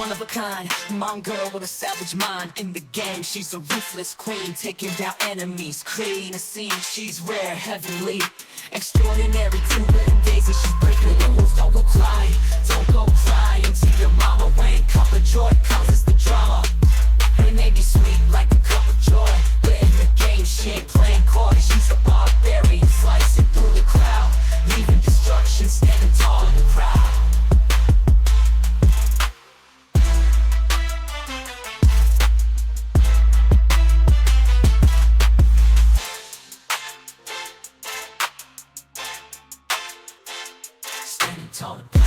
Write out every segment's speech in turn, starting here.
one of a kind, mom girl with a savage mind. In the game, she's a ruthless queen, taking down enemies, creating a scene. She's rare, heavenly, extraordinary too. Dayz, she's breaking the rules, don't apply. Don't go cry until your mama wain't. Cup of joy causes the drama. Her name be sweet like a cup of joy, but in the game she ain't playing coy. She's a barbarian, slicing through the crowd, leaving destruction, standing tall in the crowd. Standing tall and proud.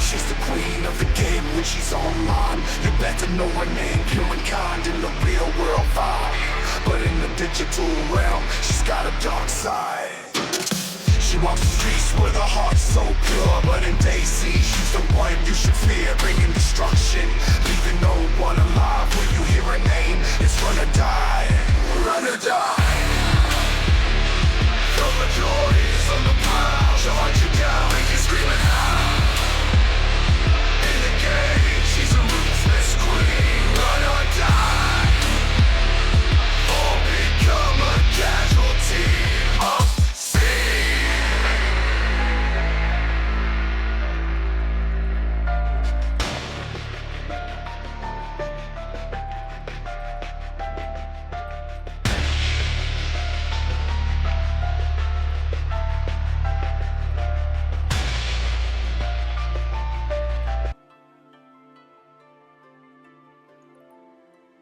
She's the queen of the game when she's online. You better know her name, humankind in the real world vibe. But in the digital realm, she's got a dark side. She walks the streets with her heart so pure, but in Dayz, she's the one you should fear, bringing destruction, leaving no one alive. When you hear her name, it's run or die. Run or die. The majority is on the prowl. She'll hunt you down, make you scream and howl. She's a ruthless queen, run or die, or become a casualty of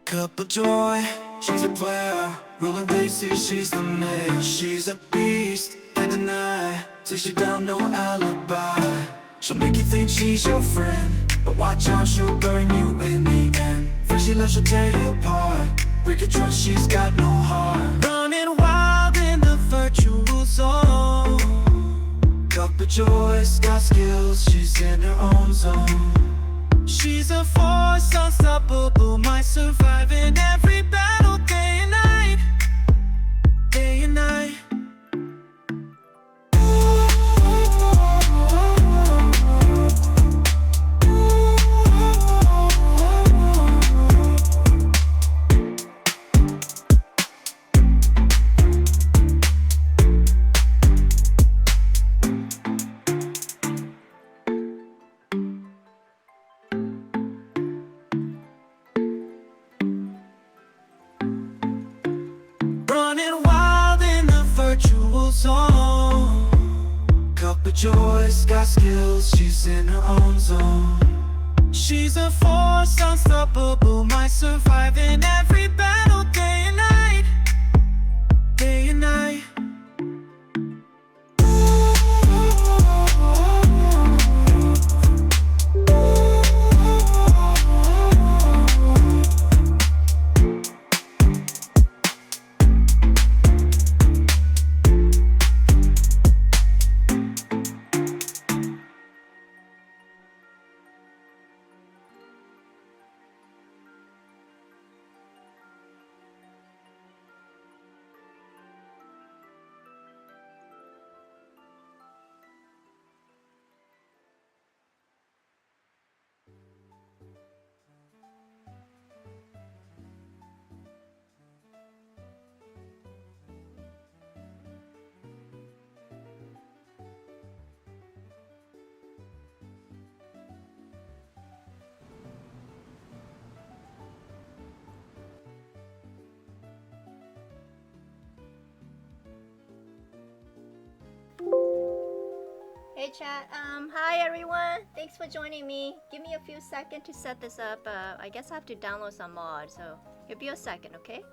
Cup of joy, she's a player. Rolling bases, she's the mayor. She's a beast, can't deny. Takes you down, no alibi. She'll make you think she's your friend, but watch out, she'll burn you in the end. First she loves, she'll tear you apart. Break your trust, she's got no heart. Running wild in the virtual zone. Cup of joy's got skills, she's in her own zone. She's a force unstoppable, might survive in every battle, day and night, day and night. Running wild in the virtual zone. Cup of joy's got skills, she's in her own zone. She's a force unstoppable, might survive in every battle, day and night, day and night. Hey chat, hi everyone, thanks for joining me. Give me a few seconds to set this up. I guess I have to download some mods, so give me a second, okay?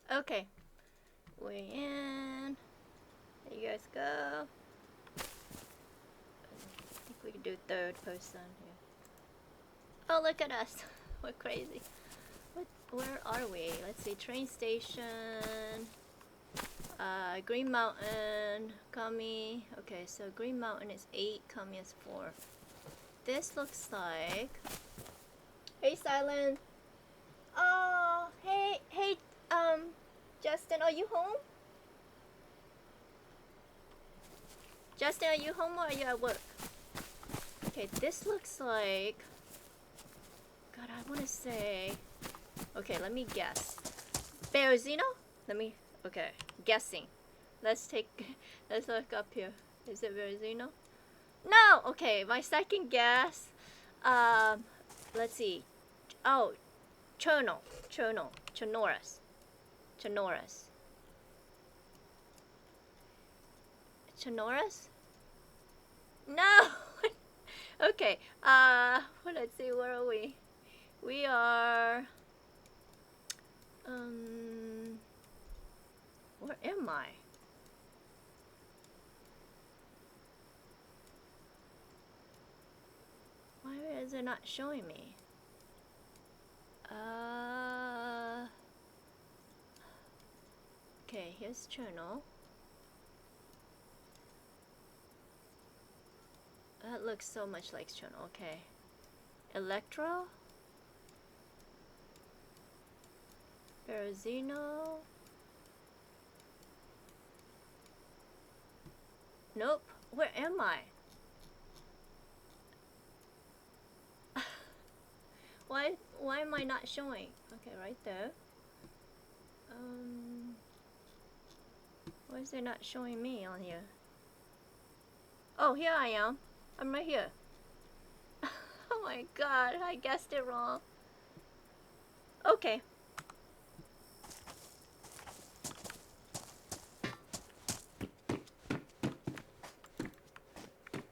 Okay. We're in. There you guys go. I think we can do third person here. Oh, look at us. We're crazy. Where are we? Let's see. Train station. Green Mountain. Kami. Okay, so Green Mountain is 8. Kami is 4. This looks like... Hey, Silent. Oh, hey, Justin, are you home? Justin, are you home or are you at work? Okay, this looks like... God, I want to say... Okay, let me guess. Berezino? Okay, guessing. Let's look up here. Is it Berezino? No! Okay, my second guess. Let's see. Oh, Chernores. No! Okay, well, let's see, where are we? We are... Where am I? Why is it not showing me? Okay, here's Cherno. That looks so much like Cherno. Okay. Electro? Berezino? Nope. Where am I? Why am I not showing? Okay, right there. Why is it not showing me on here? Oh, here I am. I'm right here. Oh my god, I guessed it wrong. Okay.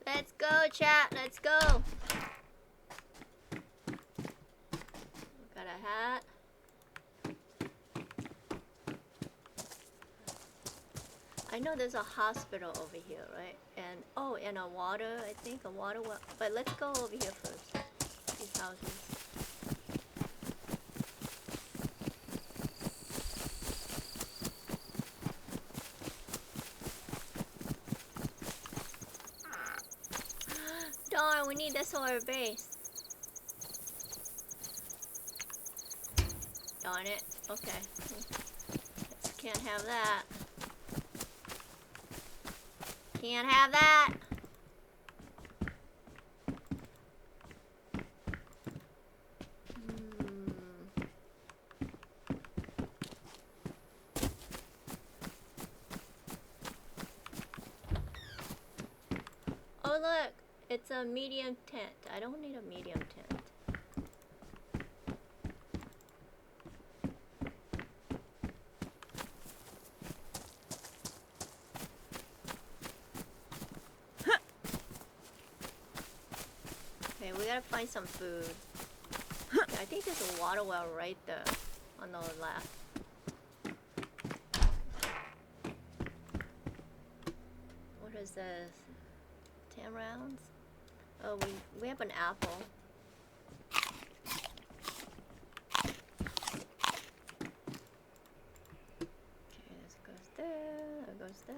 Let's go, chat. Let's go. Got a hat. I know there's a hospital over here, right? And oh, and a water, I think a water well. But let's go over here first. These houses. Darn, we need this for our base. Darn it. Okay. Can't have that. Can't have that. Oh look, it's a medium tent. I don't need a medium tent. Okay, we gotta find some food. Okay, I think there's a water well right there on the left. What is this? 10 rounds? Oh, we have an apple. Okay, this goes there, that goes there.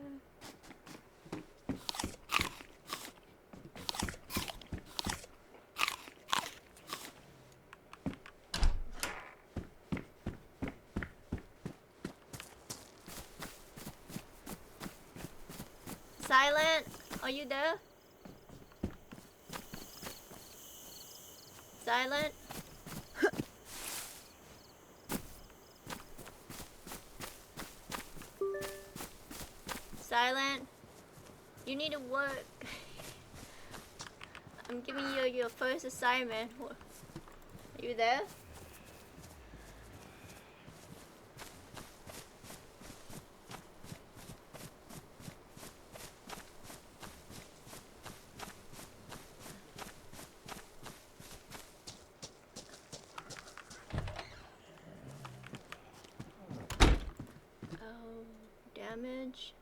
Silent, are you there? Silent? Silent? You need to work. I'm giving you your first assignment. Are you there? damage.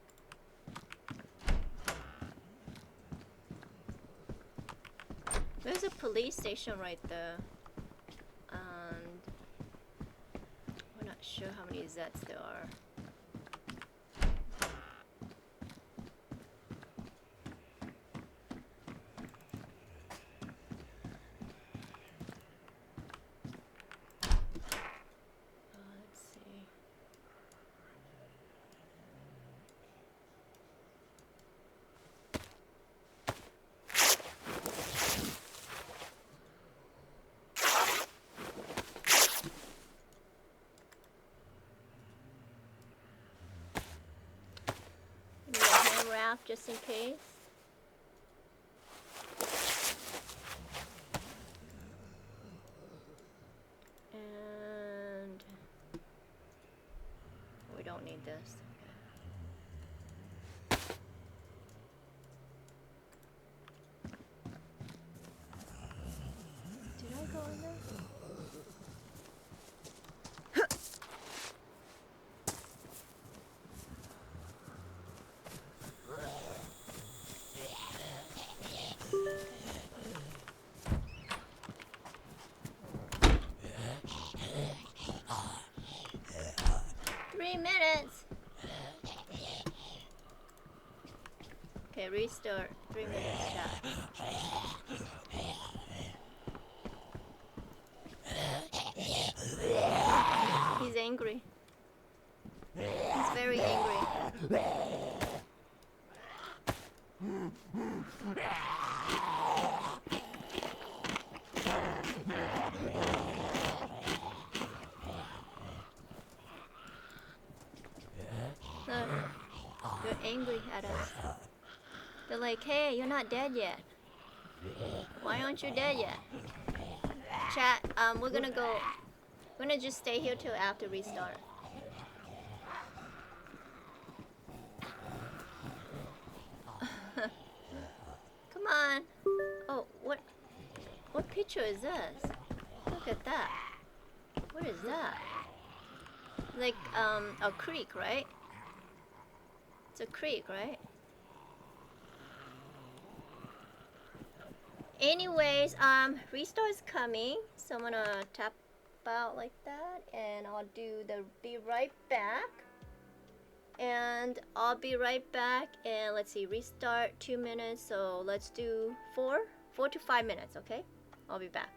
There's a police station right there. And we're not sure how many Zets there are. Let's see. 'Wrap just in case. And we don't need this. Did I go in there? 3 minutes. Okay, restart. 3 minutes, chat. He's angry. He's very angry. Look, they're angry at us. They're like, hey, you're not dead yet. Why aren't you dead yet? Chat, we're gonna just stay here till after restart. Come on. Oh, what picture is this? Look at that. What is that? Like, a creek, right? It's a creek, right? Anyways, restart's coming, so I'm gonna tap out like that, and I'll do the be right back. And I'll be right back, and let's see, restart 2 minutes, so let's do 4 to 5 minutes, okay? I'll be back.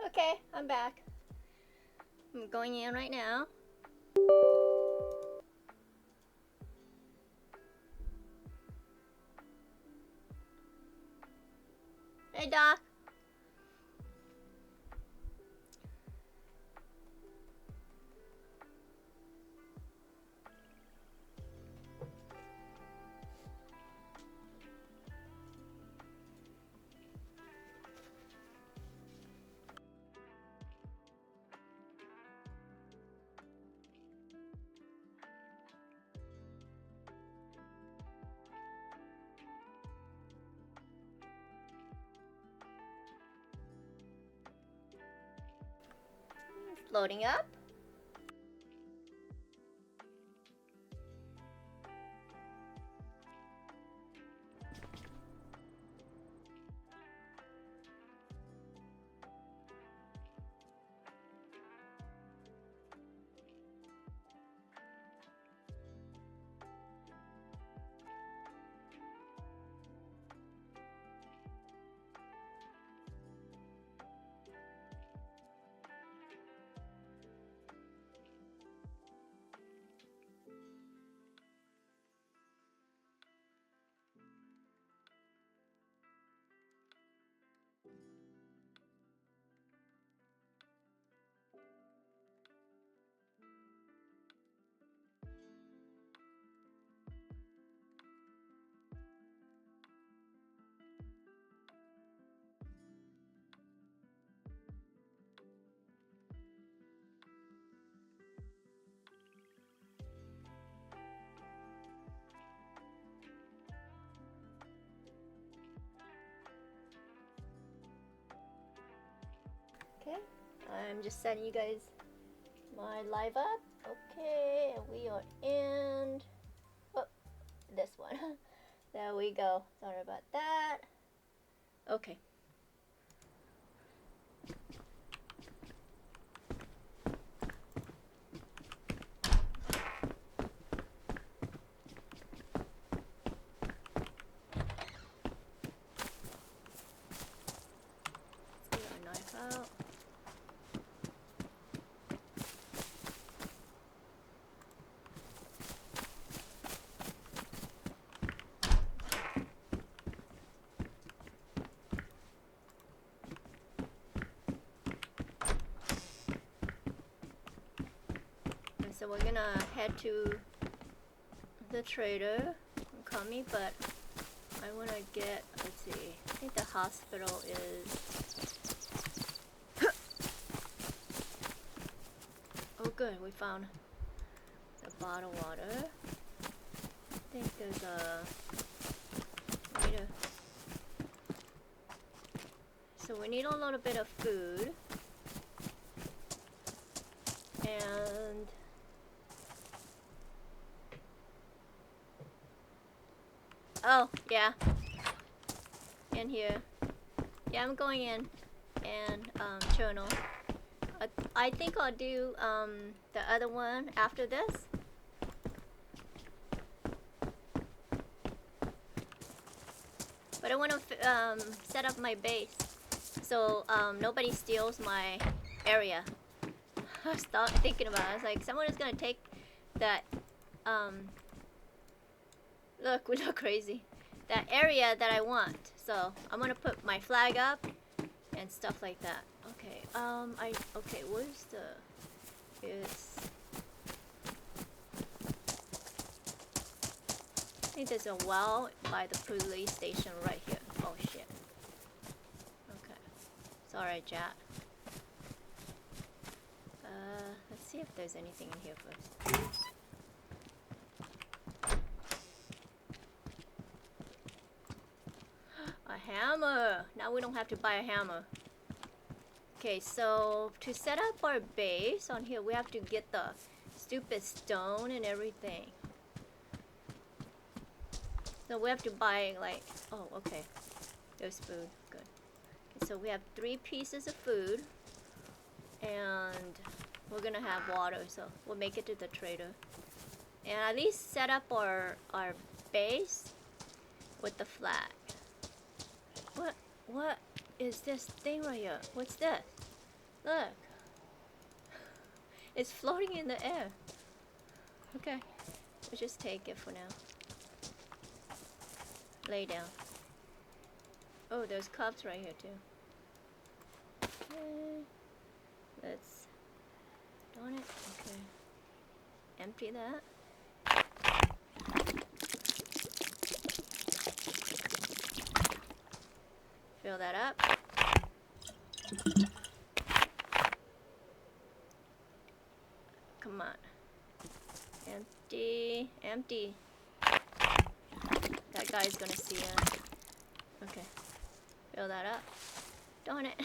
Okay, I'm back. I'm going in right now. Hey, Doc. It's loading up. Okay, I'm just setting you guys my live up. Okay, and we are in this one. There we go. Sorry about that. Okay. Let's get our knife out. So we're gonna head to the trader, call me, but I wanna get, let's see, I think the hospital is, oh good, we found the bottled water. I think there's so we need a little bit of food. And oh, yeah. In here. Yeah, I'm going in. And journal. I think I'll do the other one after this. But I want to set up my base so nobody steals my area. I started thinking about it. I was like, someone is gonna take that. Look, we look crazy. That area that I want. So I'm gonna put my flag up and stuff like that. Okay. Okay. Where's the? It's. I think there's a well by the police station right here. Oh shit. Okay. Sorry, Jack. Let's see if there's anything in here first. A hammer! Now we don't have to buy a hammer. Okay, so to set up our base on here, we have to get the stupid stone and everything. So we have to buy like, oh, okay. There's food, good. Okay, so we have 3 pieces of food. And we're gonna have water, so we'll make it to the trader. And at least set up our base with the flag. What is this thing right here? What's this? Look. It's floating in the air. Okay. We'll just take it for now. Lay down. Oh, there's cups right here too. Okay. Let's... Darn it. Okay. Empty that. Fill that up. Come on. Empty. Empty. That guy's gonna see us. Okay. Fill that up. Darn it.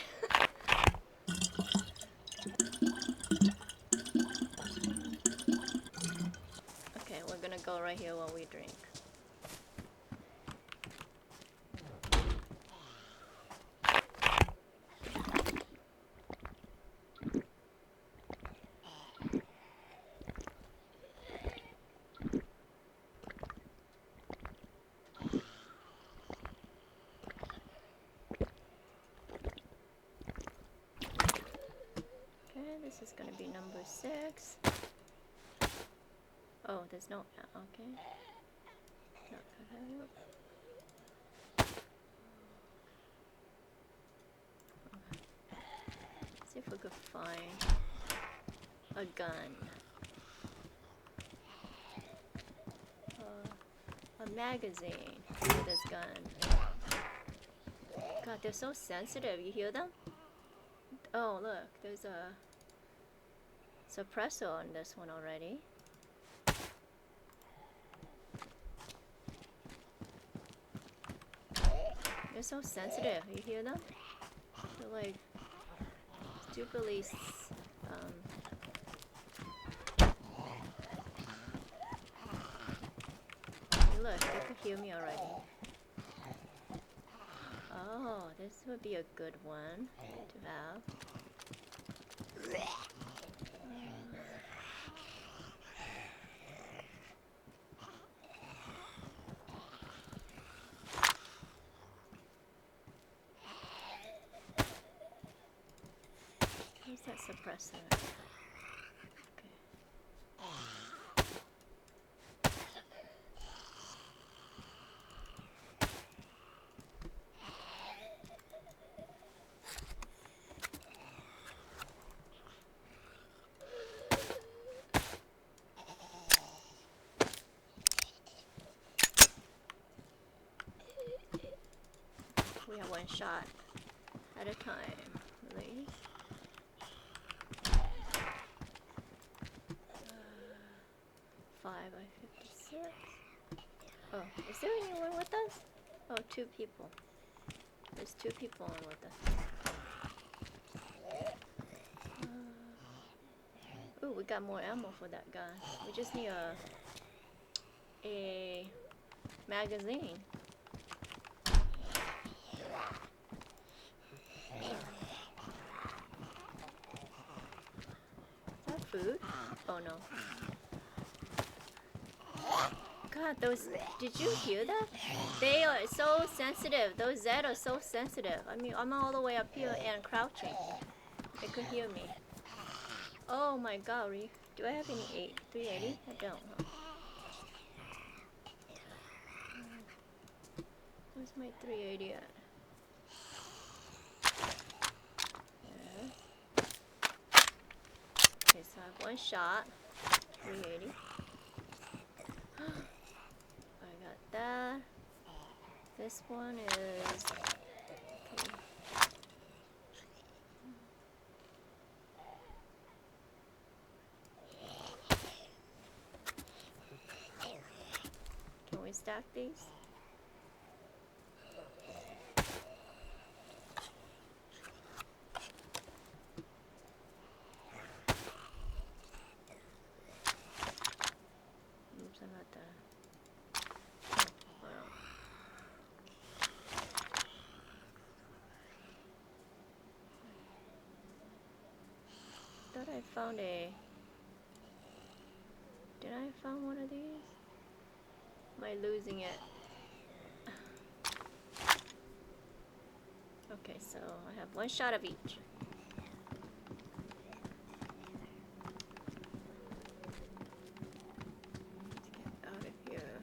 Okay, we're gonna go right here while we drink. This is gonna be number 6. Oh, there's no. Okay. No, let's see if we could find a gun. A magazine for this gun. God, they're so sensitive. You hear them? Oh, look, there's a suppressor on this one already. They're so sensitive. You hear them? They're like stupidly. Look, they could hear me already. Oh, this would be a good one to have. Where's that suppressor? Okay. We have one shot at a time, ladies. 5 by 56. Oh, is there anyone with us? Oh, 2 people. There's 2 people on with us. Ooh, we got more ammo for that gun. We just need a magazine. Is that food? Oh no. God, those, did you hear that? They are so sensitive. Those Z are so sensitive. I mean, I'm all the way up here and crouching. They could hear me. Oh my god, do I have any 380? I don't, huh? Where's my 380 at? Yeah. Okay, so I have one shot. 380. I got that. This one is... Okay. Can we stack these? Oops, I'm not done. Wow. Thought I found a... Did I find one of these? Am I losing it? Okay, so I have one shot of each. Let's get out of here.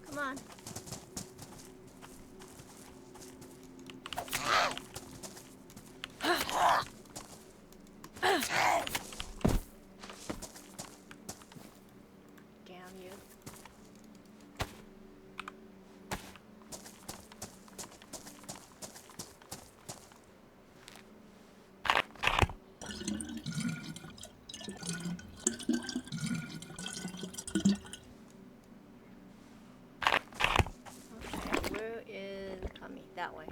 Come on. Damn you. Okay, where is Kami? That way.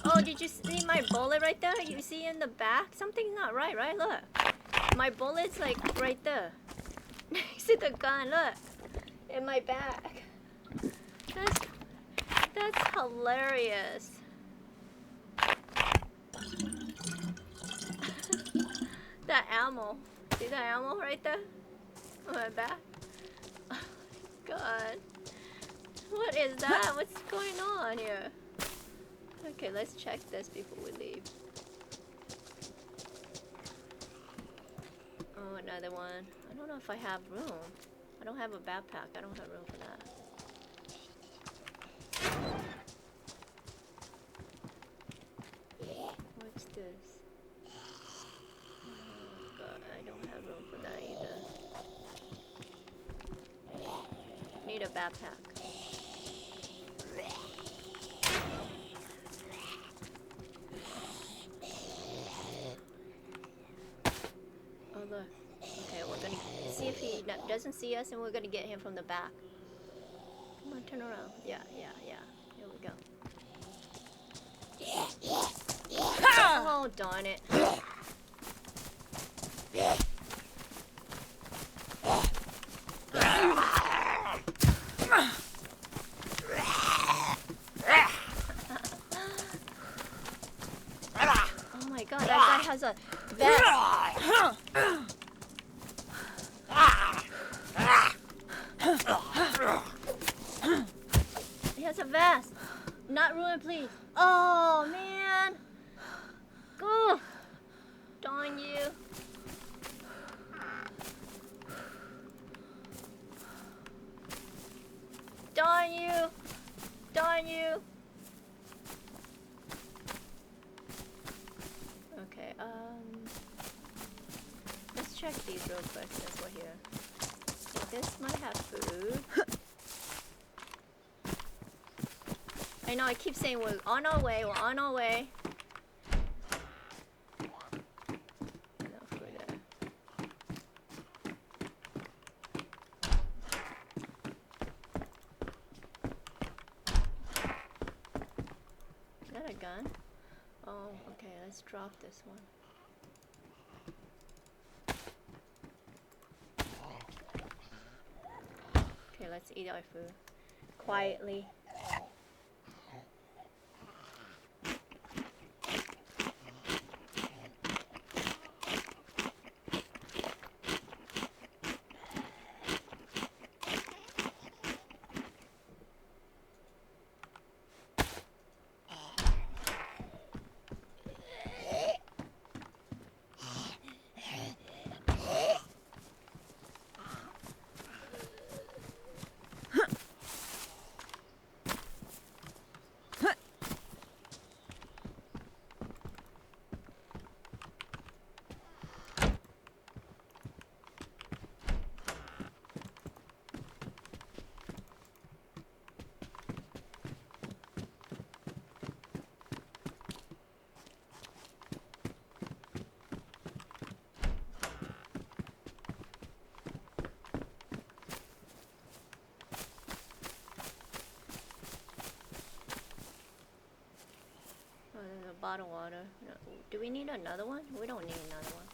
Oh, did you see my bullet right there? You see in the back? Something's not right, right? Look. My bullet's like right there. Next to the gun, look. In my back. That's hilarious. That ammo. See that ammo right there? On my back? Oh my god. What is that? What's going on here? Okay, let's check this before we leave. Oh, another one. I don't know if I have room. I don't have a backpack. I don't have room for that. What's this? Oh god, I don't have room for that either. Need a backpack. Oh look. Okay, we're gonna see if he doesn't see us, and we're gonna get him from the back. Come on, turn around. Yeah. Here we go. Oh, darn it. Oh my god, that guy has a vest. He has a vest. Not ruined, please. Oh man. Go. Darn you. Darn you. Darn you. I know I keep saying we're on our way, we're on our way. No food there. Is that a gun? Oh, okay, let's drop this one. Okay, let's eat our food. Quietly. Oh, there's a bottle of water. No, do we need another one? We don't need another one.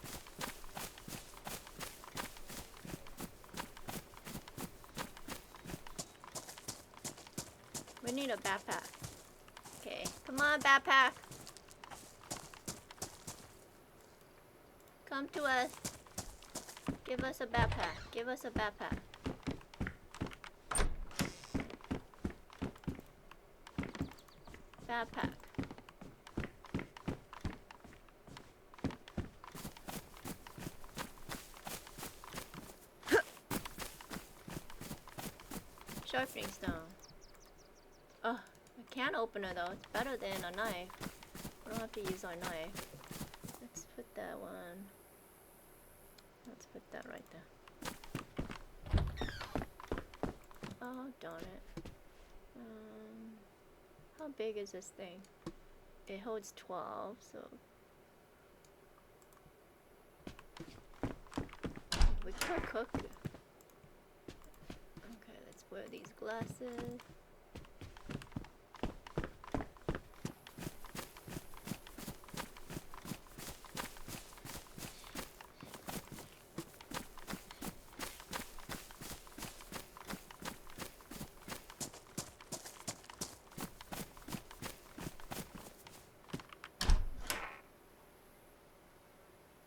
We need a backpack. Okay, come on, backpack. Come to us. Give us a backpack. Give us a backpack. Backpack. Sharpening stone. Oh, a can opener though. It's better than a knife. We don't have to use our knife. Let's put that one. Let's put that right there. Oh, darn it. How big is this thing? It holds 12, so we could cook. Okay, let's wear these glasses.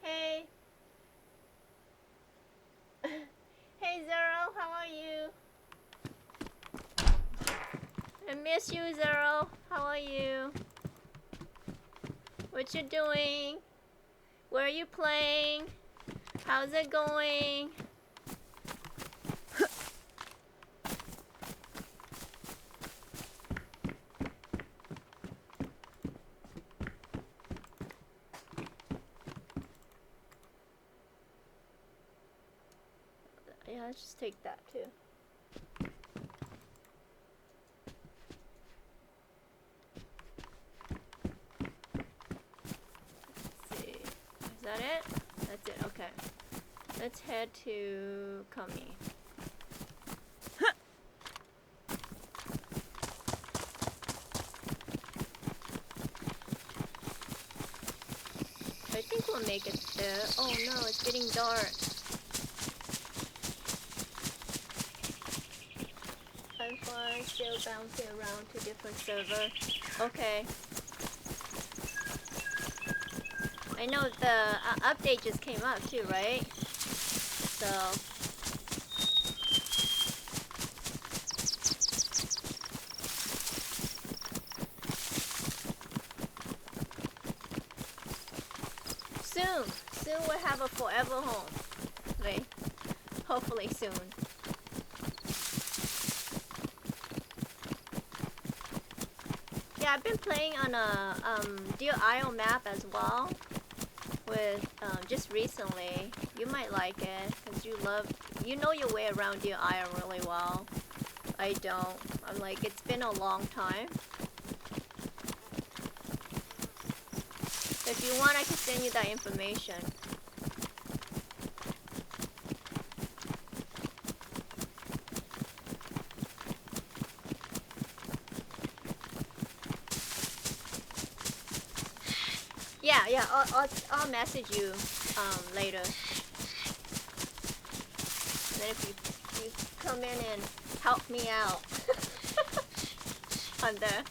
Hey. Hey Zero, how are you? I miss you, Zero. How are you? What you doing? Where are you playing? How's it going? Yeah, let's just take that too. Let's see. Is that it? That's it, okay. Let's head to Kami. I think we'll make it there. Oh no, it's getting dark. I'm fine, still bouncing around to different servers. Okay. I know the update just came out too, right? So soon we'll have a forever home. Right? Hopefully soon. Yeah, I've been playing on a Deal Isle map as well. With just recently, you might like it because you know your way around Deal Isle really well. I don't. I'm like, it's been a long time, If you want, I can send you that information. Yeah, I'll message you later. And then if you come in and help me out on there.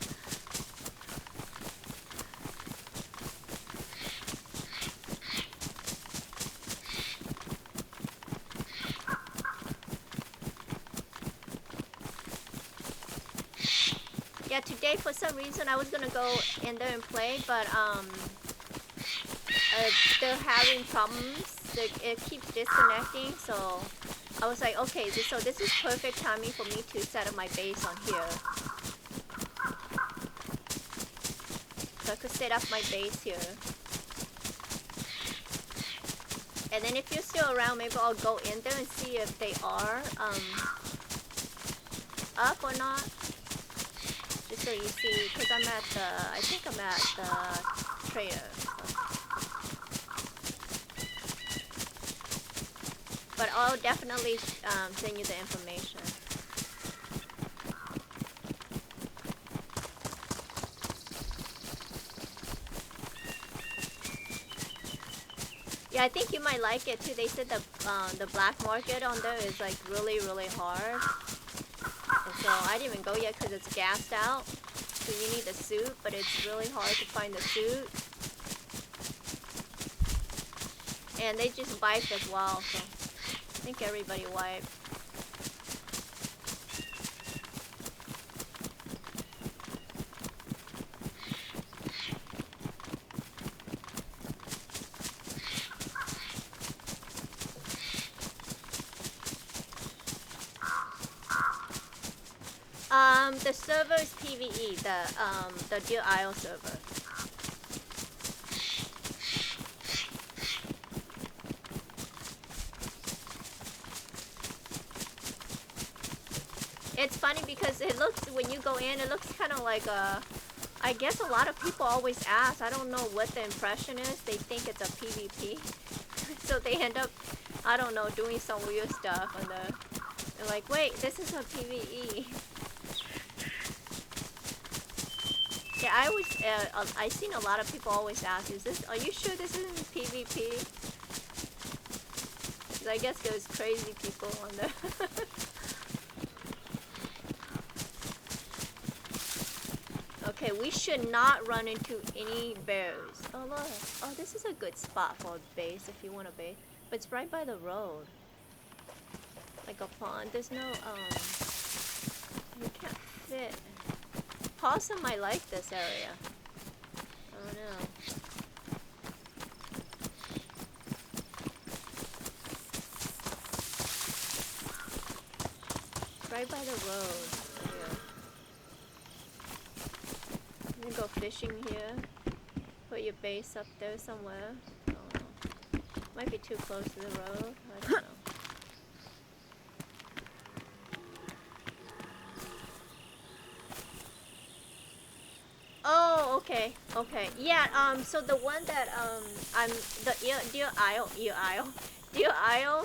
Yeah, today for some reason I was gonna go in there and play, but they're having problems. It keeps disconnecting, so I was like, okay, so this is perfect timing for me to set up my base on here. So I could set up my base here. And then if you're still around, maybe I'll go in there and see if they are up or not. Just so you see, because I think I'm at the trader. But I'll definitely send you the information. Yeah, I think you might like it too. They said the black market on there is like really hard. And so I didn't even go yet because it's gassed out. So you need a suit, but it's really hard to find the suit. And they just wiped as well, so I think everybody wiped. The server is PvE, the Deal IO server. It's funny because it looks, when you go in, it looks kind of like I guess a lot of people always ask, I don't know what the impression is, they think it's a PvP. So they end up, I don't know, doing some weird stuff on the, they're like, wait, this is a PvE. Yeah, I always, I've seen a lot of people always ask, are you sure this isn't PvP? Because I guess there's crazy people on there. Okay, we should not run into any bears. Oh look, oh this is a good spot for a base if you want a base. But it's right by the road. Like a pond, there's no, you can't fit. Possum might like this area. I don't know. Right by the road. Here. I'm gonna go fishing here. Put your base up there somewhere. I don't know. Might be too close to the road. I don't know. Oh, okay. Yeah, so the one that, I'm, the Deal IO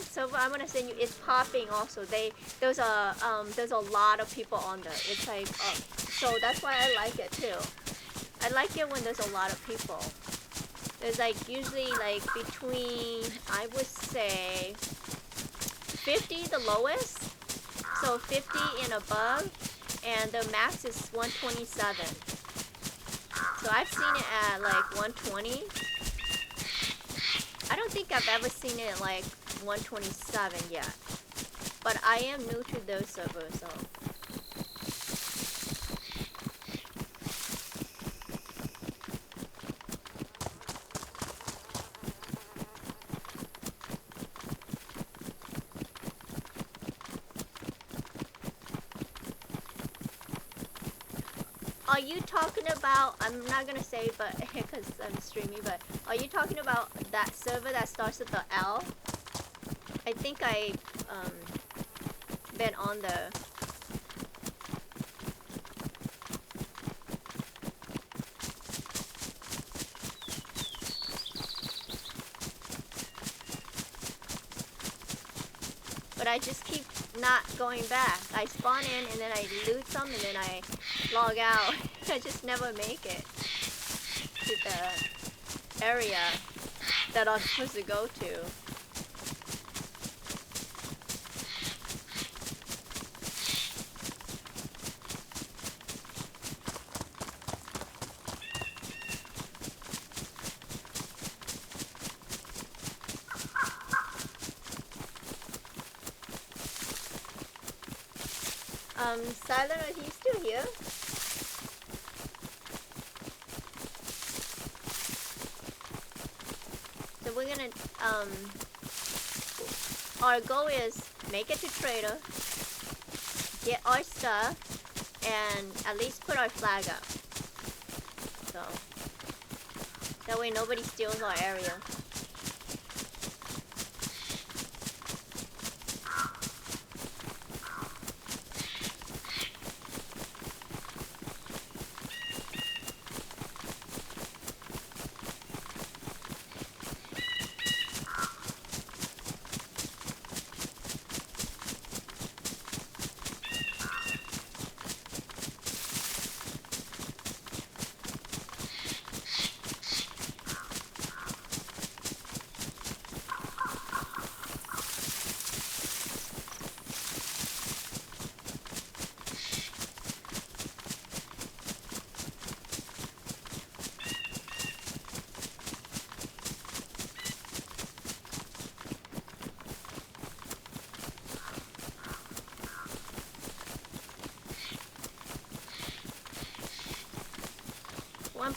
server I'm gonna send you, it's popping also. There's a lot of people on there. It's like, so that's why I like it too. I like it when there's a lot of people. There's like, usually like between, I would say, 50 the lowest. So 50 and above, and the max is 127. So I've seen it at like 120. I don't think I've ever seen it at like 127 yet. But I am new to those servers, so. Are you talking about, I'm not gonna say but because I'm streaming, but are you talking about that server that starts with the L? I think I been on the I just keep not going back. I spawn in and then I loot some and then I log out. I just never make it to the area that I'm supposed to go to. Silent, are you still here? So we're gonna, our goal is make it to trader, get our stuff, and at least put our flag up. So, that way nobody steals our area.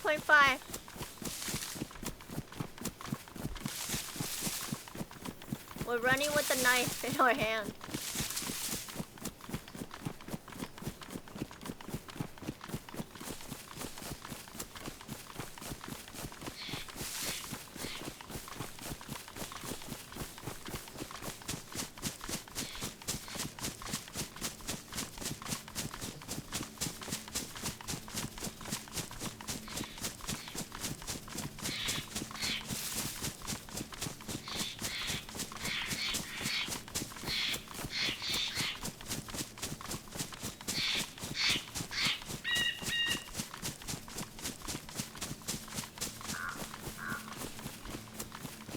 .5. We're running with the knife in our hand.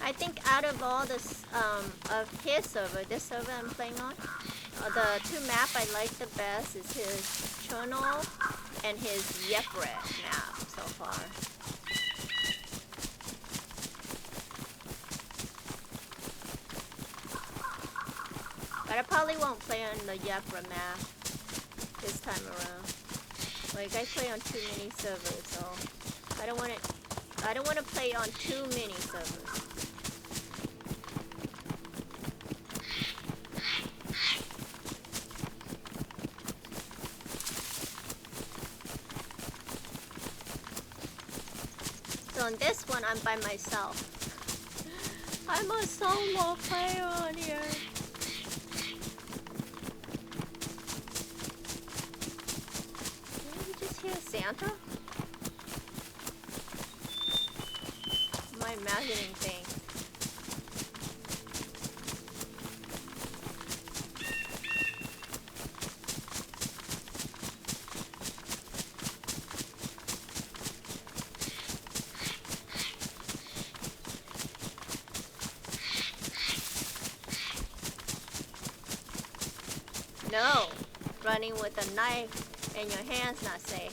I think out of all this, of his server, this server I'm playing on, the two map I like the best is his Chernobyl and his Yepret map so far. But I probably won't play on the Yepret map this time around. Like, I play on too many servers, so I don't want to play on too many servers. So on this one, I'm by myself. I'm a solo player on here. Did you just hear Santa? Am I imagining things? No, running with a knife in your hand's not safe.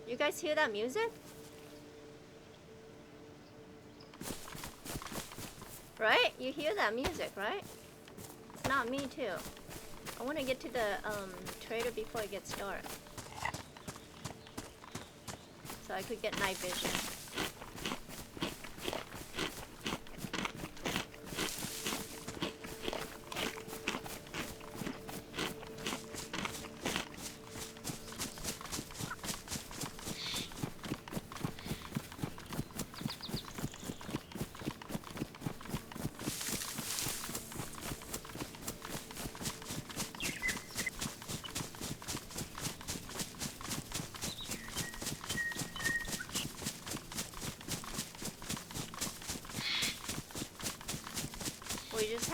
You guys hear that music? Right? You hear that music, right? It's not me too. I want to get to the trader before it gets dark. So I could get night vision.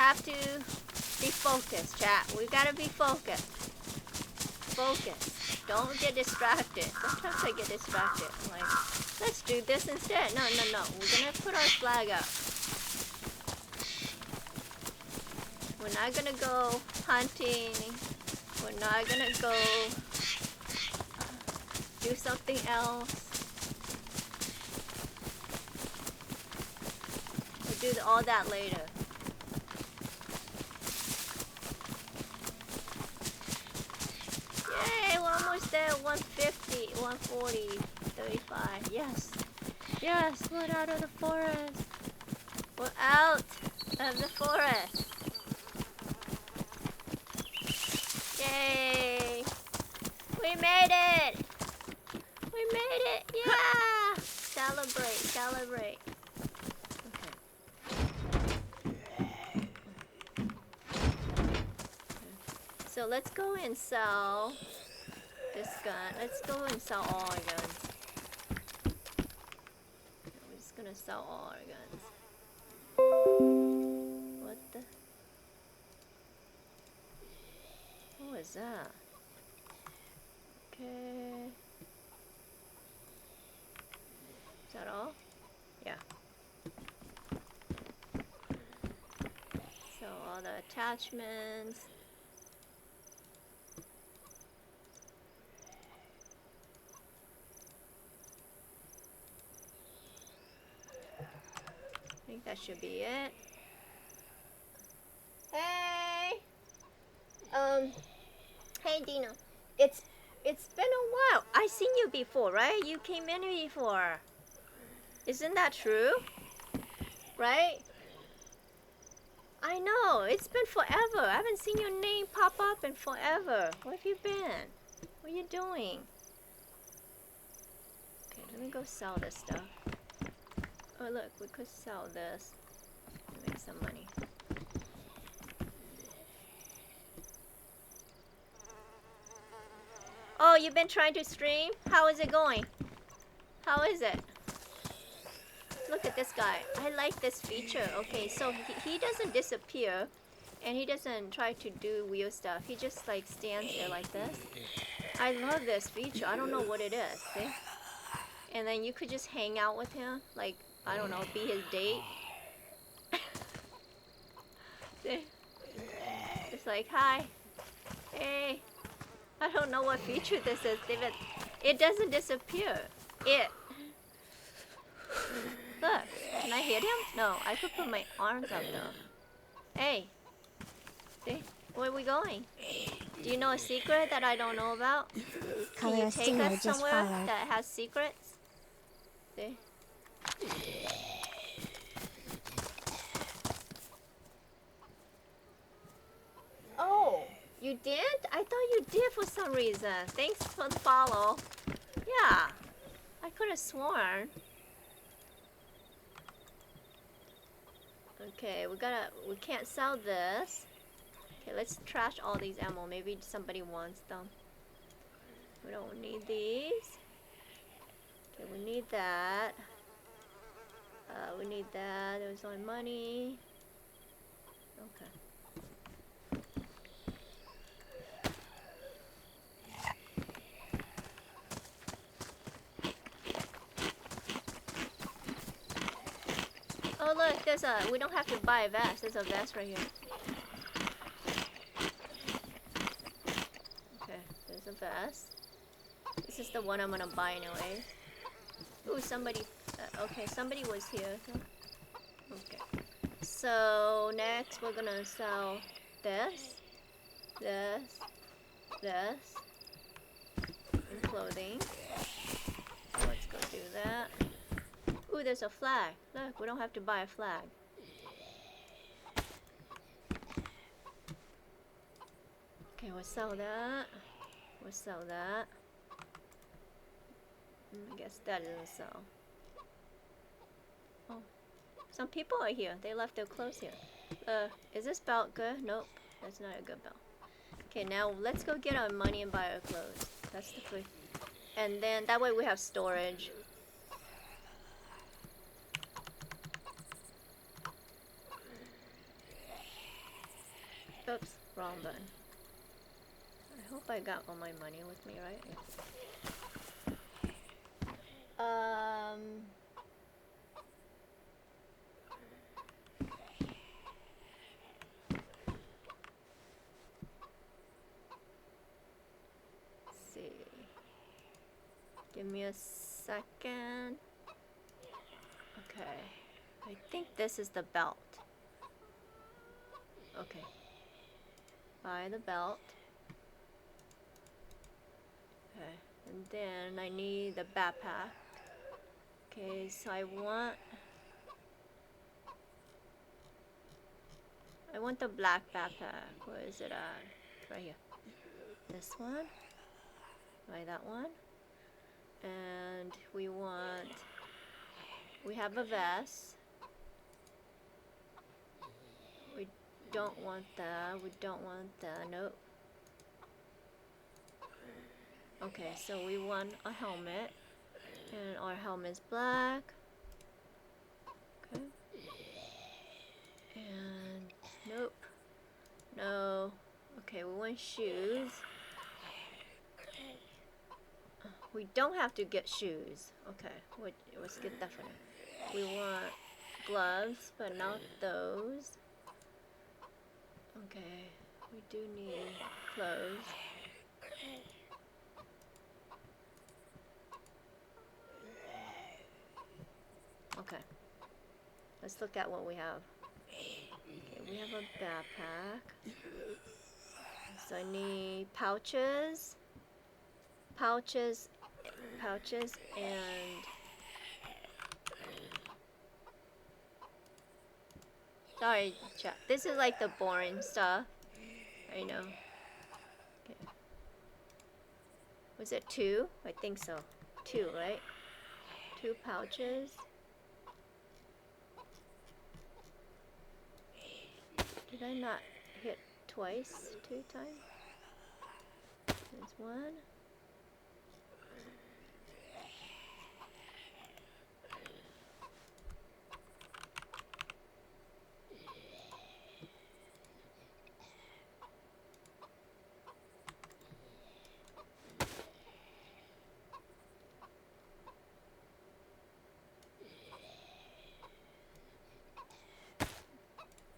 have to be focused, chat. We gotta be focused. Focus. Don't get distracted. Sometimes I get distracted. I'm like, let's do this instead. No. We're gonna put our flag up. We're not gonna go hunting. We're not gonna go do something else. We'll do all that later. Yay, we're almost there. 150, 140, 35. Yes. Yes, we're out of the forest. We're out of the forest. Yay. We made it. We made it. Yeah. Celebrate. So let's go and sell this gun. Let's go and sell all our guns. We're just gonna sell all our guns. What the? What was that? Okay. Is that all? Yeah. So all the attachments. I think that should be it. Hey! Hey Dino. It's been a while. I seen you before, right? You came in before. Isn't that true? Right? I know. It's been forever. I haven't seen your name pop up in forever. Where have you been? What are you doing? Okay, let me go sell this stuff. Oh look, we could sell this and make some money. Oh, you've been trying to stream? How is it going? How is it? Look at this guy. I like this feature. Okay, so he doesn't disappear and he doesn't try to do weird stuff. He just like stands there like this. I love this feature. I don't know what it is. See? And then you could just hang out with him. Like, I don't know, be his date. See? It's like, hi. Hey. I don't know what feature this is. It doesn't disappear. Look, can I hit him? No, I could put my arms up though. Hey. See? Where are we going? Do you know a secret that I don't know about? Can you take us somewhere that has secrets? See? Oh, you did? I thought you did for some reason. Thanks for the follow. Yeah, I could have sworn. Okay, we can't sell this. Okay, let's trash all these ammo. Maybe somebody wants them. We don't need these. Okay, we need that. We need that. There's only money. Okay. Oh look, we don't have to buy a vest. There's a vest right here. Okay, there's a vest. This is the one I'm gonna buy anyway. Ooh, somebody was here. Okay. So next we're gonna sell this, and clothing. Let's go do that. Ooh, there's a flag. Look, we don't have to buy a flag. Okay, we'll sell that. I guess that doesn't sell. Oh, some people are here. They left their clothes here. Is this belt good? Nope, that's not a good belt. Okay, now let's go get our money and buy our clothes. That's the first. And then that way we have storage. Wrong button. I hope I got all my money with me, right? Yeah. Let's see. Give me a second. Okay. I think this is the belt. Okay. Buy the belt. Okay. And then I need the backpack. Okay, so I want the black backpack. Where is it at? Right here. This one. Buy that one. And we have a vest. We don't want that. We don't want that. Nope. Okay, so we want a helmet. And our helmet's black. Okay. And nope. No. Okay, we want shoes. We don't have to get shoes. Okay, let's get that for now. We want gloves, but not those. Okay, we do need clothes. Okay, let's look at what we have. Okay, we have a backpack. So I need pouches, and sorry, chat. This is like the boring stuff. I know. Okay. Was it 2? I think so. 2, right? 2 pouches. Did I not hit twice? 2 times? There's 1.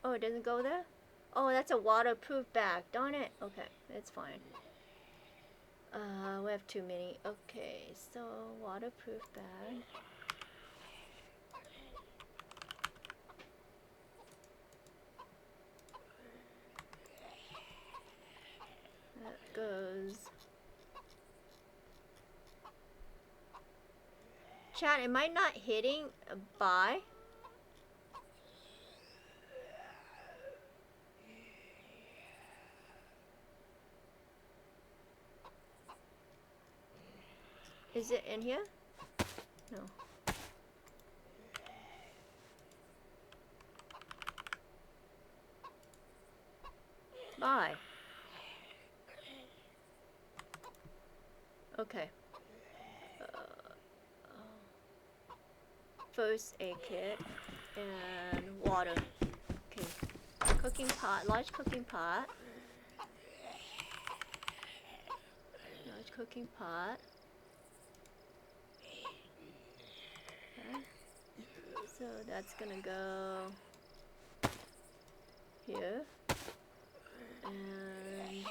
Oh, it doesn't go there? Oh, that's a waterproof bag. Darn it. Okay, it's fine. We have too many. Okay, so waterproof bag. That goes. Chat, am I not hitting a buy? Is it in here? No. Buy. Okay. First aid kit and water. Okay. Cooking pot, large cooking pot. Large cooking pot. Okay. So that's gonna go here. And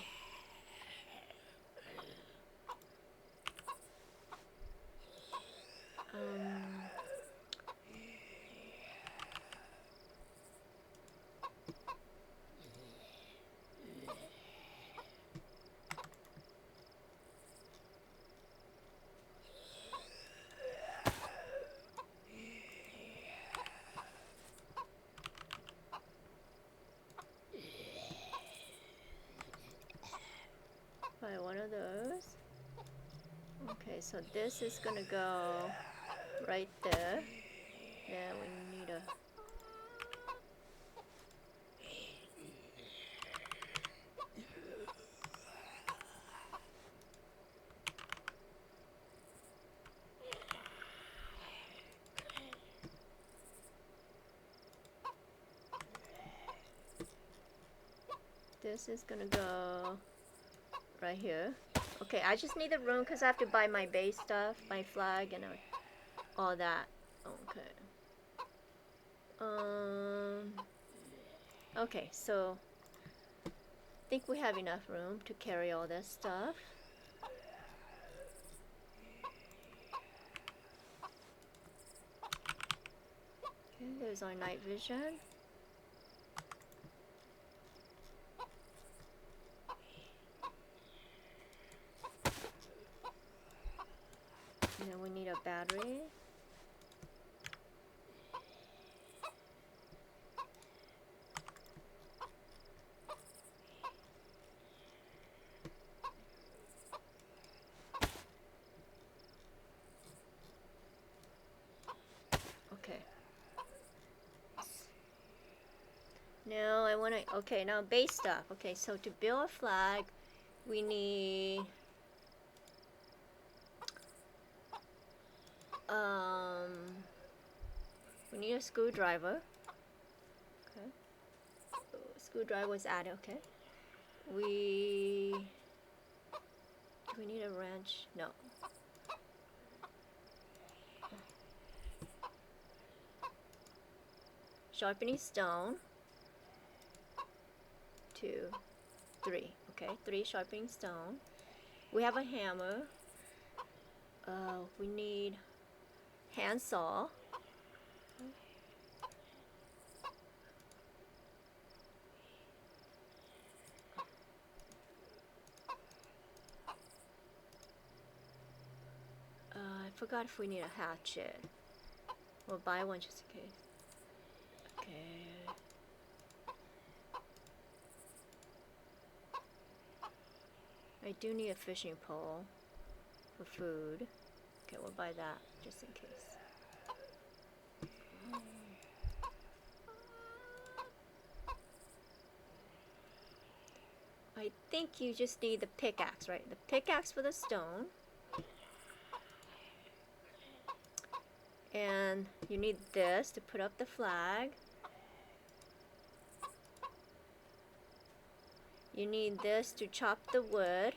buy one of those. Okay, so this is gonna go right there. Yeah, we need a. This is gonna go right here. Okay, I just need the room because I have to buy my base stuff, my flag, and all that. Okay. Okay, so I think we have enough room to carry all this stuff. Okay, there's our night vision. And then we need a battery. Okay. Now I want to, okay, now base stuff. Okay, so to build a flag, we need a screwdriver. Okay. So screwdriver was added, okay. Do we need a wrench? No. Sharpening stone. 2, 3. Okay, 3 sharpening stone. We have a hammer. We need handsaw. I forgot if we need a hatchet. We'll buy one just in case. Okay. I do need a fishing pole for food. Okay, we'll buy that just in case. I think you just need the pickaxe, right? The pickaxe for the stone. And you need this to put up the flag. You need this to chop the wood.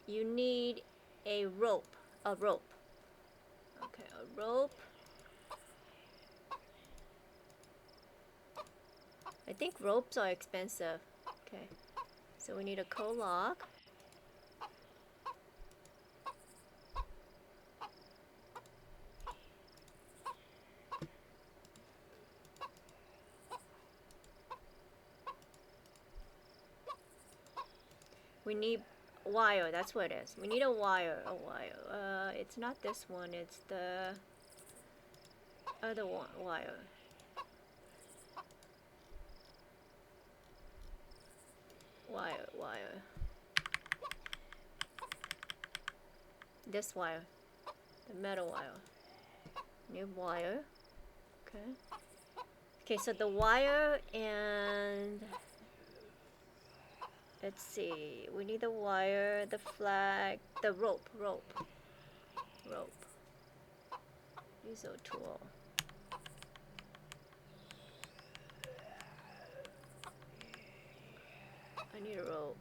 You need a rope. Okay, a rope. I think ropes are expensive. Okay, so we need a coal log. We need wire, that's what it is. We need a wire. It's not this one, it's the other one, wire. Wire. This wire. The metal wire. New wire. Okay. Okay, so the wire and let's see. We need the wire, the flag, the rope. Use a tool. I need a rope.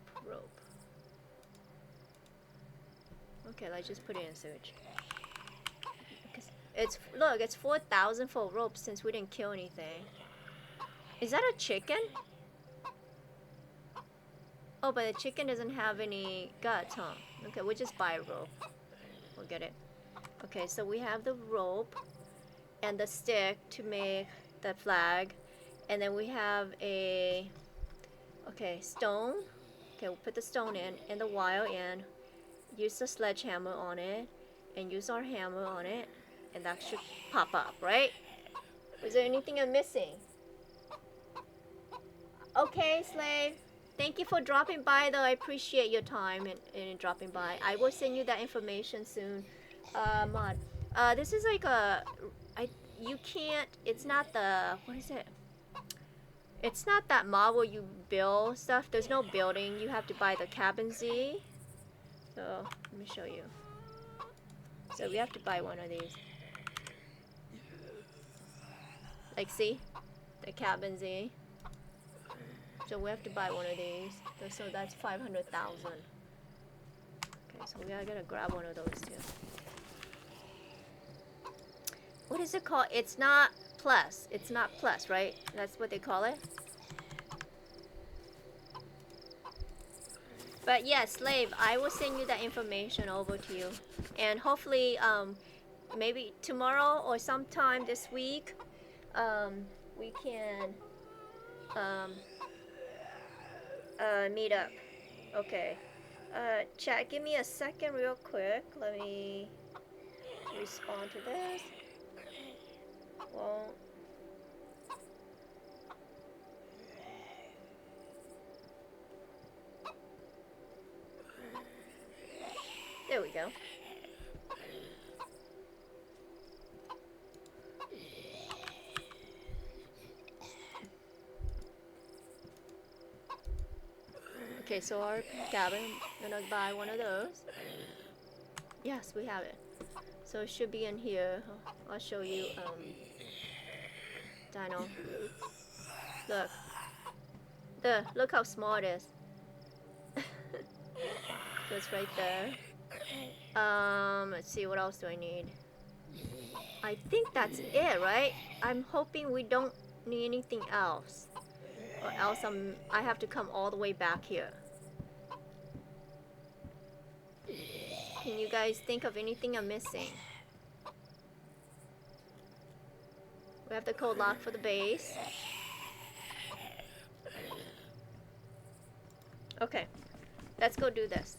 Okay, let's just put it in sewage. Look, it's 4,000 for rope since we didn't kill anything. Is that a chicken? Oh, but the chicken doesn't have any guts, huh? Okay, we'll just buy a rope. We'll get it. Okay, so we have the rope and the stick to make the flag. And then we have a stone. Okay, we'll put the stone in and the wire in. Use the sledgehammer on it and use our hammer on it, and that should pop up, right? Was there anything I'm missing? Okay, slave. Thank you for dropping by, though. I appreciate your time and dropping by. I will send you that information soon, Mod. This is like you can't. It's not the. What is it? It's not that mod where you build stuff. There's no building. You have to buy the cabin Z. So let me show you. So we have to buy one of these. Like, see? The cabin Z. So we have to buy one of these. So that's 500,000. Okay, so we gotta grab one of those too. What is it called? It's not plus. It's not plus, right? That's what they call it. But yeah, slave, I will send you that information over to you. And hopefully, maybe tomorrow or sometime this week, we can meet up. Okay. Chat, give me a second real quick. Let me respond to this. Won't. There we go. Okay, so our cabin, I'm gonna buy one of those. Yes, we have it. So it should be in here. I'll show you, Dino. Look. Look how small it is. So it's right there. Let's see, what else do I need? I think that's it, right? I'm hoping we don't need anything else. Or else I have to come all the way back here. Can you guys think of anything I'm missing? We have the code lock for the base. Okay, let's go do this.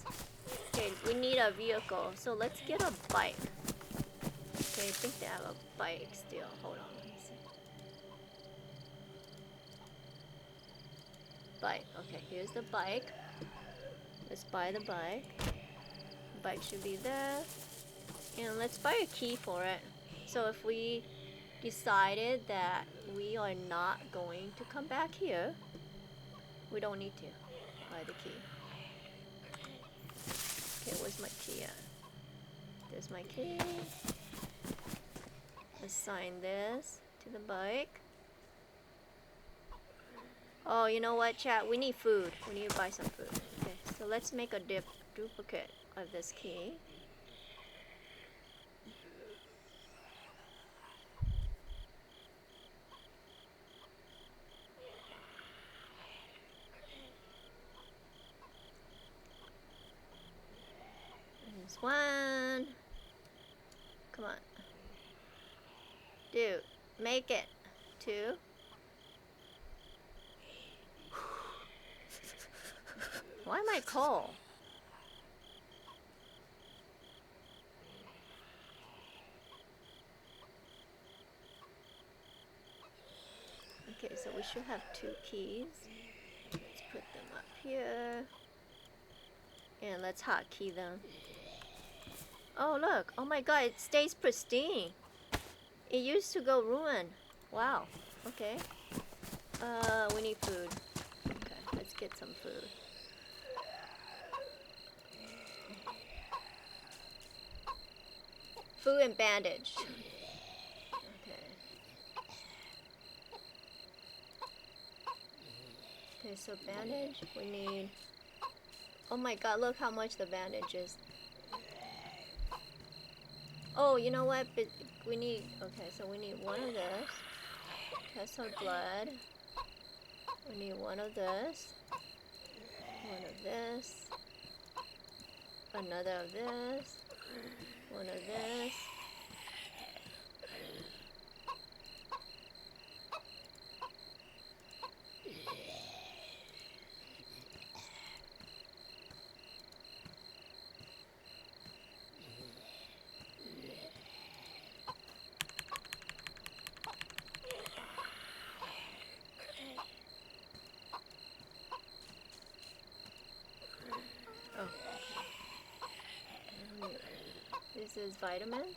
Okay, we need a vehicle, so let's get a bike. Okay, I think they have a bike still. Hold on, let me see. Bike. Okay, here's the bike. Let's buy the bike. The bike should be there. And let's buy a key for it. So if we decided that we are not going to come back here, we don't need to buy the key. Okay, where's my key at? There's my key. Assign this to the bike. Oh, you know what, chat? We need food. We need to buy some food. Okay, so let's make a duplicate of this key. There's one. Come on. Dude, make it. Two. Why am I cold? Okay, so we should have 2 keys. Let's put them up here. And let's hotkey them. Oh, look. Oh my god, it stays pristine. It used to go ruined. Wow. Okay. We need food. Okay, let's get some food. Food and bandage. Okay. Okay, so bandage, we need... Oh my god, look how much the bandage is. Oh, you know what? But we need... Okay, so we need one of this. Test of blood. We need one of this. One of this. Another of this. One of this. Oh. This is vitamins.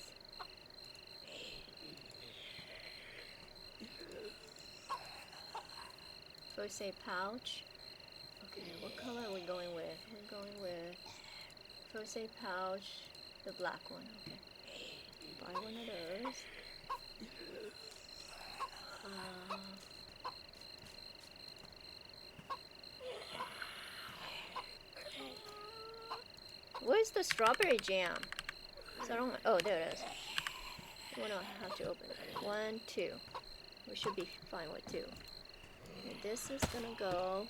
First aid pouch. Okay, what color are we going with? We're going with first aid pouch, the black one. Okay. Buy one of those. Where's the strawberry jam? So I don't. Oh, there it is. We don't have to open it. 1, 2. We should be fine with 2. And this is gonna go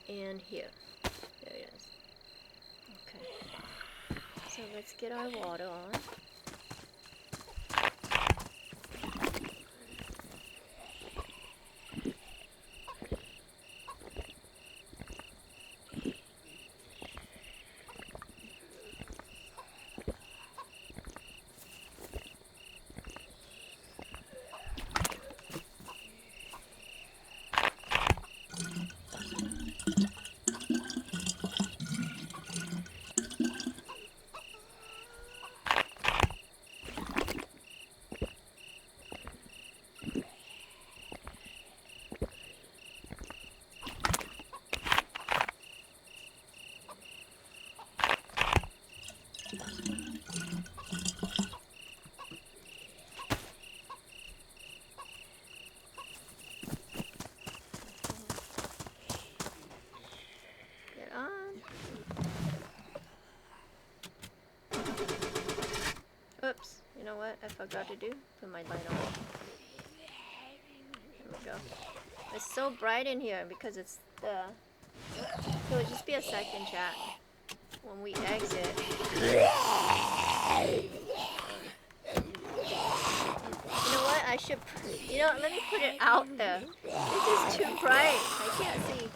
in here. There it is. Okay. So let's get our water on. Get on. Oops. You know what I forgot to do? Put my light on. There we go. It's so bright in here because it's the... It'll just be a second, chat. When we exit. You know what? I should... You know, let me put it out there. This is too bright. I can't see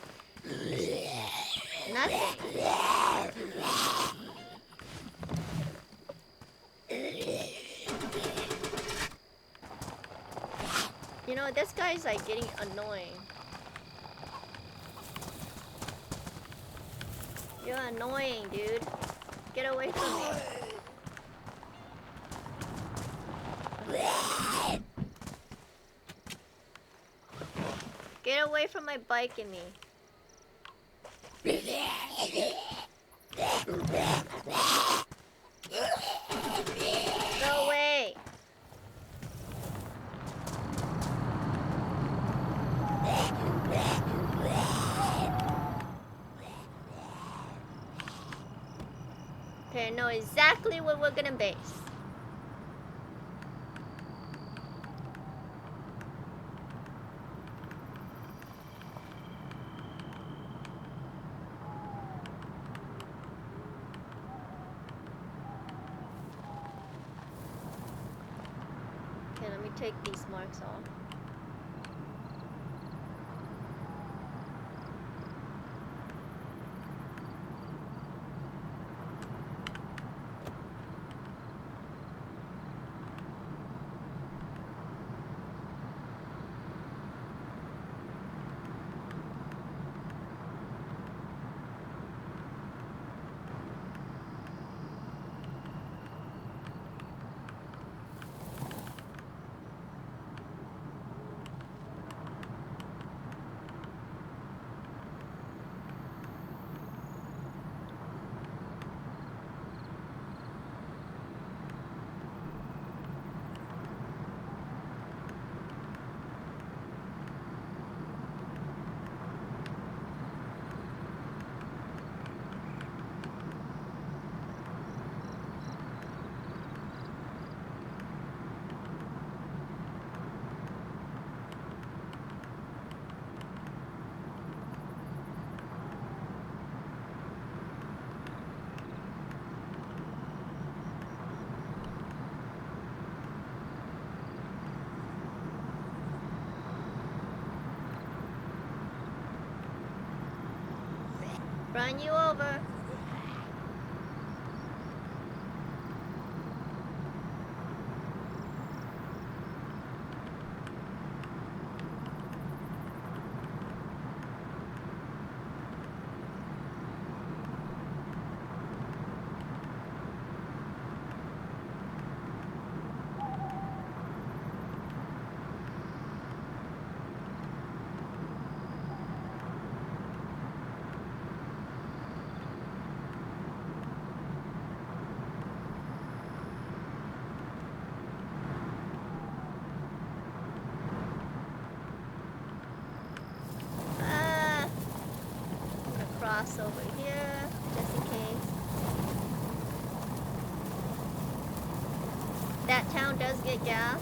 nothing. You know, this guy's like getting annoying. You're annoying, dude. Get away from me. Get away from my bike and me. Go away. Okay, I know exactly what we're gonna base. Okay, let me take these marks off. Run you over. gas over here, just in case. That town does get gas.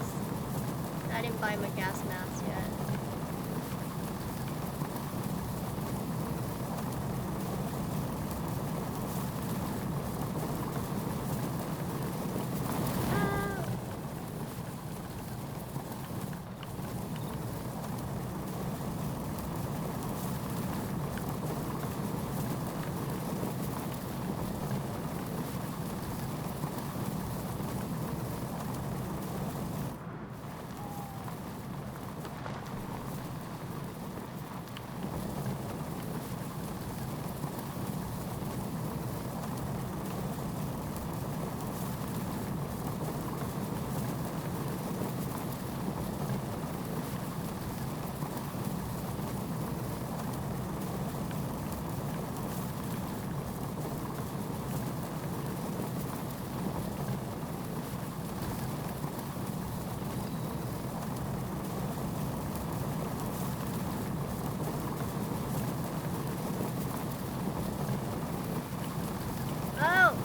I didn't buy my gas mask yet. Oh!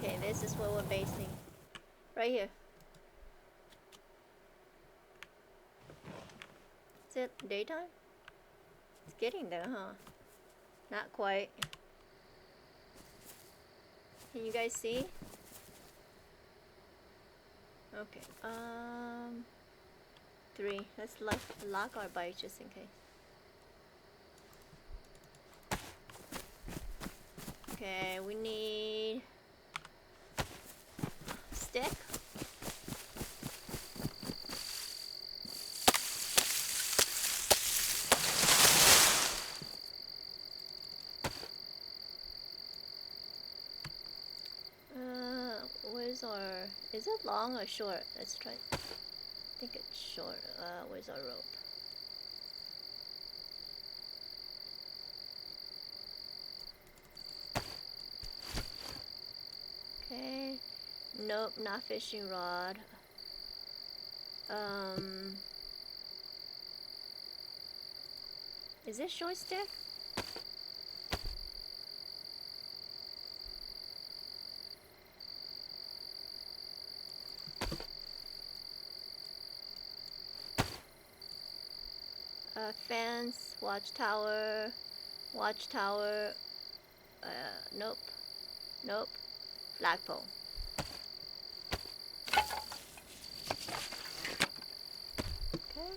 Okay, this is where we're basing. Right here. Is it daytime? It's getting there, huh? Not quite. Can you guys see? Okay, 3. Let's lock our bike just in case. Okay, we need stick. Where's our... Is it long or short? Let's try. I think it's short. Where's our rope? Okay. Nope, not fishing rod. Is it short stick? Fence, watchtower, watchtower. Nope, nope. Flagpole. Okay.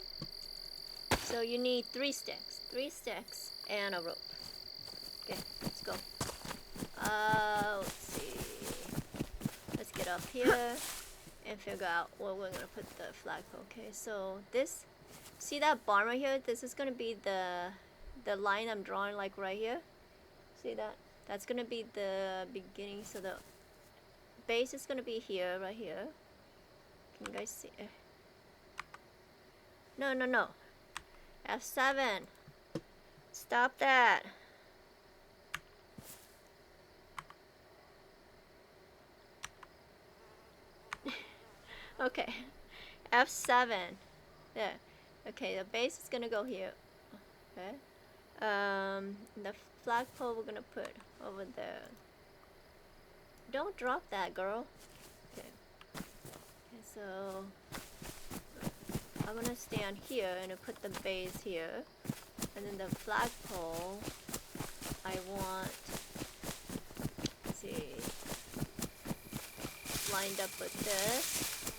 So you need 3 sticks. 3 sticks and a rope. Okay, let's go. Let's see. Let's get up here and figure out where we're gonna put the flagpole. Okay, so this, see that barn right here? This is gonna be the line I'm drawing, like right here. See that? That's gonna be the beginning. So the base is gonna be here, right here. Can you guys see? No, no, no. F7. Stop that. Okay. F7. There. Okay, the base is gonna go here. Okay. The flagpole we're gonna put over there. Don't drop that, girl. Okay. Okay, so I'm gonna stand here and put the base here, and then the flagpole I want, let's see, lined up with this,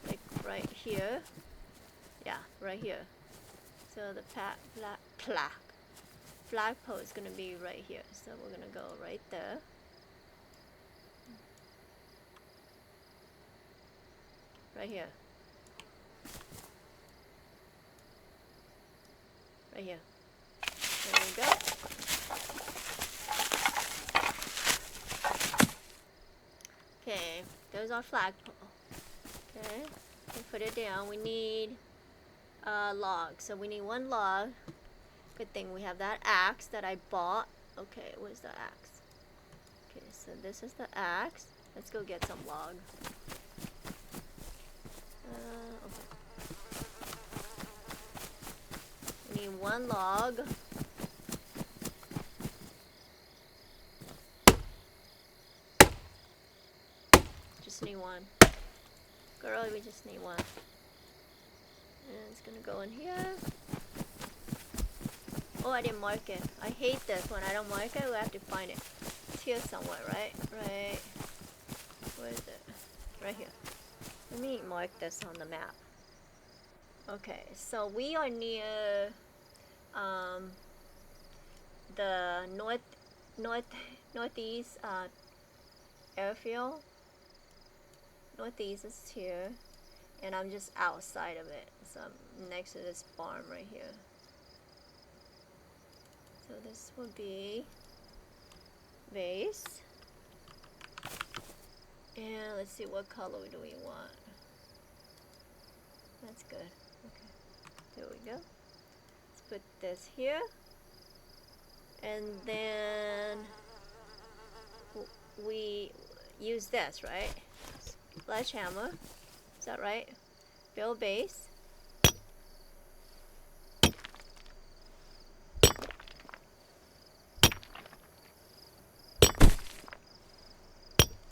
like right here. Yeah, right here. So the flagpole is gonna be right here. So we're gonna go right there. Right here. Right here. There we go. Okay, there's our flagpole. Okay, we'll put it down. We need a log. So we need 1 log. Good thing we have that axe that I bought. Okay, where's the axe? Okay, so this is the axe. Let's go get some log. Okay. We need 1 log. Just need 1. Girl, we just need 1. And it's gonna go in here. Oh, I didn't mark it. I hate this. When I don't mark it, we have to find it. It's here somewhere, right? Right. Where is it? Right here. Let me mark this on the map. Okay, so we are near the northeast airfield. Northeast is here, and I'm just outside of it. So I'm next to this farm right here. So this will be base. And let's see, what color do we want? That's good. Okay, there we go. Let's put this here. And then we use this, right? Sledgehammer. Is that right? Build base.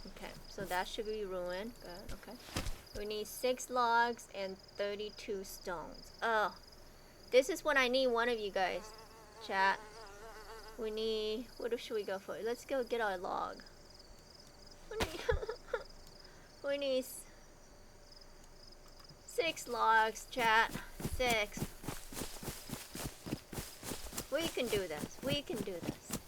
Okay, so that should be ruined. Good, okay. We need 6 logs and 32 stones. Oh, this is what I need, one of you guys. Chat. We need, what should we go for? Let's go get our log. We need 6 logs, chat. 6. We can do this. We can do this.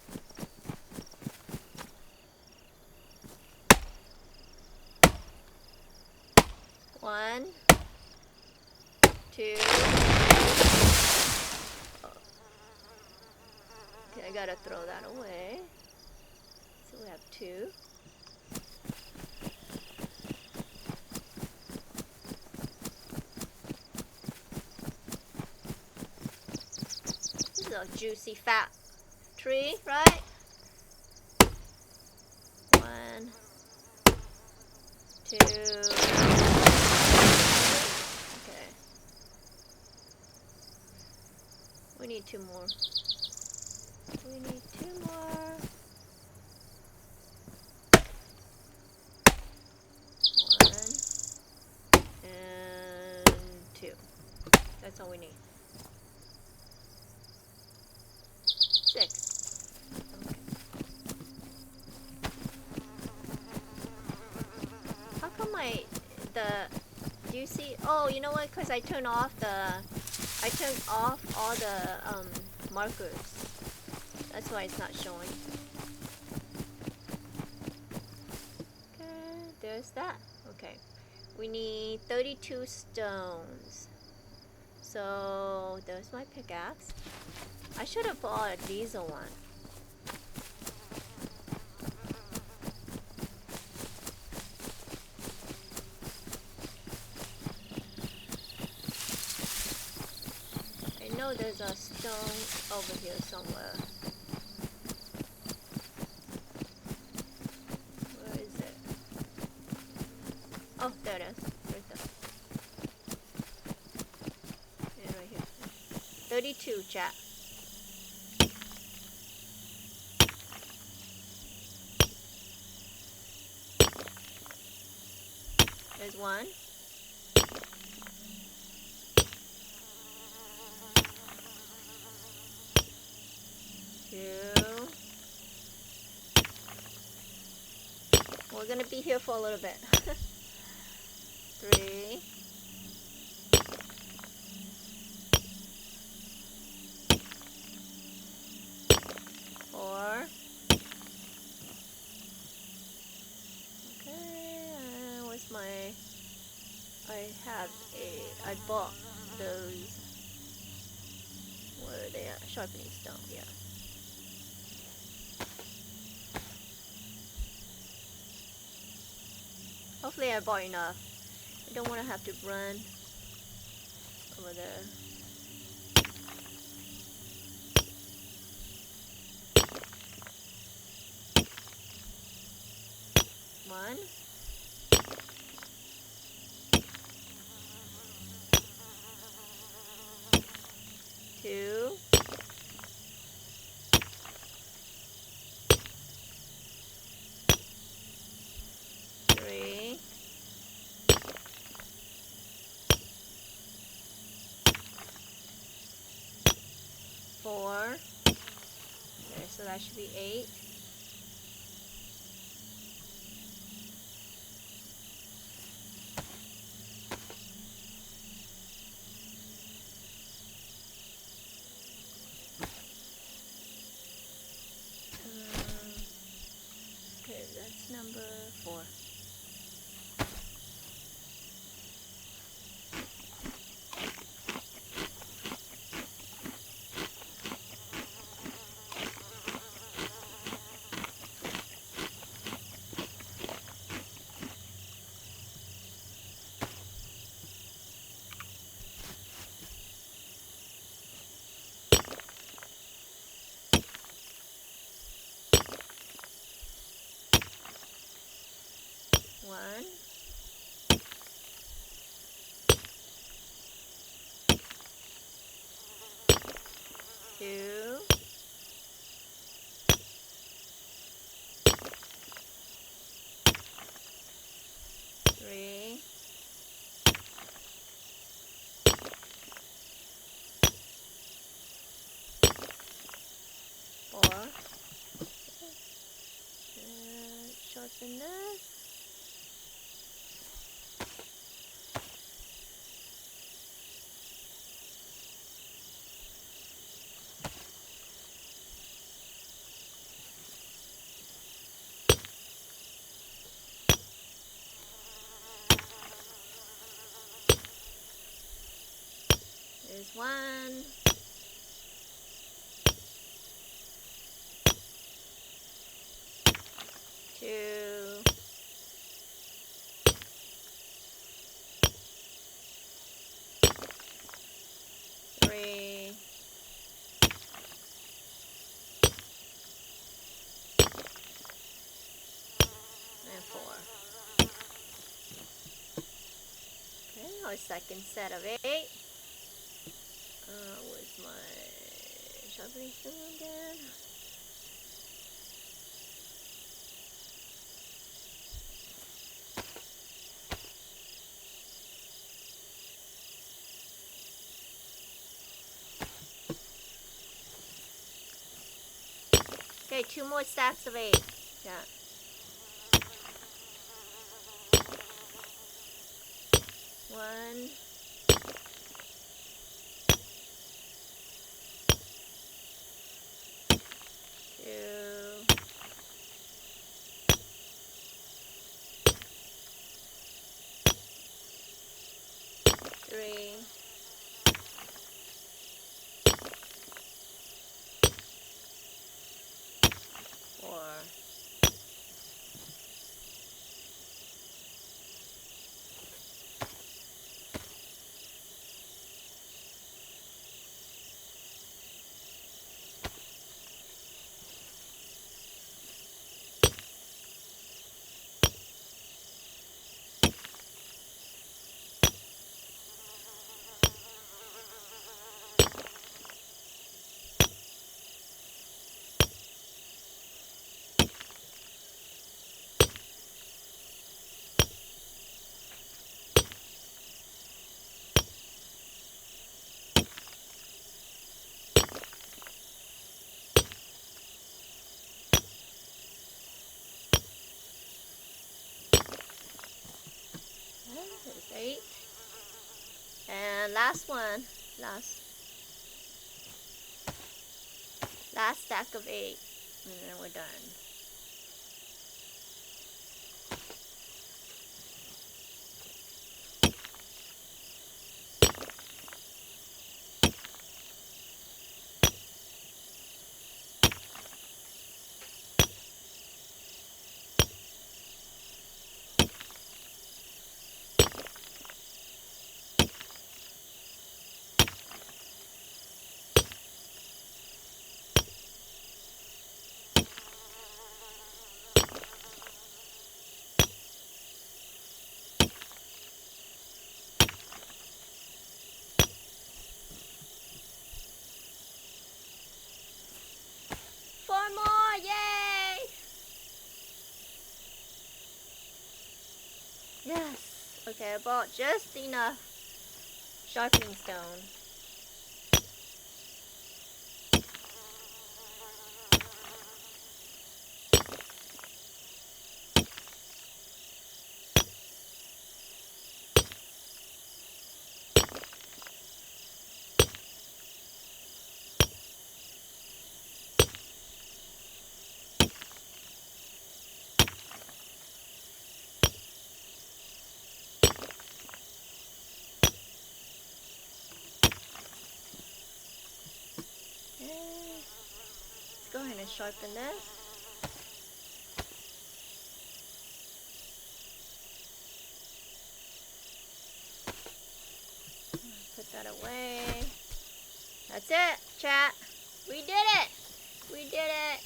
One, 2. Oh. Okay, I gotta throw that away. So we have 2. This is a juicy fat tree, right? 1, 2. Okay. We need 2 more. We need 2 more. 1 and 2. That's all we need. 6. Okay. How come do you see? Oh, you know what? Because I turned off all the markers. That's why it's not showing. Okay, there's that. Okay, we need 32 stones. So there's my pickaxe. I should have bought a diesel one. I know there's a stone over here somewhere. Where is it? Oh, there it is. Right there. Yeah, right here. 32, chat. There's 1. 2. We're gonna be here for a little bit. 3. 4. Okay, where's my... I bought those. Where are they at? Sharpening stone, yeah. Hopefully I bought enough. I don't want to have to run over there. One. Two. Three. Four. Okay, so that should be 8. Okay, that's number 4. One. Two. Three. Four. Sharpen this. There's 1. 2. 3. And 4. Okay, our second set of 8. Where's my sharpening stone again? Okay, 2 more stacks of 8. Yeah. One. Two. Three. Four. There's 8. And last one. Last stack of 8. And then we're done. Okay, I bought just enough sharpening stone. Go ahead and sharpen this. Put that away. That's it, chat. We did it. We did it.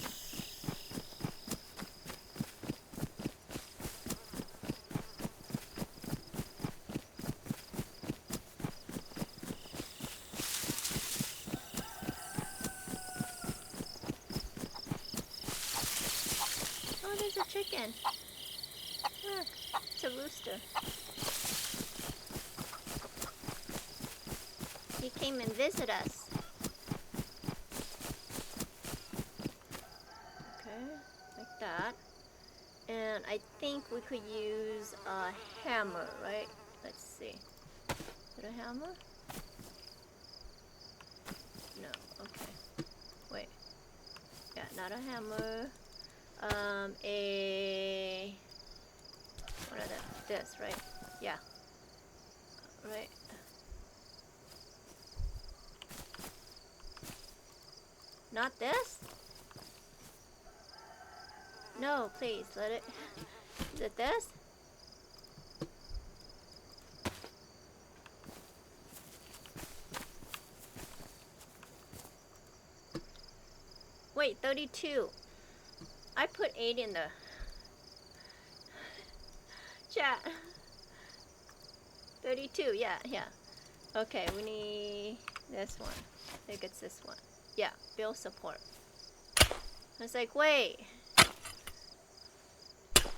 Oh, there's a chicken. Look, it's a rooster. He came and visited us. Okay, like that. And I think we could use a hammer, right? Let's see. Is it a hammer? No, okay. Wait. Yeah, not a hammer. What are that? This, right? Yeah. Right. Not this? No, please, let it... Is it this? Wait, 32. I put 8 in the... chat. 32, yeah. Okay, we need this one. I think it's this one. Yeah, build support. I was like, wait.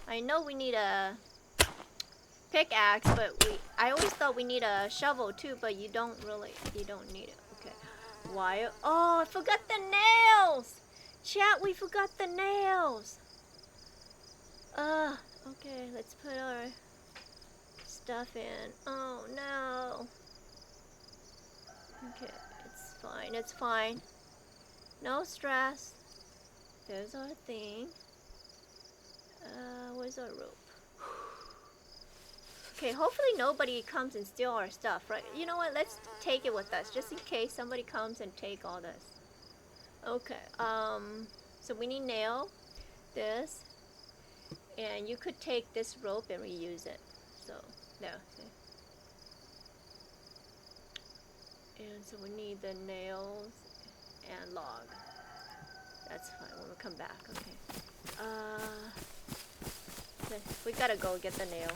I know we need a pickaxe, but I always thought we need a shovel too, but you don't need it. Okay. Wire. Oh, I forgot the nails! Chat, we forgot the nails! Okay, let's put our stuff in. Oh no. Okay, it's fine. No stress. There's our thing. Where's our rope? Okay, hopefully nobody comes and steal our stuff, right? You know what, let's take it with us, just in case somebody comes and take all this. Okay, so we need nail, this, and you could take this rope and reuse it. So, there, see? And so we need the nails and log. That's fine when we come back, okay. We gotta go get the nail.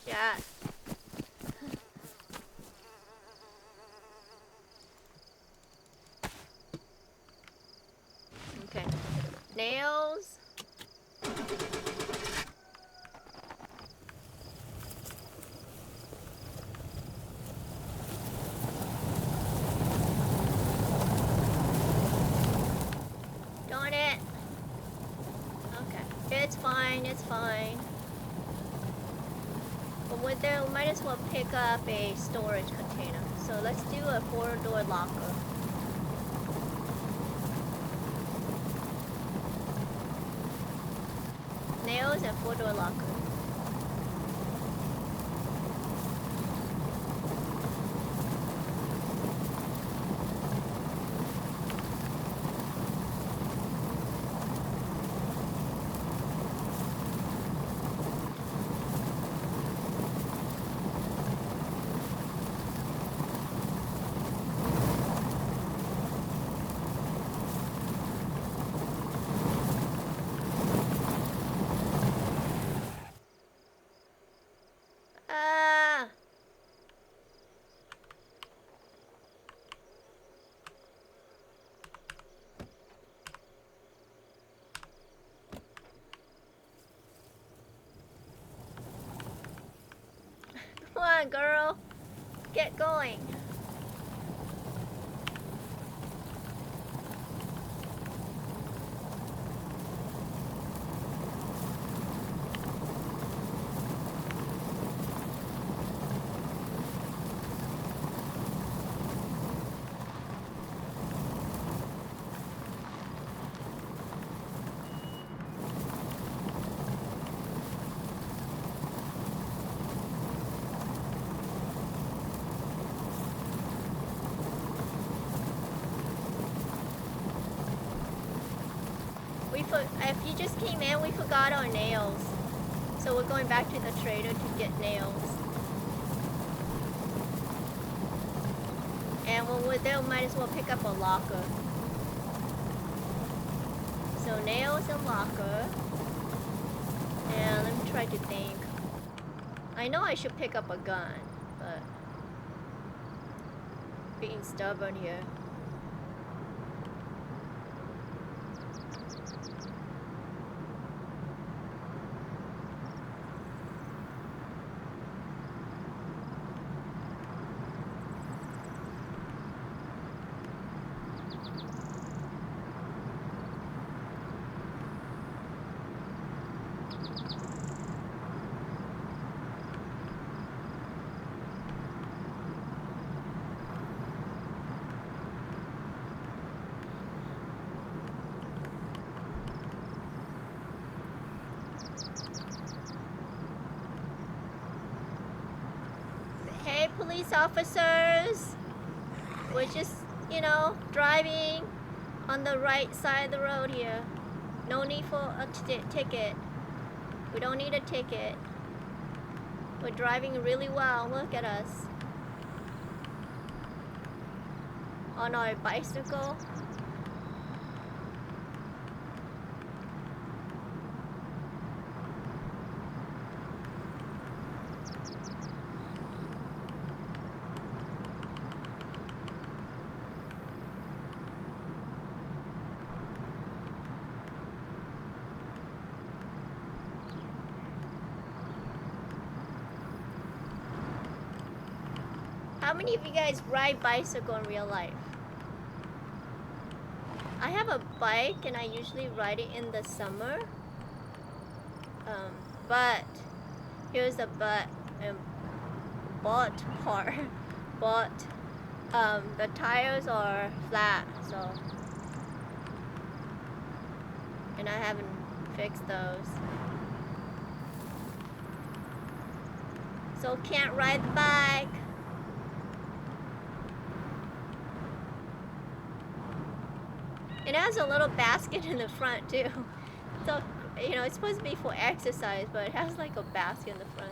Yeah. Okay. Nails. Darn it. Okay. It's fine, it's fine. But with there, we might as well pick up a storage container. So let's do a 4-door locker. Nails and 4-door locker. Come on, girl. Get going. If you just came in, we forgot our nails. So we're going back to the trader to get nails. And when we're there, we might as well pick up a locker. So nails and locker. And let me try to think. I know I should pick up a gun, but being stubborn here. Hey, police officers! We're just, you know, driving on the right side of the road here. No need for a ticket. We don't need a ticket. We're driving really well. Look at us. On our bicycle. How many of you guys ride bicycle in real life? I have a bike and I usually ride it in the summer. But here's the but part. But the tires are flat, so, and I haven't fixed those. So can't ride the bike. It has a little basket in the front too. So, you know, it's supposed to be for exercise, but it has like a basket in the front.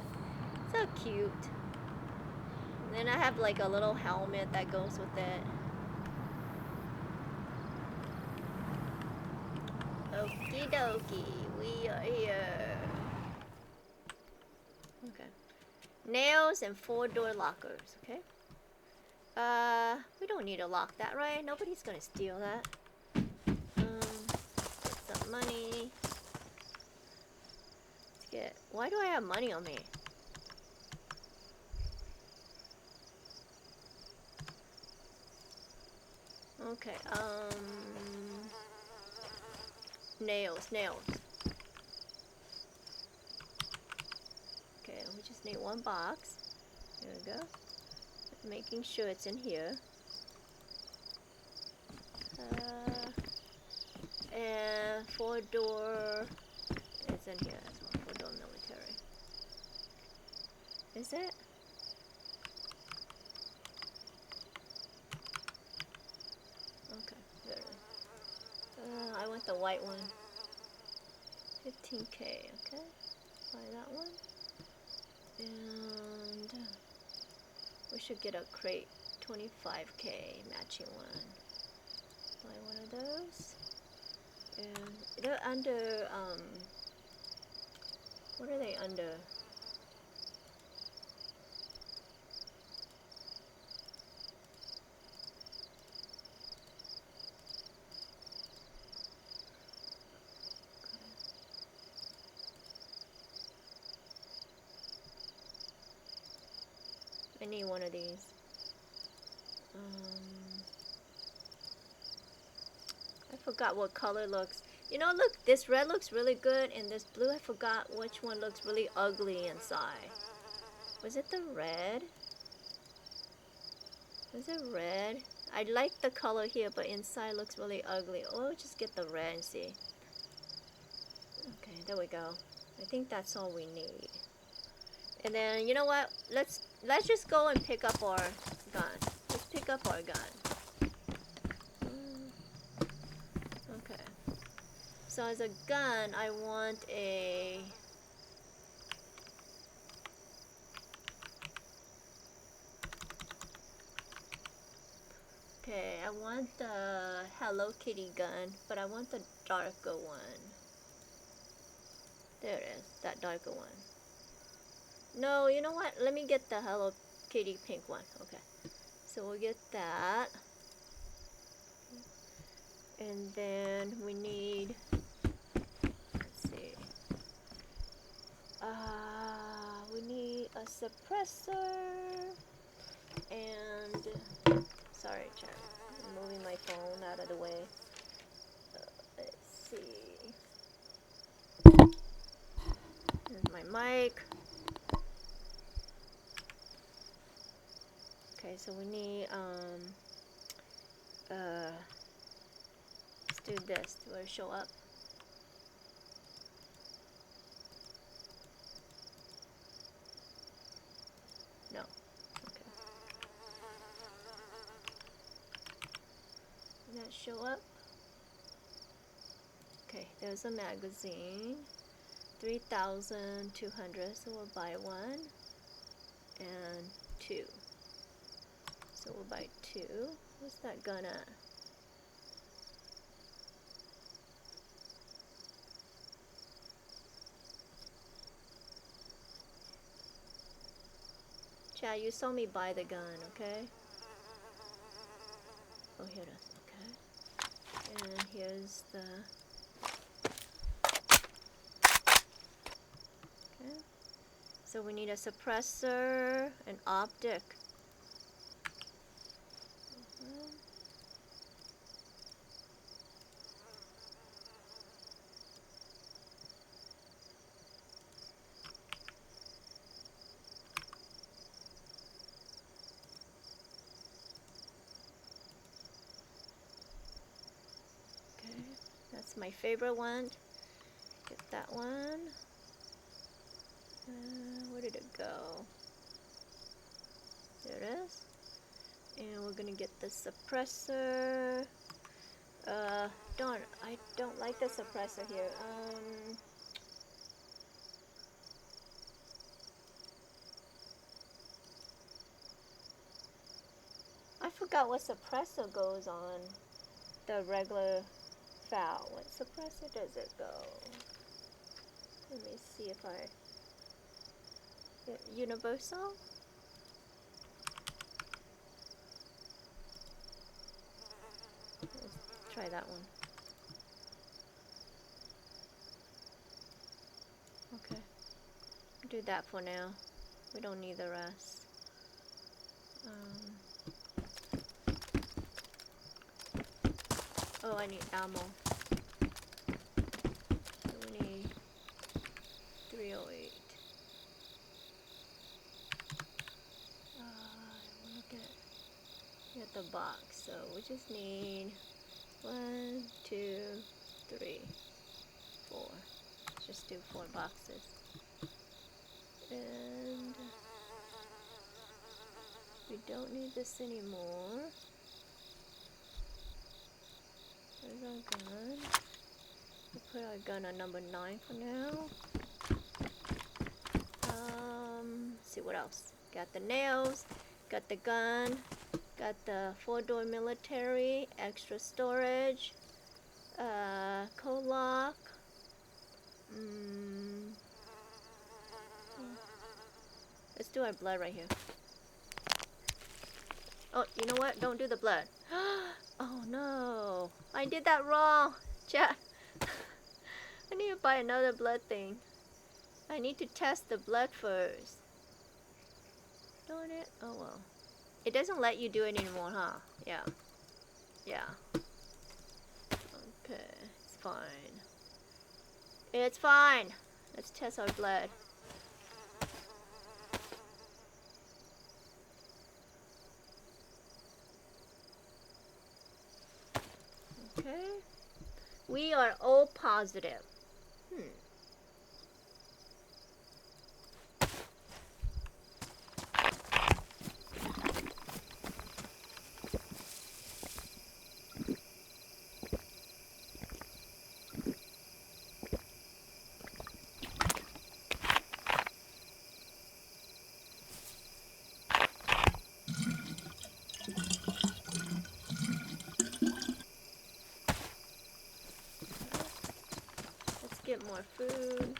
So cute. And then I have like a little helmet that goes with it. Okie dokie, we are here. Okay. Nails and 4-door lockers, okay? We don't need to lock that, right? Nobody's gonna steal that. Get some money. Let's get, why do I have money on me? Okay, nails. Okay, we just need one box. There we go. Making sure it's in here. And 4-door is in here as well. 4-door military. Is it? Okay, there it is. I want the white one. 15K, okay. Buy that one. And we should get a crate. 25K matching one. Buy one of those. And they're under, what are they under? I need one of these. I forgot what color looks. You know, look, this red looks really good, and this blue, I forgot which one looks really ugly inside. Was it the red? Was it red? I like the color here, but inside looks really ugly. Oh, we'll just get the red and see. Okay, there we go. I think that's all we need. And then, you know what? Let's just go and pick up our gun. Let's pick up our gun. Okay. So as a gun, I want a... Okay, I want the Hello Kitty gun, but I want the darker one. There it is, that darker one. No, you know what? Let me get the Hello Kitty pink one. Okay. So we'll get that. And then we need... Let's see. We need a suppressor. And... Sorry, chat. I'm moving my phone out of the way. Let's see. Here's my mic. Okay, so we need, let's do this. Do I show up? No. Okay. Did that show up? Okay, there's a magazine. 3,200, so we'll buy one. And two. So we'll buy two. What's that gun at? Chad, you saw me buy the gun, okay? Oh, here it is, okay. And here's the... Okay. So we need a suppressor, an optic. That's my favorite one. Get that one. Where did it go? There it is. And we're gonna get the suppressor. Darn, I don't like the suppressor here. I forgot what suppressor goes on the regular FAL. What suppressor does it go? Let me see if I... Universal? Let's try that one. Okay. Do that for now. We don't need the rest. Oh, I need ammo. So we need 308. Look at the box. So we just need 1, 2, 3, 4. Let's just do 4 boxes. And we don't need this anymore. There's our gun. We'll put our gun on number 9 for now. Let's see what else. Got the nails, got the gun, got the 4-door military, extra storage, code lock. Let's do our blood right here. Oh, you know what? Don't do the blood. Oh no, I did that wrong. Chat. I need to buy another blood thing. I need to test the blood first. Darn on it? Oh well. It doesn't let you do it anymore, huh? Yeah. Yeah. Okay, it's fine. It's fine. Let's test our blood. Okay. We are all positive. Let's get more food.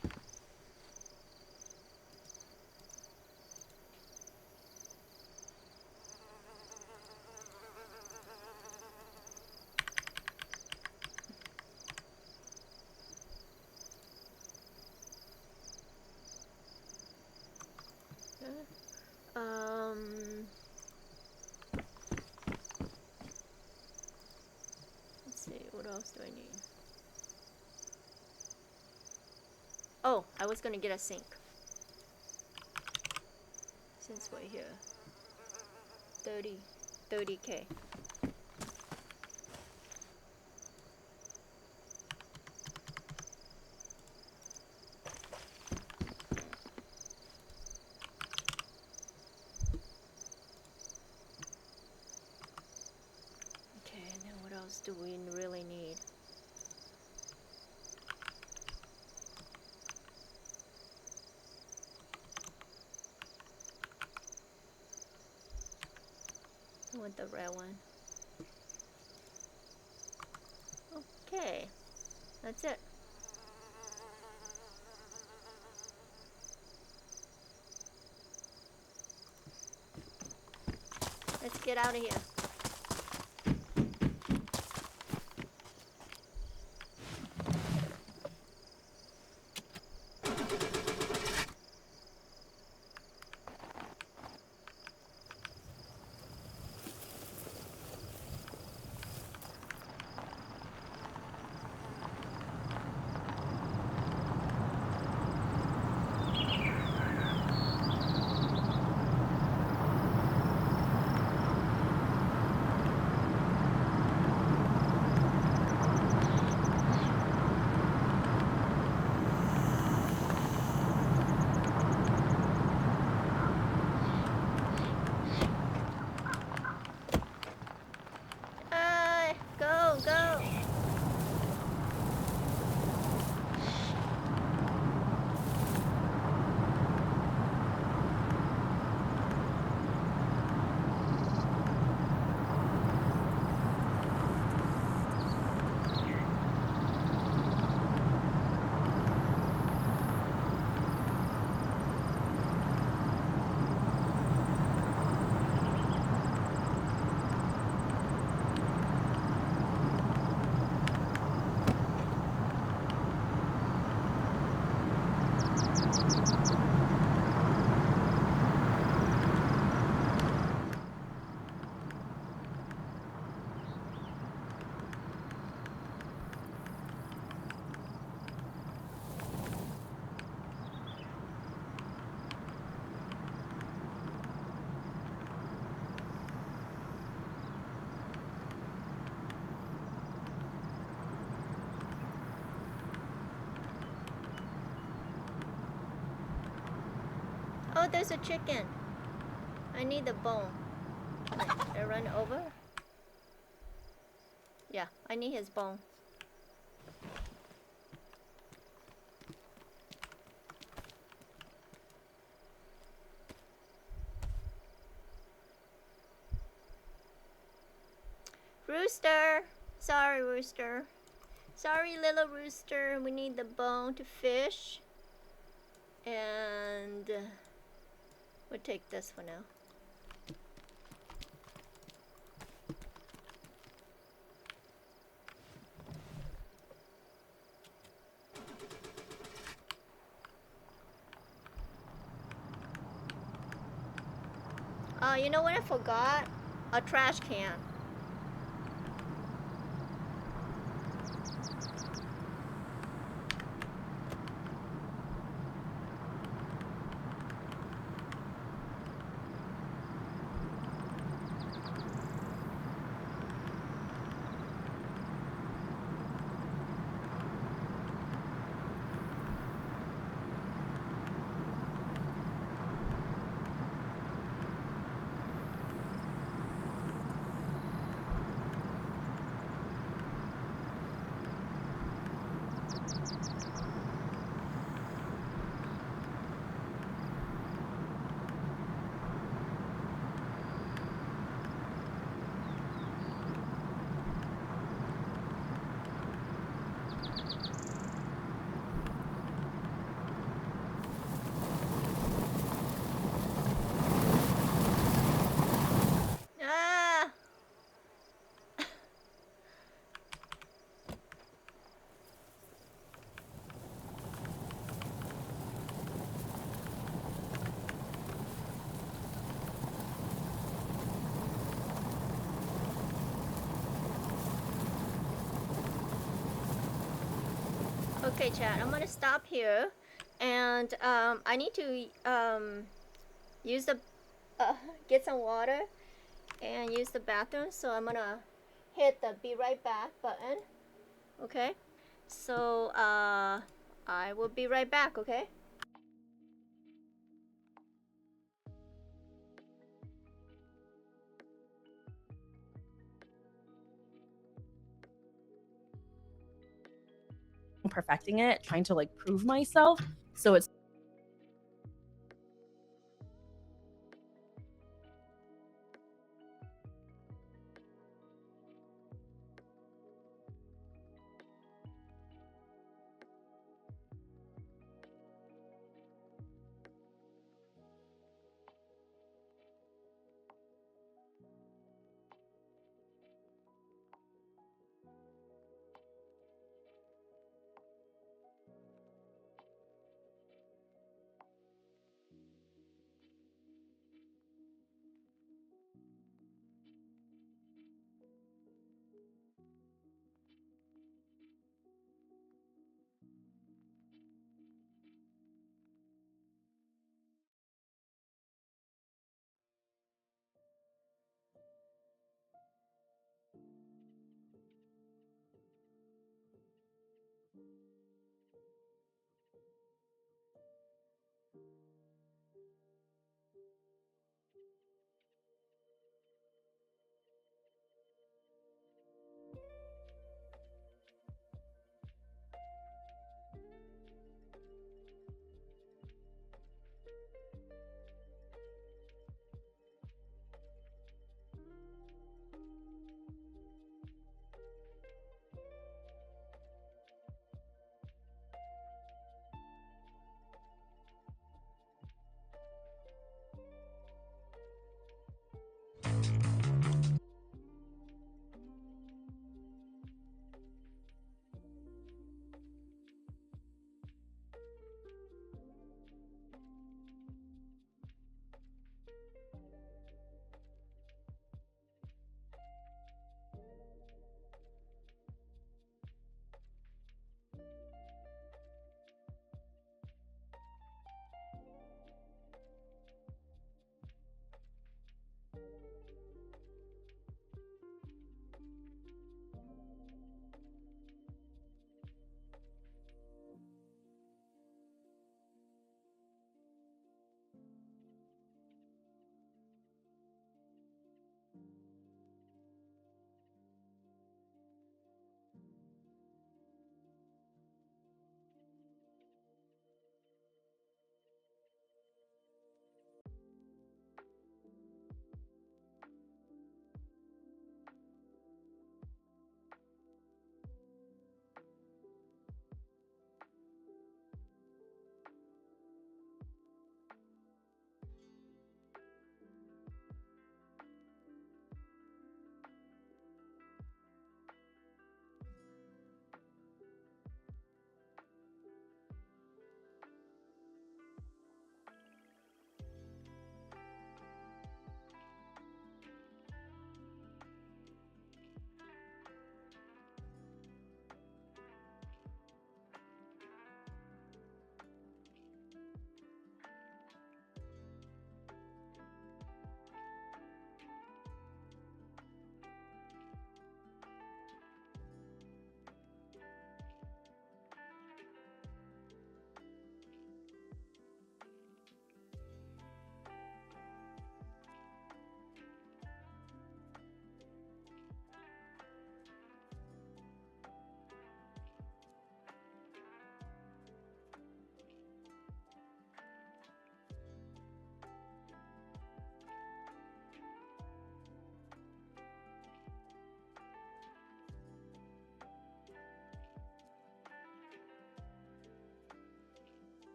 Let's see, what else do I need? Oh, I was gonna get a sink. Since we're here. 30K. Okay, and then what else do we really need? I want the red one. Okay, that's it. Let's get out of here. Go, go! Oh, there's a chicken. I need the bone. Did I run over? Yeah, I need his bone. Rooster! Sorry, Rooster. Sorry, little Rooster. We need the bone to fish. And we'll take this for now. You know what I forgot? A trash can. Ah! Okay, chat. I'm gonna stop here, and I need to use the get some water and use the bathroom. So I'm gonna hit the be right back button. Okay. So I will be right back. Okay. Perfecting it, trying to like prove myself. So it's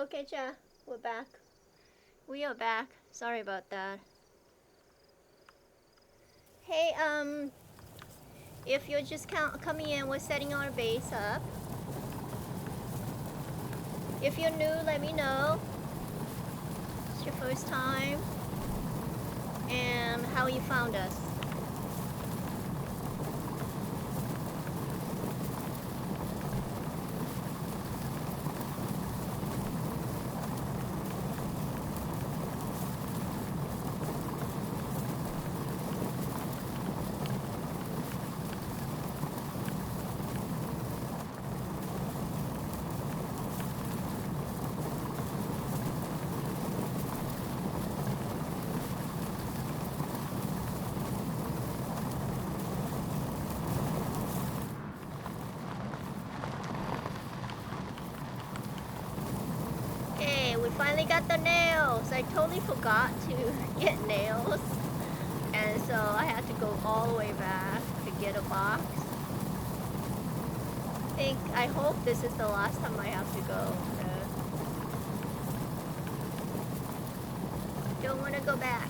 Okay, chat. We're back. We are back. Sorry about that. Hey, if you're just coming in, we're setting our base up. If you're new, let me know. It's your first time. And how you found us. Finally got the nails. I totally forgot to get nails, and so I had to go all the way back to get a box. I hope this is the last time I have to go. Don't want to go back.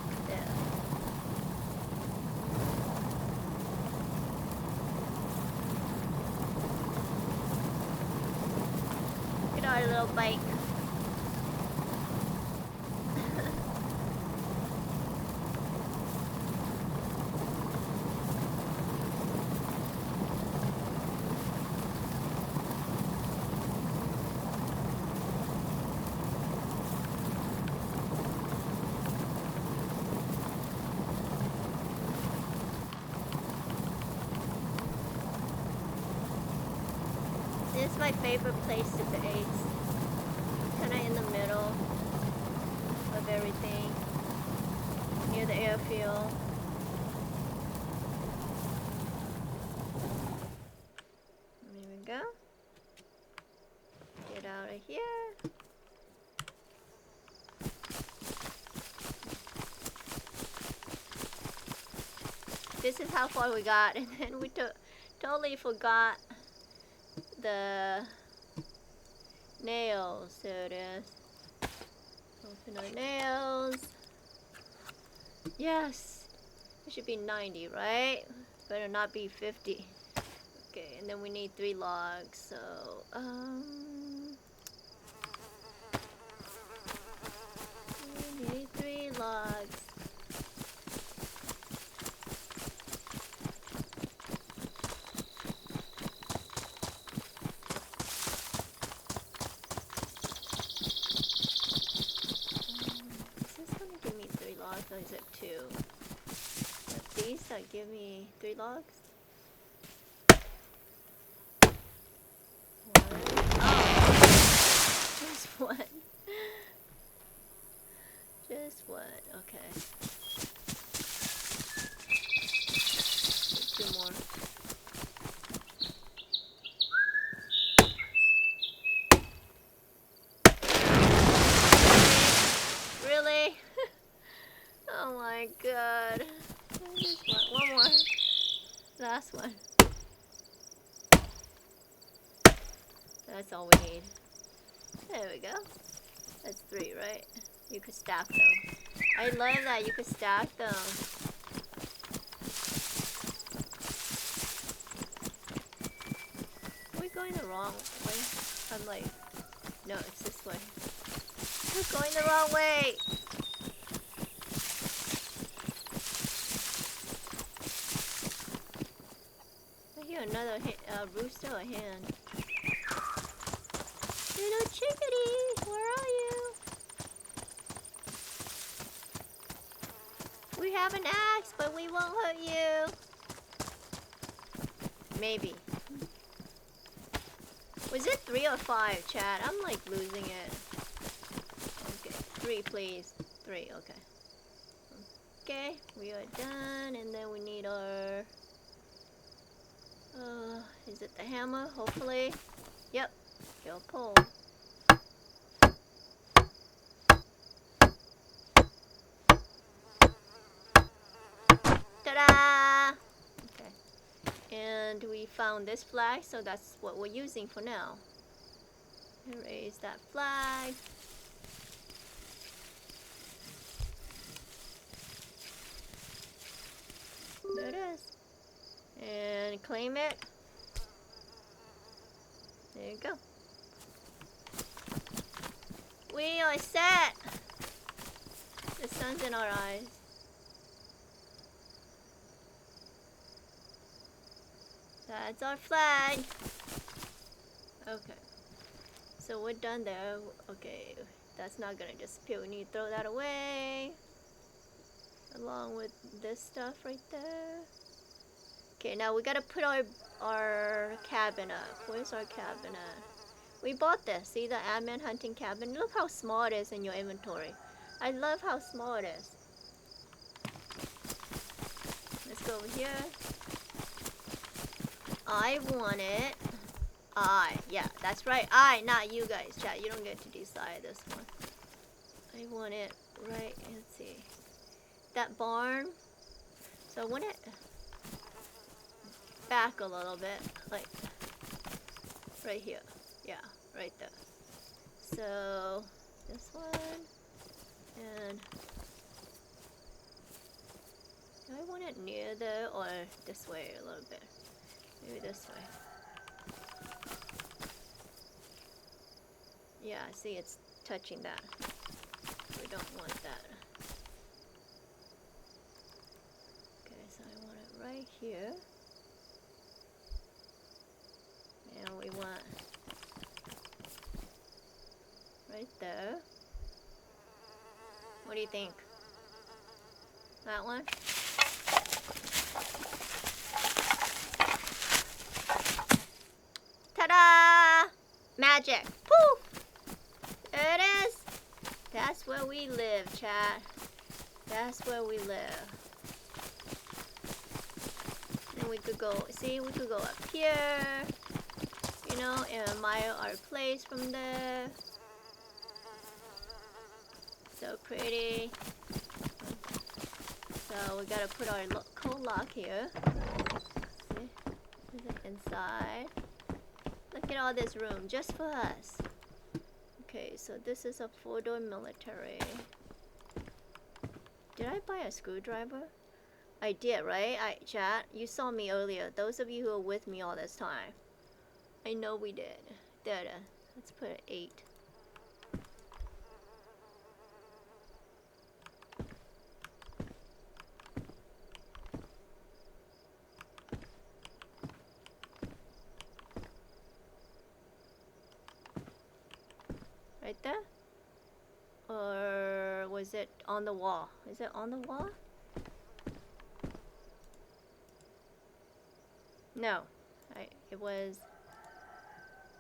Get our little bike. This is my favorite place to base. Kind of in the middle of everything, near the airfield. There we go. Get out of here. This is how far we got, and then we totally forgot the nails. There it is. Open our nails. Yes, it should be 90, right? Better not be 50. Okay, and then we need 3 logs. So we need 3 logs. Or is it 2? These that give me 3 logs? 1. Oh! Just 1. Just 1. Okay. 2 more. Really? Oh my god. Just 1 more. Last one. That's all we need. There we go. That's 3, right? You could stack them. I love that you could stack them. Are we going the wrong way? I'm like, no, it's this way. We're going the wrong way! I hear another rooster or hen. Little chickadee, where are you? We have an axe, but we won't hurt you. Maybe. Was it 3 or 5, Chad? I'm like losing it. Okay, 3 please. 3, okay. Okay, we are done, and then we need our... is it the hammer? Hopefully. Yep. Kill pole. Ta-da! Okay. And we found this flag, so that's what we're using for now. Erase that flag. There it is. And claim it. There you go. We are set! The sun's in our eyes. That's our flag. Okay. So we're done there. Okay. That's not gonna disappear. We need to throw that away. Along with this stuff right there. Okay, now we gotta put our cabin up. Where's our cabin at? We bought this. See the admin hunting cabin? Look how small it is in your inventory. I love how small it is. Let's go over here. I want it. Yeah, that's right. Not you guys, chat. You don't get to decide this one. I want it right. Let's see. That barn. So I want it back a little bit, like right here. Yeah, right there. So this one, and do I want it near there or this way a little bit? Maybe this way. Yeah, see, it's touching that. We don't want that. Okay, so I want it right here. And we want right there. What do you think? That one? Ta-da! Magic! Poof! There it is! That's where we live, chat. That's where we live. Then we could go, see, we could go up here. You know, and admire our place from there. So pretty. So we gotta put our code lock here. See? Is it inside? Look at all this room just for us. Okay, so this is a 4-door military. Did I buy a screwdriver? I did, right? Chat, you saw me earlier. Those of you who are with me all this time. I know we did. There. Let's put an 8. Right there? Or was it on the wall? Is it on the wall? No. It was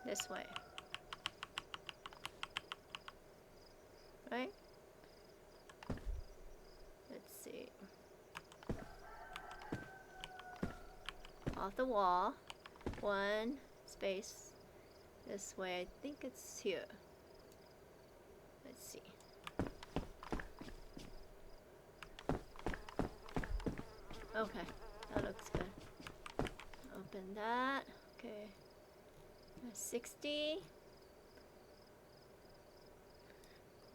this way. Right? Let's see. Off the wall. 1 space this way. I think it's here. Let's see. Okay, that looks good. Open that. Okay. 60.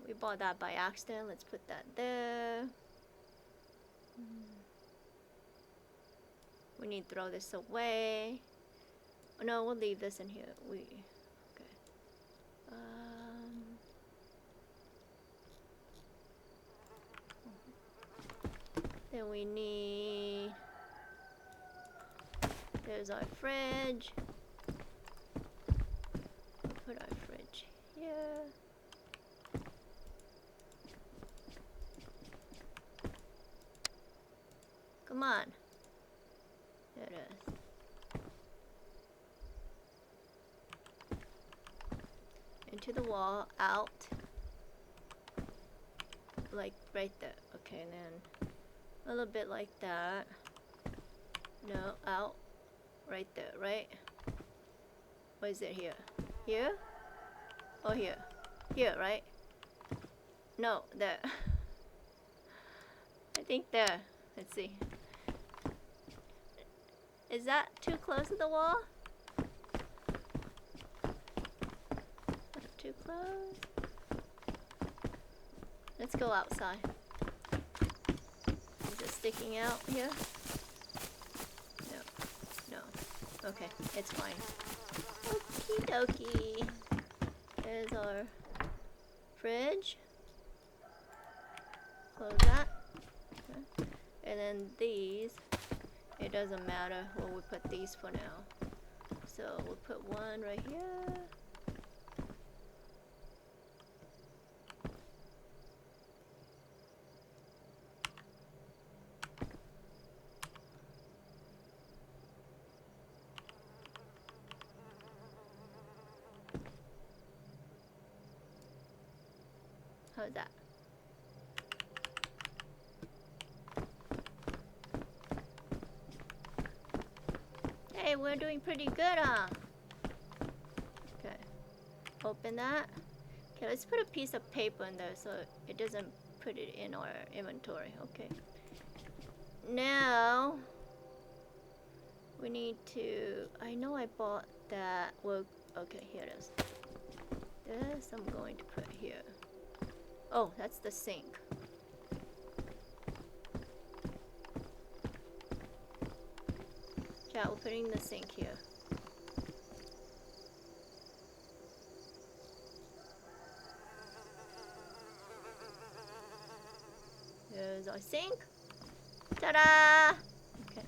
We bought that by accident. Let's put that there. We need to throw this away. Oh, no, we'll leave this in here. Okay. Then we need. There's our fridge. Put our fridge here. Come on. There it is. Into the wall, out. Like right there. Okay, and then a little bit like that. No, out. Right there, right? What is it here? Here? Or here? Here, right? No, there. I think there. Let's see. Is that too close to the wall? Not too close. Let's go outside. Is it sticking out here? Okay, it's fine. Okie dokie. There's our fridge. Close that. Okay. And then these, it doesn't matter where we put these for now. So we'll put one right here. How's that? Hey, we're doing pretty good, huh? Okay. Open that. Okay, let's put a piece of paper in there so it doesn't put it in our inventory. Okay. Now we need to. I know I bought that. Well, okay, here it is. This I'm going to put here. Oh, that's the sink. Yeah, we're putting the sink here. There's our sink. Ta-da! Okay.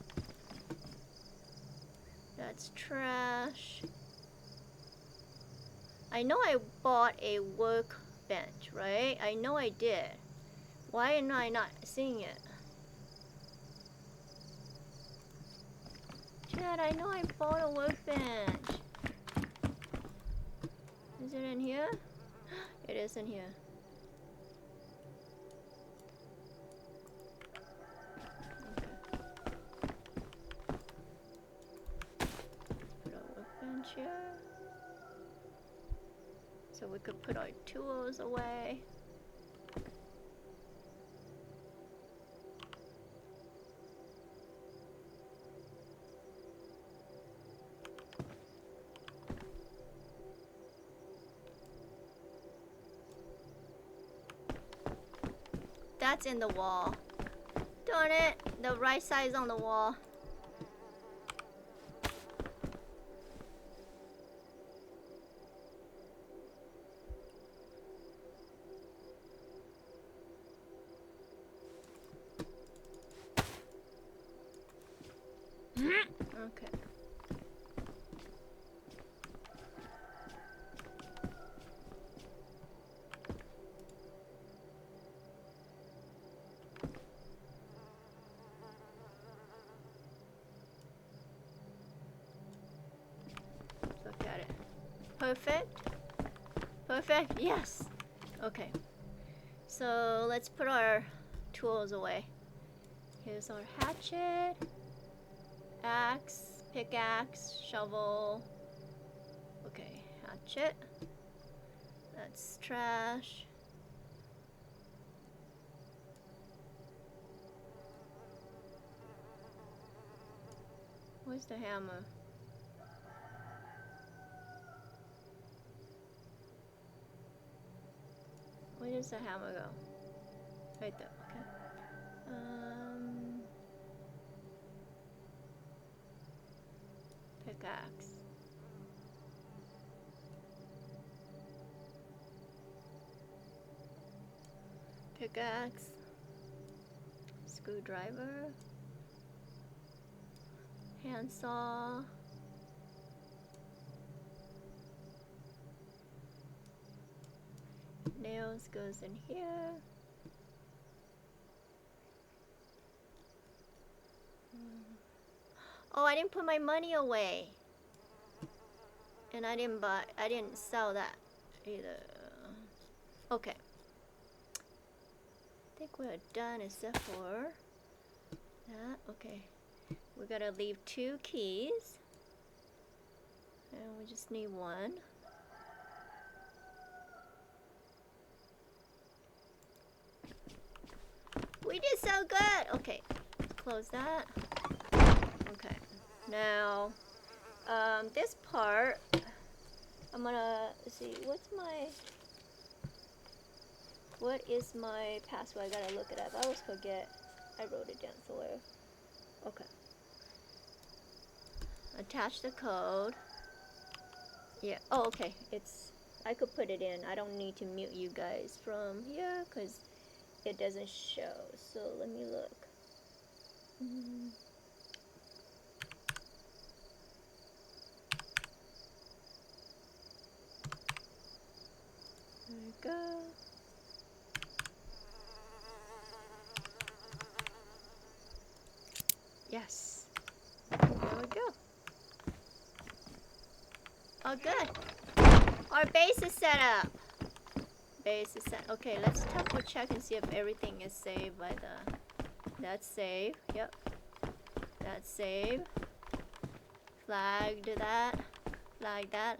That's trash. I know I bought a workbench, right? I know I did. Why am I not seeing it? Chad, I know I bought a workbench. Is it in here? It is in here. Okay. Let's put our workbench here. So we could put our tools away. That's in the wall. Darn it! The right side's on the wall. Okay. Look at it. Perfect. Perfect. Yes. Okay. So let's put our tools away. Here's our hatchet, axe, pickaxe, shovel. Okay, hatchet. That's trash. Where's the hammer? Where does the hammer go? Right there, okay. Pickaxe. Pickaxe. Screwdriver. Handsaw. Nails goes in here. Oh, I didn't put my money away. And I didn't sell that either. Okay. I think we're done except for that. Okay. We gotta leave 2 keys. And we just need 1. We did so good! Okay. Close that. Okay. Now, this part, I'm gonna see, what is my password? I gotta look it up. I always forget. I wrote it down somewhere. Okay. Attach the code. Yeah. Oh, okay. I could put it in. I don't need to mute you guys from here because it doesn't show. So let me look. There we go. Yes. There we go. Oh, good. Our base is set up. Base is set. Okay, let's double check and see if everything is saved by the... That's save. Yep. That's save. Flagged that. Flag that.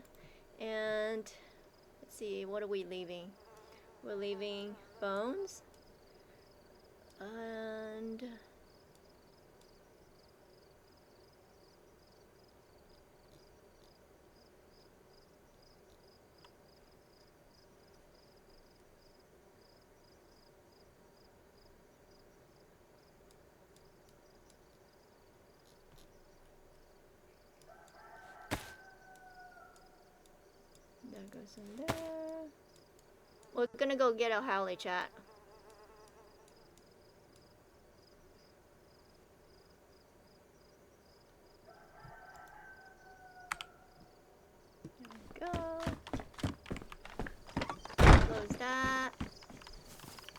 And let's see, what are we leaving? We're leaving bones. And... that goes in there. We're gonna go get a Howley chat. There we go. Close that.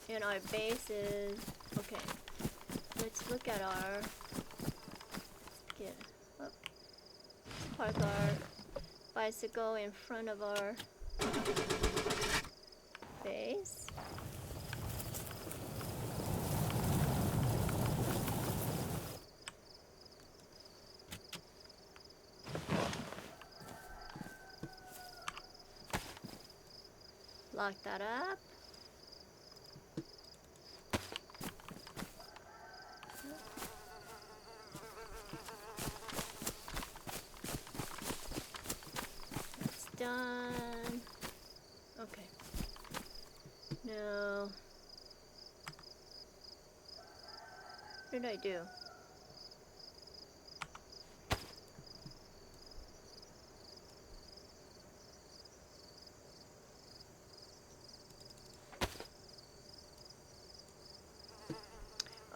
And our base is... Okay. Let's look at our... Get up. Let's park our bicycle in front of our base. Lock that up. That's done. Okay. No. What did I do?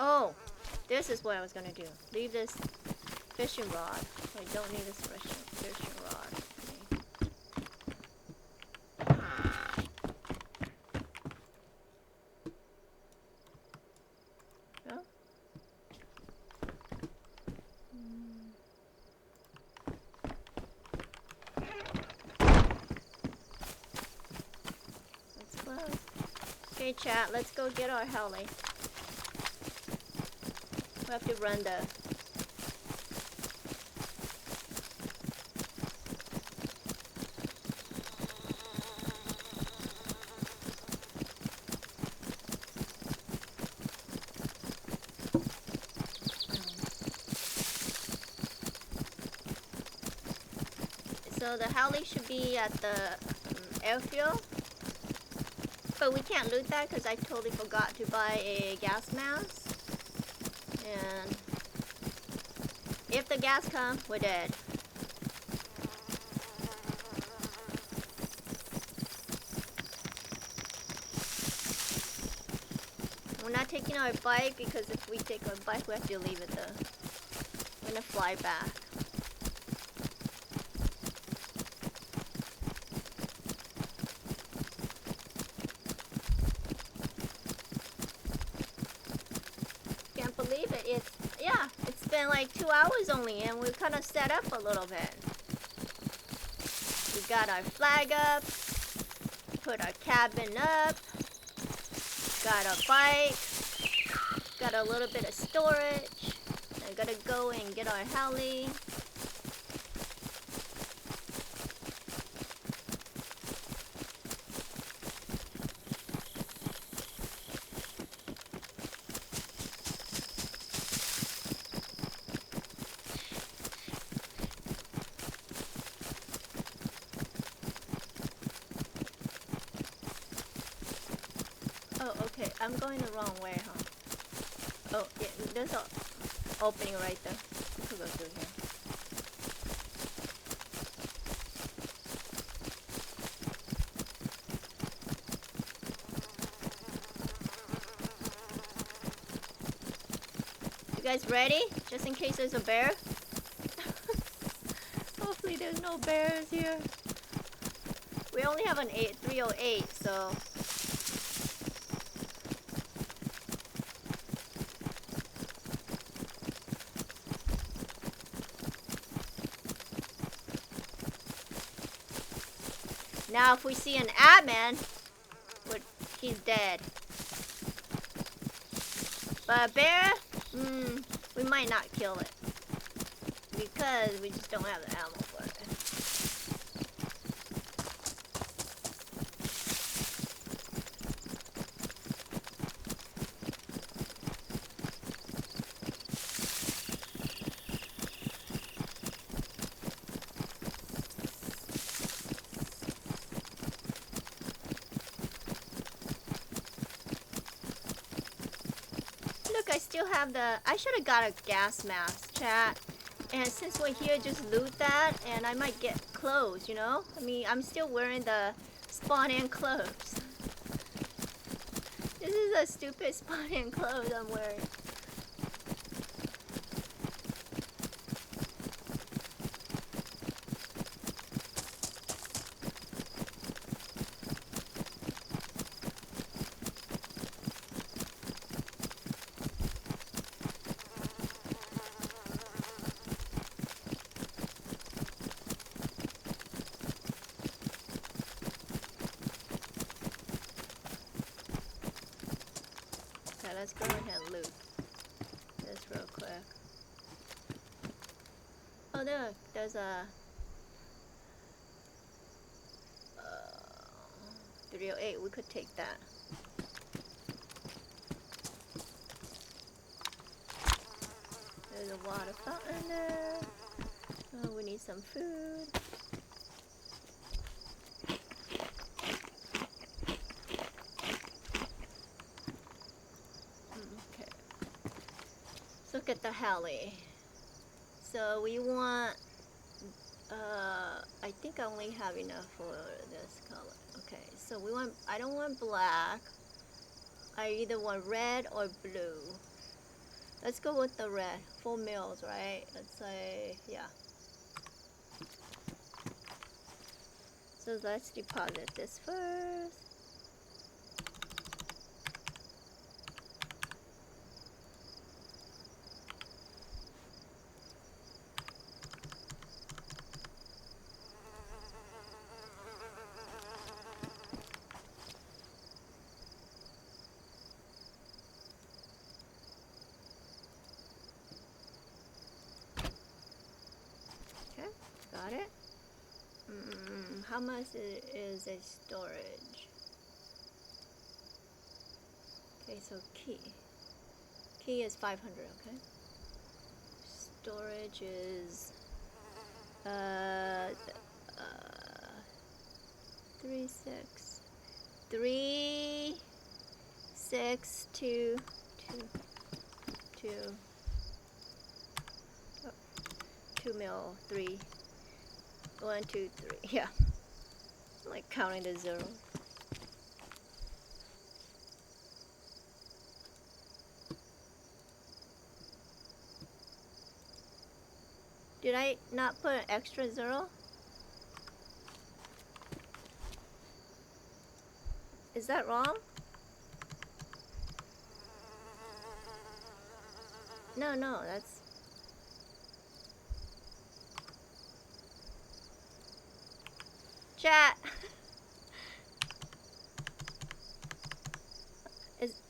Oh, this is what I was gonna do. Leave this fishing rod. I don't need this fishing rod. Okay. No? Let's close. Okay, chat, let's go get our heli. We have to run the... So the heli should be at the airfield. But we can't loot that because I totally forgot to buy a gas mask. And if the gas comes, we're dead. We're not taking our bike because if we take our bike, we have to leave it there. We're gonna fly back. Can't believe it. It's been like 2 hours only, and we're kind of set up a little bit. We got our flag up, put our cabin up, got our bike, got a little bit of storage. I gotta go and get our heli. Oh, okay. I'm going the wrong way, huh? Oh, yeah. There's an opening right there. We could go through here. You guys ready? Just in case there's a bear? Hopefully there's no bears here. We only have an 308, so... Now if we see an admin, he's dead. But a bear, we might not kill it. Because we just don't have the ammo for it. Look, I still have the... I should have got a gas mask, chat. And since we're here, just loot that, and I might get clothes, you know? I mean, I'm still wearing the spawn-in clothes. This is a stupid spawn-in clothes I'm wearing. Let's go ahead and loot this real quick. Oh, there's a 308. We could take that. There's a water fountain there. Oh, we need some food. Look at the heli. So we want, I think I only have enough for this color. Okay, so we want, I don't want black. I either want red or blue. Let's go with the red. 4 mils, right? Let's say, yeah. So let's deposit this first. Got it? How much is a storage? Okay, so key. Key is 500, okay? Storage is 2 mil, 3. 1, 2, 3. Yeah. I'm like counting the zero. Did I not put an extra zero? Is that wrong? No, that's... Chat!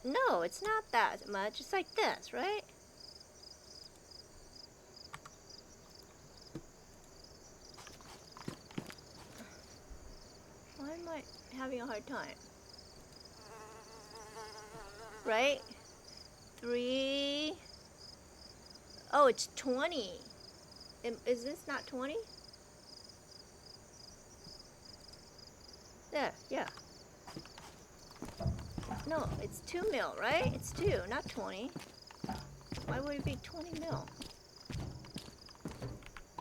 No, it's not that much. It's like this, right? Why am I having a hard time? Right? 3... Oh, it's 20. Is this not 20? There, yeah. No, it's 2 mil, right? It's 2, not 20. Why would it be 20 mil?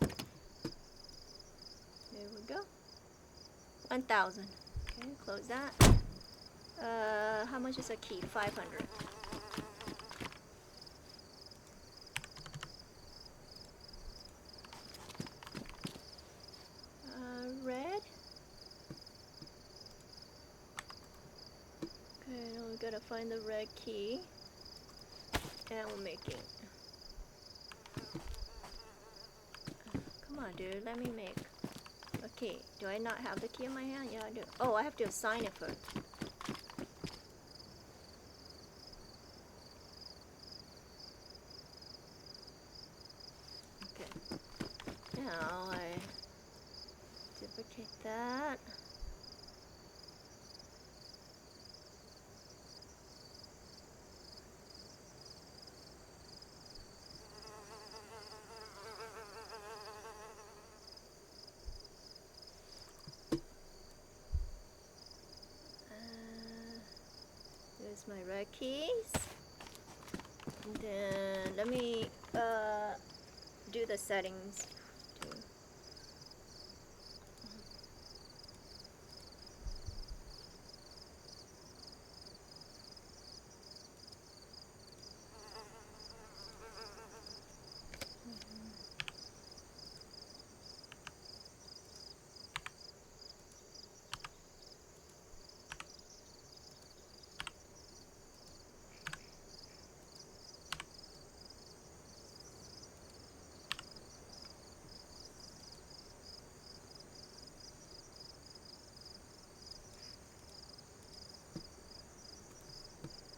There we go. 1,000. Okay, close that. How much is a key? 500. find the red key. And we're making. Come on, dude. Let me make a key. Do I not have the key in my hand? Yeah, I do. Oh, I have to assign it first. Okay. Now I duplicate that. There's my red keys. And then let me do the settings too.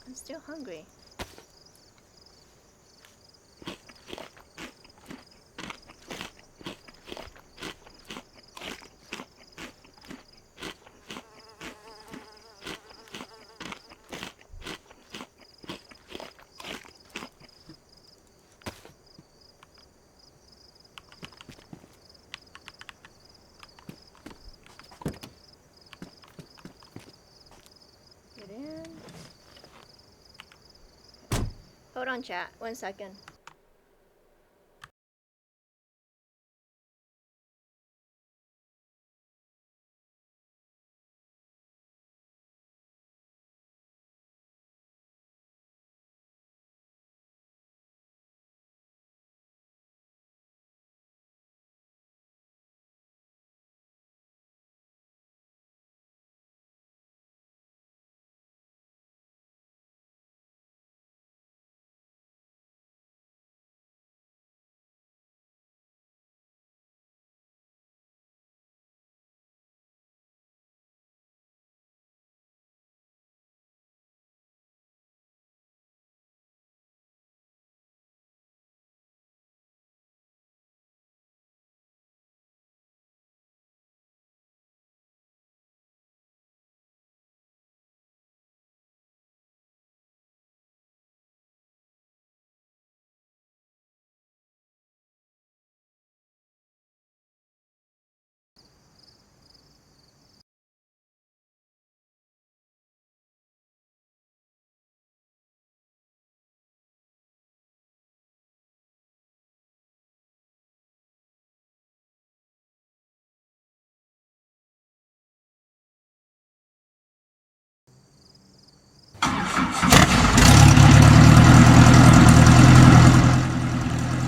I'm still hungry. Get in. Hold on, chat. 1 second.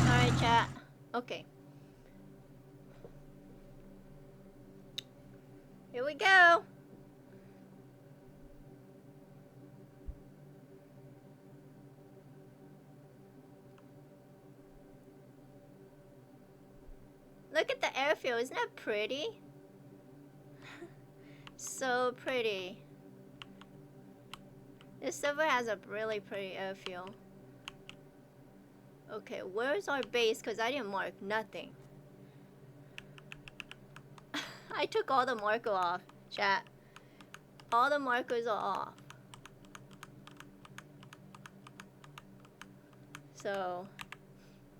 Alright, chat. Okay. Here we go. Look at the airfield. Isn't that pretty? So pretty. This server has a really pretty airfield. Okay, where's our base? Because I didn't mark nothing. I took all the marker off, chat. All the markers are off. So,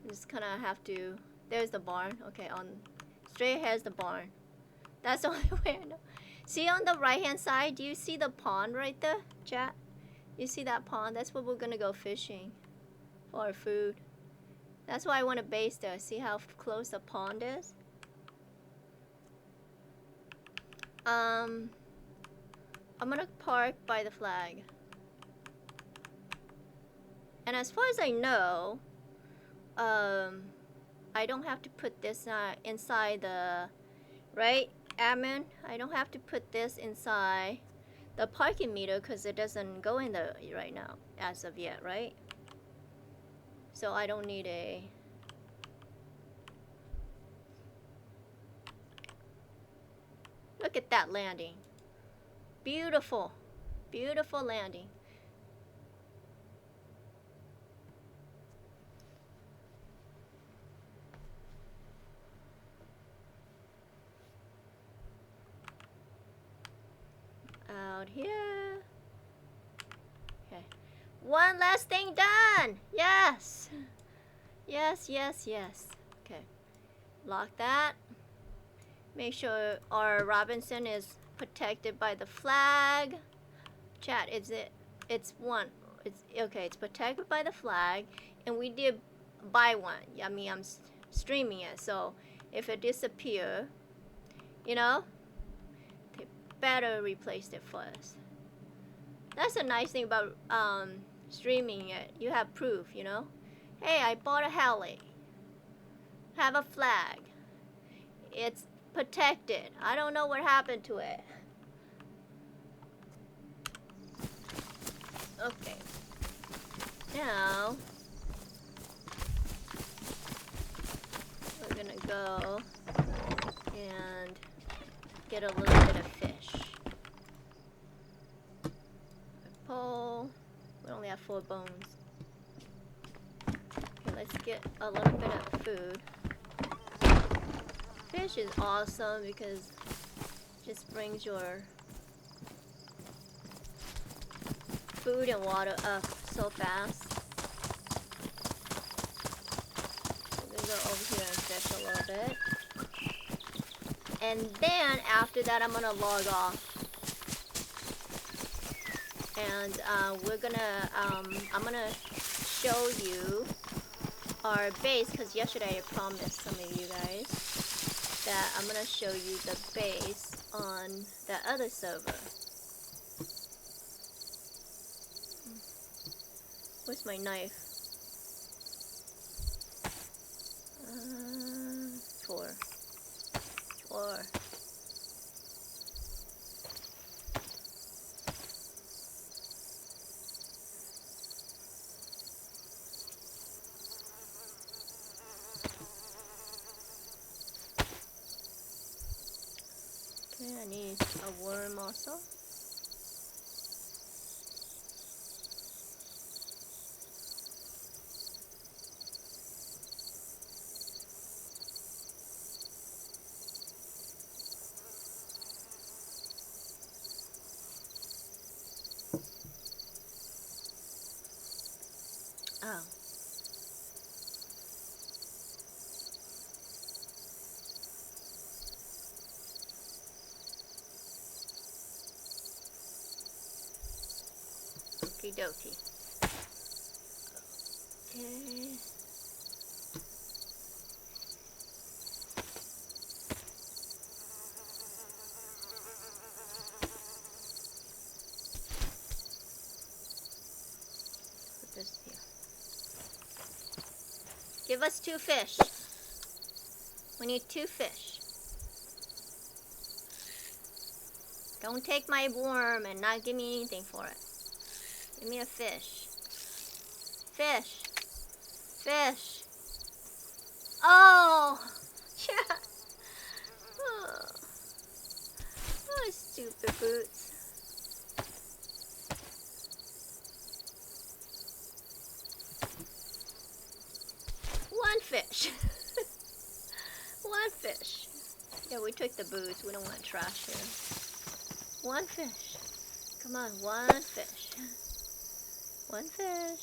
just kind of have to... There's the barn. Okay, on... Straight ahead's the barn. That's the only way I know. See on the right-hand side, do you see the pond right there, chat? You see that pond? That's where we're gonna go fishing for our food. That's why I want to base there. See how close the pond is? I'm gonna park by the flag. And as far as I know, I don't have to put this inside the... Right, admin? I don't have to put this inside the parking meter because it doesn't go in the right now as of yet, right? So I don't need a... Look at that landing. Beautiful. Beautiful landing. Out here. Okay. One last thing done. Yes. Yes, yes, yes. Okay. Lock that. Make sure our Robinson is protected by the flag. Chat, is it? It's one. It's okay. It's protected by the flag, and we did buy one. I mean, I'm streaming it, so if it disappear, you know, they better replace it for us. That's a nice thing about streaming it. You have proof, you know. Hey, I bought a heli. Have a flag. It's protected. I don't know what happened to it. Okay. Now we're gonna go and get a little bit of fish. A pole. We only have 4 bones. Okay, let's get a little bit of food. Fish is awesome because it just brings your food and water up so fast. We're gonna go over here and fish a little bit. And then after that I'm gonna log off. And we're gonna, I'm gonna show you our base, because yesterday I promised some of you guys that I'm gonna show you the base on the other server. Where's my knife? 4. Okay, I need a worm also. Oh. Okie dokie. Okay. Put this here. Give us 2 fish. We need 2 fish. Don't take my worm and not give me anything for it. Give me a fish. Fish. Fish. Oh! Yeah. Oh. Oh, stupid boots. One fish. One fish. Yeah, we took the boots. We don't want trash here. One fish. Come on, one fish. One fish.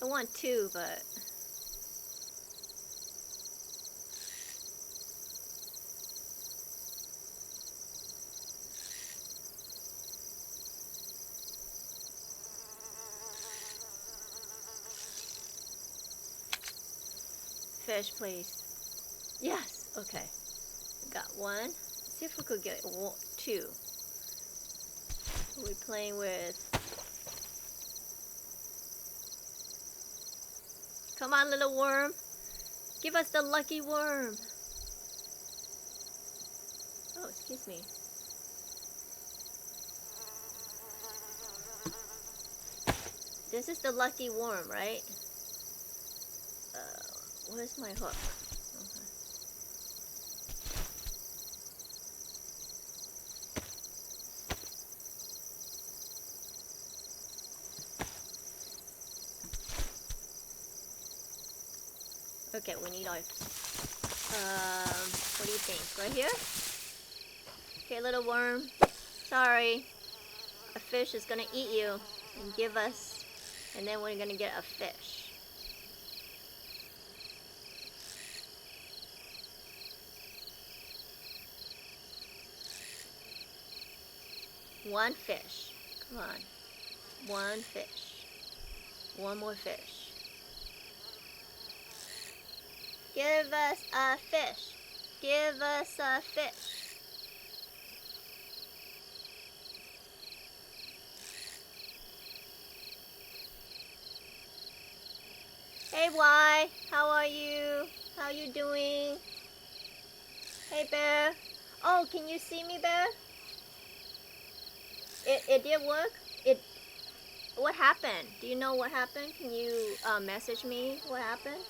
I want 2, but... Fish, please. Yes, okay. Got 1. Let's see if we could get 2. Who are we playing with? Come on, little worm. Give us the lucky worm. Oh, excuse me. This is the lucky worm, right? Where's my hook? Okay, we need our... what do you think? Right here? Okay, little worm. Sorry. A fish is gonna eat you and give us... And then we're gonna get a fish. One fish. Come on. One fish. One more fish. Give us a fish. Give us a fish. Hey Y, how are you? How you doing? Hey Bear. Oh, can you see me, Bear? It did work? What happened? Do you know what happened? Can you message me what happened?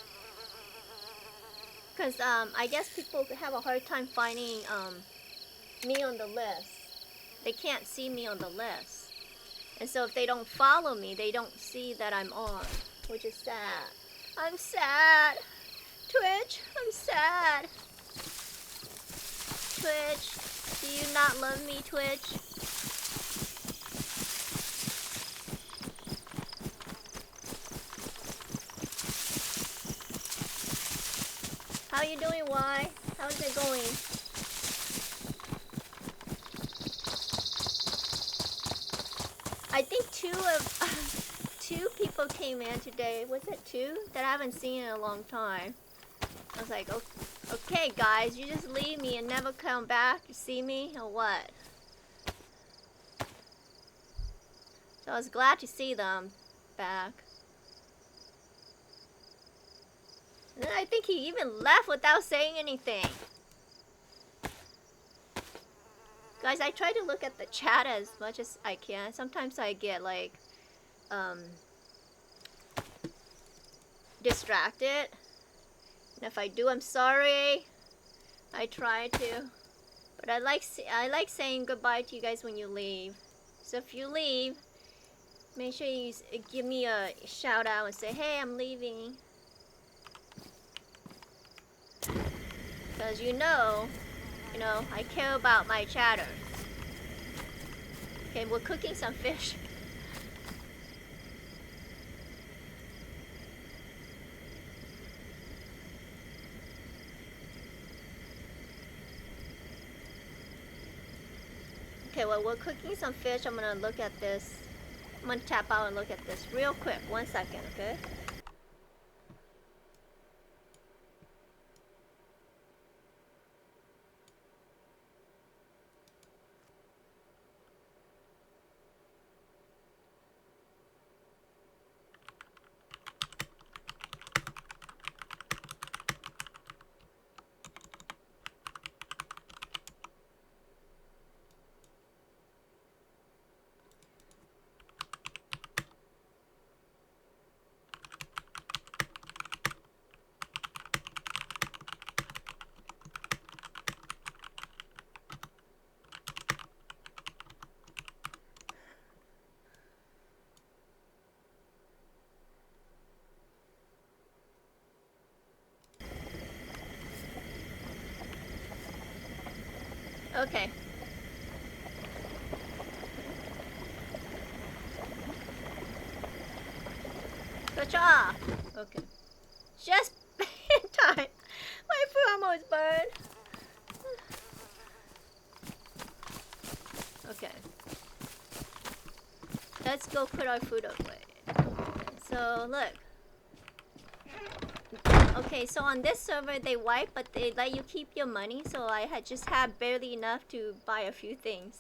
Because I guess people have a hard time finding me on the list. They can't see me on the list. And so if they don't follow me, they don't see that I'm on, which is sad. I'm sad. Twitch, I'm sad. Twitch, do you not love me, Twitch? How you doing, Y? How's it going? I think two people came in today. Was it two? That I haven't seen in a long time. I was like, okay guys, you just leave me and never come back to see me, or what? So I was glad to see them back. And then I think he even left without saying anything. Guys, I try to look at the chat as much as I can. Sometimes I get like distracted. And if I do, I'm sorry. I try to. But I like saying goodbye to you guys when you leave. So if you leave, make sure you give me a shout out and say, hey, I'm leaving. Because you know, I care about my chatter. Okay, we're cooking some fish. Okay, well, we're cooking some fish. I'm gonna look at this. I'm gonna tap out and look at this real quick. 1 second, okay? Okay. Good job. Okay. Just in time. My food almost burned. Okay. Let's go put our food away. So look. Okay, so on this server they wipe, but they let you keep your money. So I had just had barely enough to buy a few things.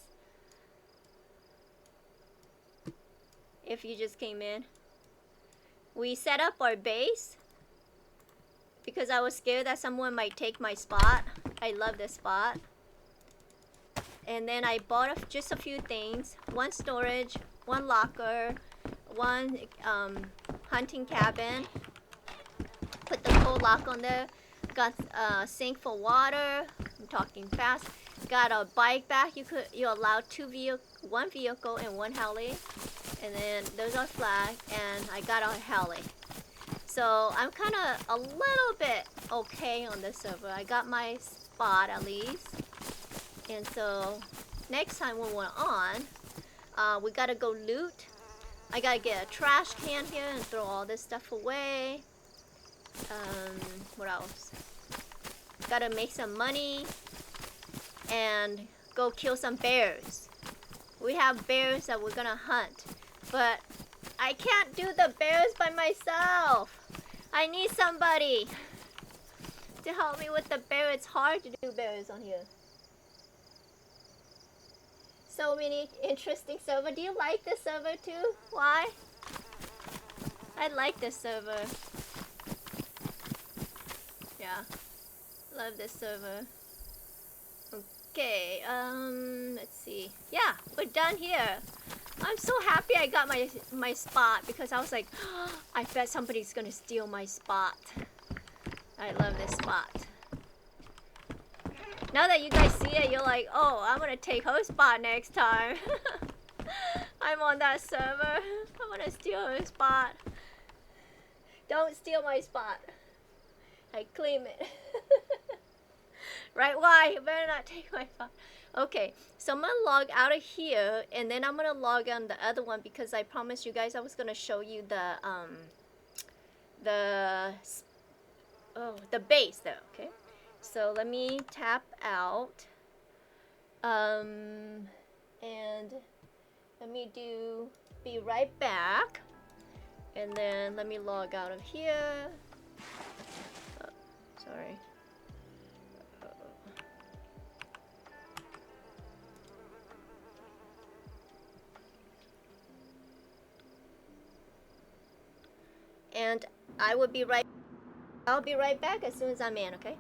If you just came in. We set up our base because I was scared that someone might take my spot. I love this spot. And then I bought just a few things. One storage, one locker, one hunting cabin. Put the coal lock on there. Got a sink for water. I'm talking fast. Got a bike back. You're allowed one vehicle and one heli. And then those are flagged. And I got a heli. So I'm kind of a little bit okay on this server. I got my spot at least. And so next time when we're on, we gotta go loot. I gotta get a trash can here and throw all this stuff away. What else? Gotta make some money and go kill some bears. We have bears that we're gonna hunt, but I can't do the bears by myself. I need somebody to help me with the bear. It's hard to do bears on here. So many interesting server. Do you like this server too? Why? I like this server. Yeah, love this server. Okay, let's see. Yeah, we're done here. I'm so happy I got my spot because I was like, oh, I bet somebody's gonna steal my spot. I love this spot. Now that you guys see it, you're like, oh, I'm gonna take her spot next time. I'm on that server. I'm gonna steal her spot. Don't steal my spot. I claim it. Right? Why? You better not take my spot. Okay, so I'm gonna log out of here, and then I'm gonna log on the other one because I promised you guys I was gonna show you the base there. Okay, so let me tap out, and let me be right back, and then let me log out of here. Oh, sorry. And I'll be right back as soon as I'm in, okay?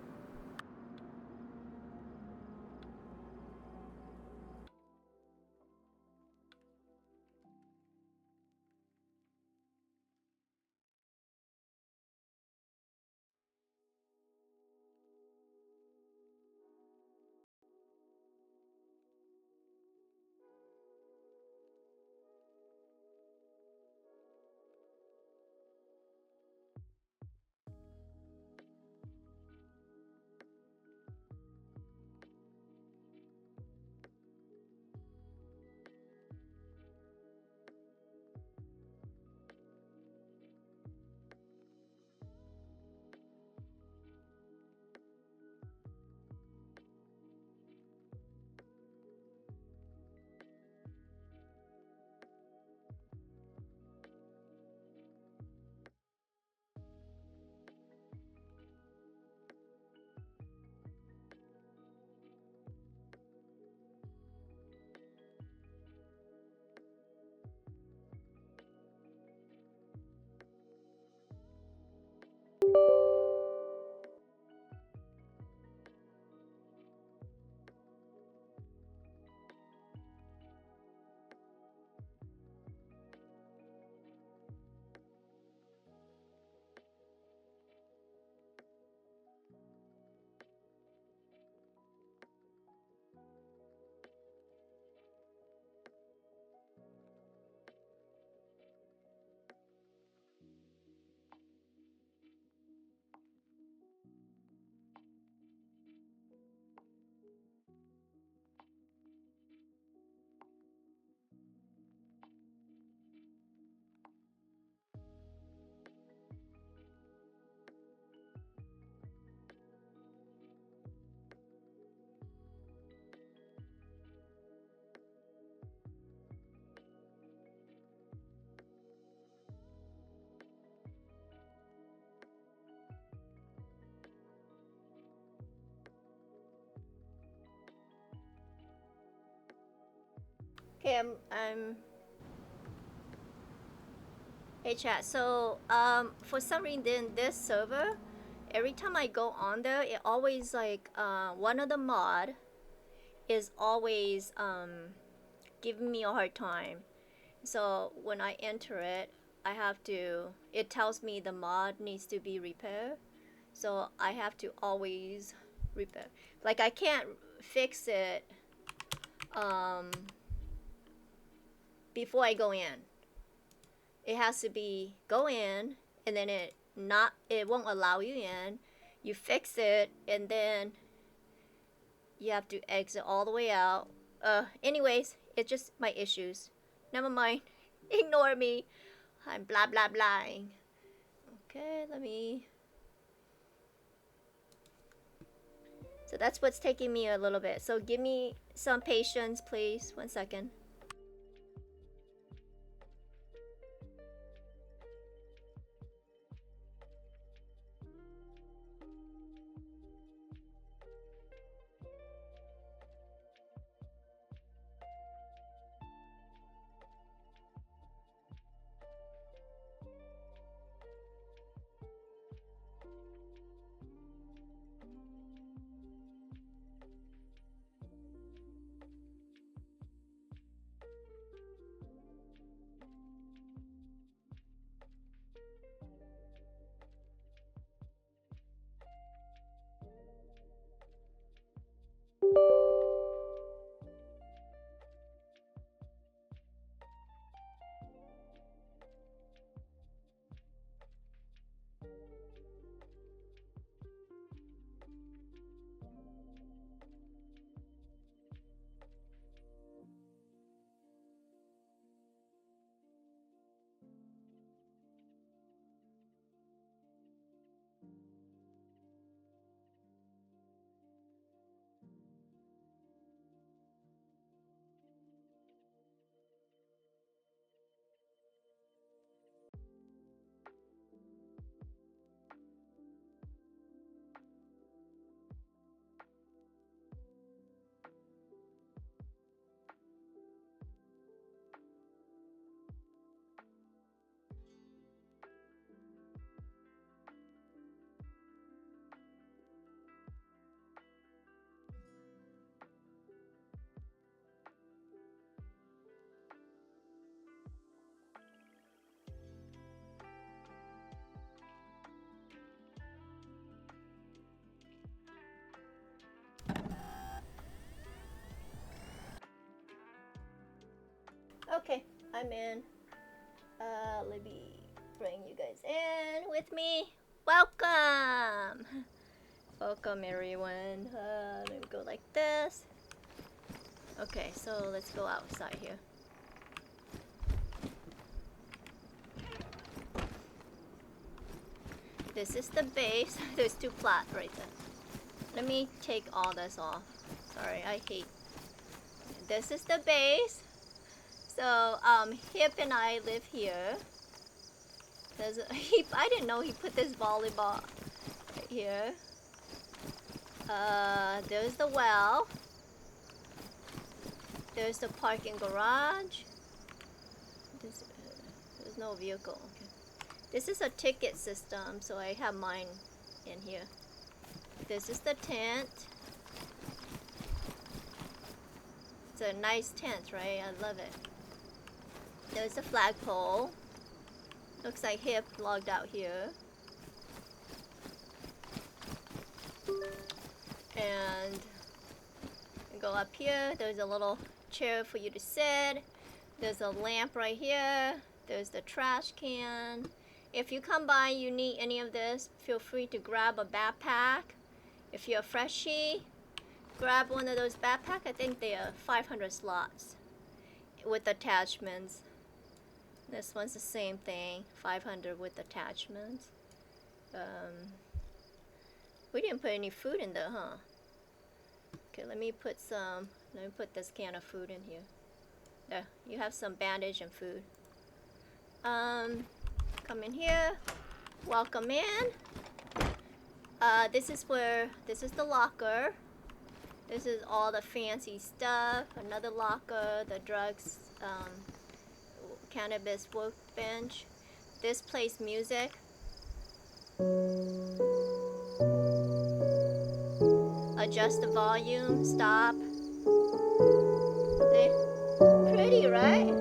Okay, hey chat. So for some reason this server, every time I go on there, it always like one of the mod is always giving me a hard time. So when I enter it, I have to, it tells me the mod needs to be repaired. So I have to always repair. Like I can't fix it before I go in. It has to be go in and then it won't allow you in. You fix it and then you have to exit all the way out. Anyways, it's just my issues. Never mind. Ignore me. I'm blah blah blahing. Okay, let me. So that's what's taking me a little bit. So give me some patience, please. 1 second. Okay, I'm in. Let me bring you guys in with me. Welcome! Welcome everyone. Let me go like this. Okay, so let's go outside here. This is the base. There's 2 plat right there. Let me take all this off. Sorry, I hate. This is the base. So, Hip and I live here. I didn't know he put this volleyball right here. There's the well. There's the parking garage. There's no vehicle. Okay. This is a ticket system, so I have mine in here. This is the tent. It's a nice tent, right? I love it. There's a flagpole. Looks like Hip logged out here. And go up here. There's a little chair for you to sit. There's a lamp right here. There's the trash can. If you come by, you need any of this, feel free to grab a backpack. If you're a freshie, grab one of those backpacks. I think they are 500 slots with attachments. This one's the same thing, 500 with attachments. We didn't put any food in there, huh? Okay, let me put this can of food in here. There, you have some bandage and food. Come in here. Welcome in. This is the locker. This is all the fancy stuff. Another locker, the drugs, cannabis workbench. This plays music. Adjust the volume, stop. See? Pretty, right?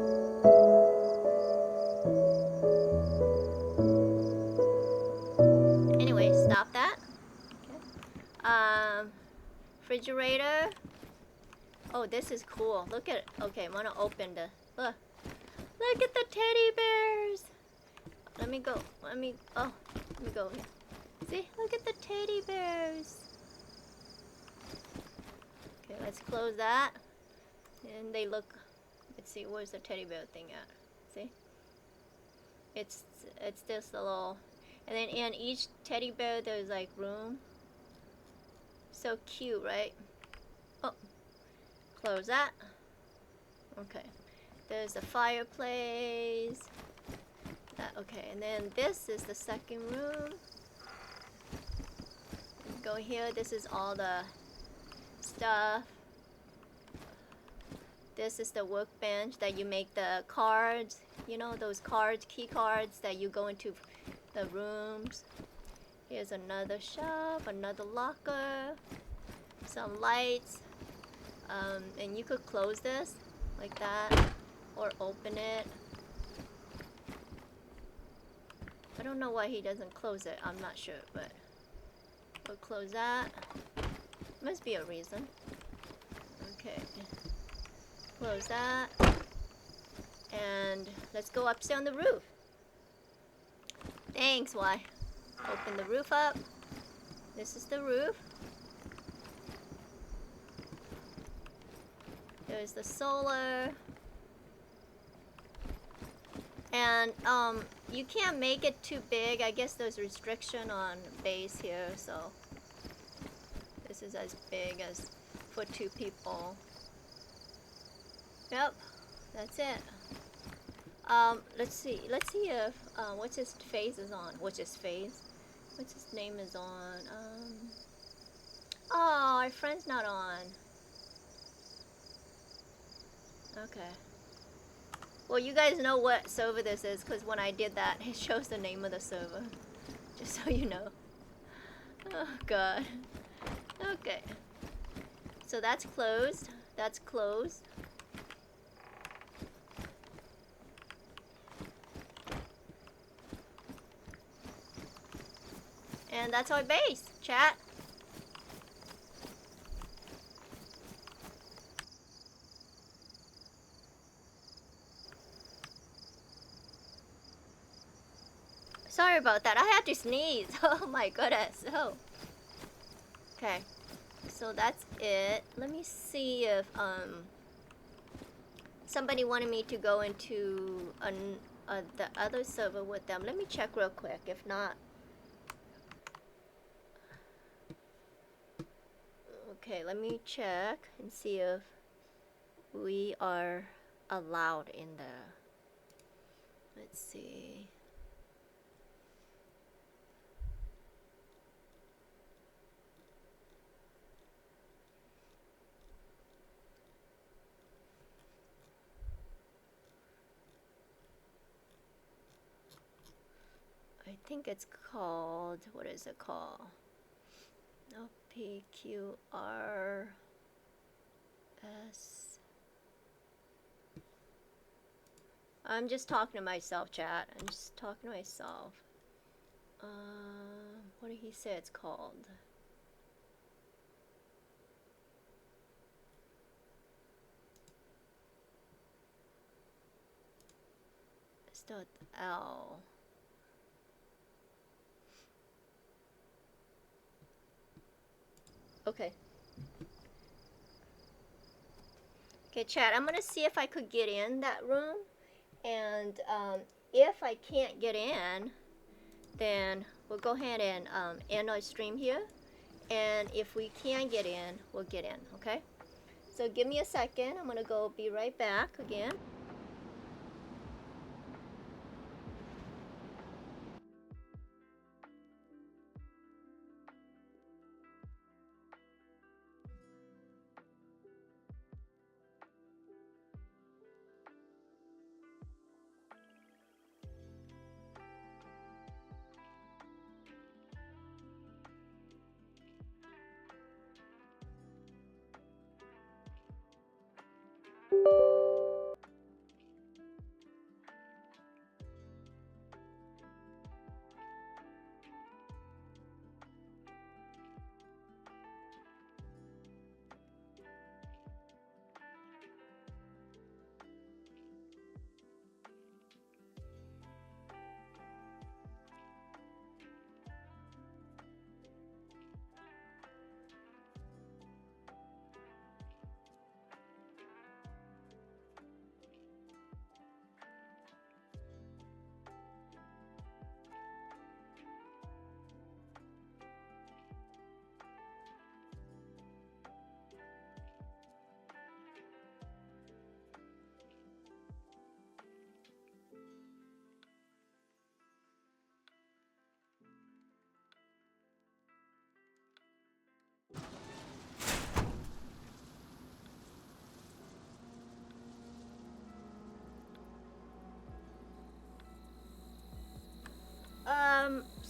refrigerator. Oh, this is cool. Look at it. Okay, I'm gonna open the. Look at the teddy bears. Let me go. Let me go here. See, look at the teddy bears. Okay, let's close that. And they look. Let's see, where's the teddy bear thing at? See? It's this little. And then in each teddy bear, there's like room. So cute, right? Oh, close that. Okay. There's the fireplace. Okay, and then this is the second room. Go here. This is all the stuff. This is the workbench that you make the cards. You know, those cards, key cards that you go into the rooms. Here's another shelf, another locker, some lights. And you could close this like that or open it. I don't know why he doesn't close it. I'm not sure, but we'll close that. Must be a reason. Okay. Close that. And let's go upstairs on the roof. Thanks, why? Open the roof up. This is the roof. There's the solar. And you can't make it too big. I guess there's restriction on base here, so this is as big as for 2 people. Yep, that's it. Let's see if what's his face is on. What's his face? What's his name is on? Oh, our friend's not on. Okay. Well, you guys know what server this is, because when I did that, it shows the name of the server. Just so you know. Oh, God. Okay. So that's closed. That's closed. And that's our base, chat. Sorry about that. I had to sneeze. Oh my goodness. Oh. Okay. So that's it. Let me see if somebody wanted me to go into the other server with them. Let me check real quick. If not, okay, let me check and see if we are allowed in there. Let's see. I think it's called, what is it called? PQRS. I'm just talking to myself, chat. I'm just talking to myself. What did he say it's called? It's not L. Okay. Okay, chat, I'm gonna see if I could get in that room. And if I can't get in, then we'll go ahead and end our stream here. And if we can get in, we'll get in, okay? So give me a second. I'm gonna go be right back again.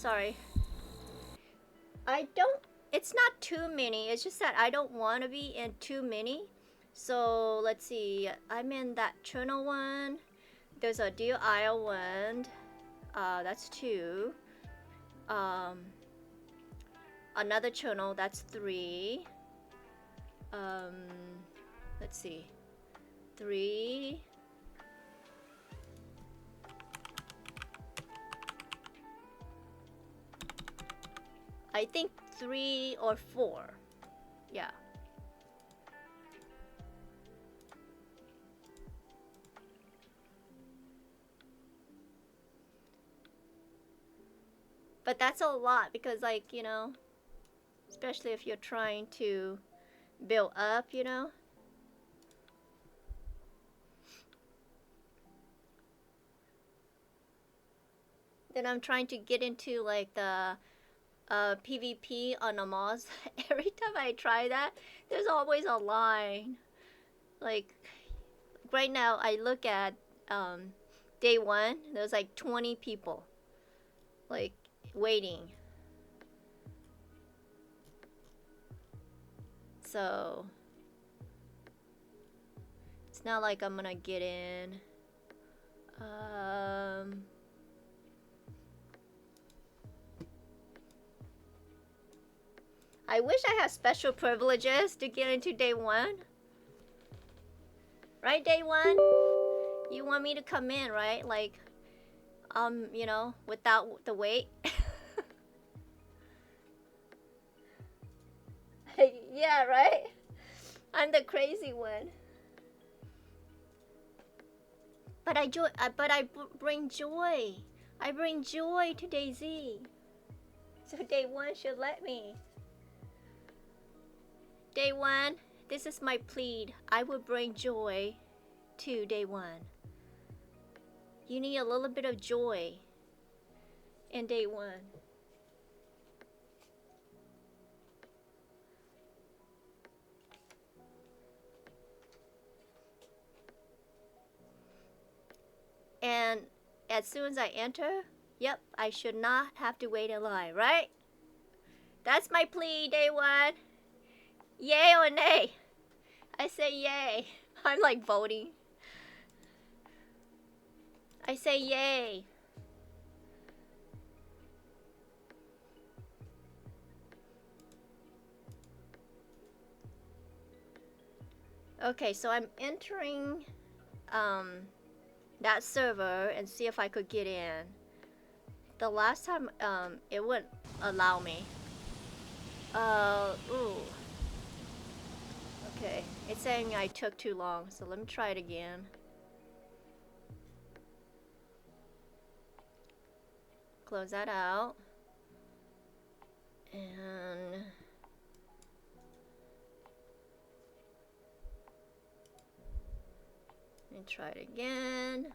sorry. I don't, it's not too many. It's just that I don't want to be in too many. So let's see. I'm in that channel one. There's a Deal Isle one. That's 2. Another channel, that's 3. Let's see. 3. I think 3 or 4. Yeah. But that's a lot because, like, you know, especially if you're trying to build up, you know. Then I'm trying to get into like the PvP on a mods. Every time I try that, there's always a line. Like right now, I look at day 1. There's like 20 people, like waiting. So it's not like I'm gonna get in. I wish I had special privileges to get into day 1. Right, day 1? You want me to come in, right? Like, you know, without the wait? Yeah, right? I'm the crazy one. But I bring joy. I bring joy to Dayz. So day 1 should let me. Day 1, this is my plea. I will bring joy to day 1. You need a little bit of joy in day 1. And as soon as I enter, yep, I should not have to wait in line, right? That's my plea, day 1. Yay or nay? I say yay. I'm like voting. I say yay. Okay, so I'm entering that server and see if I could get in. The last time it wouldn't allow me. Ooh. Okay, it's saying I took too long, so let me try it again. Close that out. And let me try it again.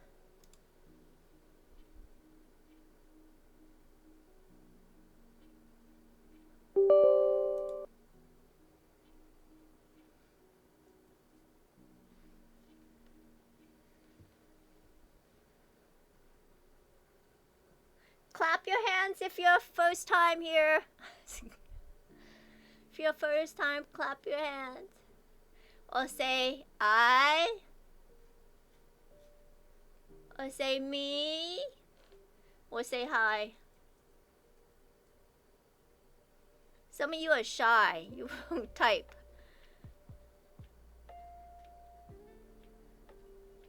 Clap your hands if you're first time here. If you're first time, clap your hands. Or say I. Or say me. Or say hi. Some of you are shy. You won't type.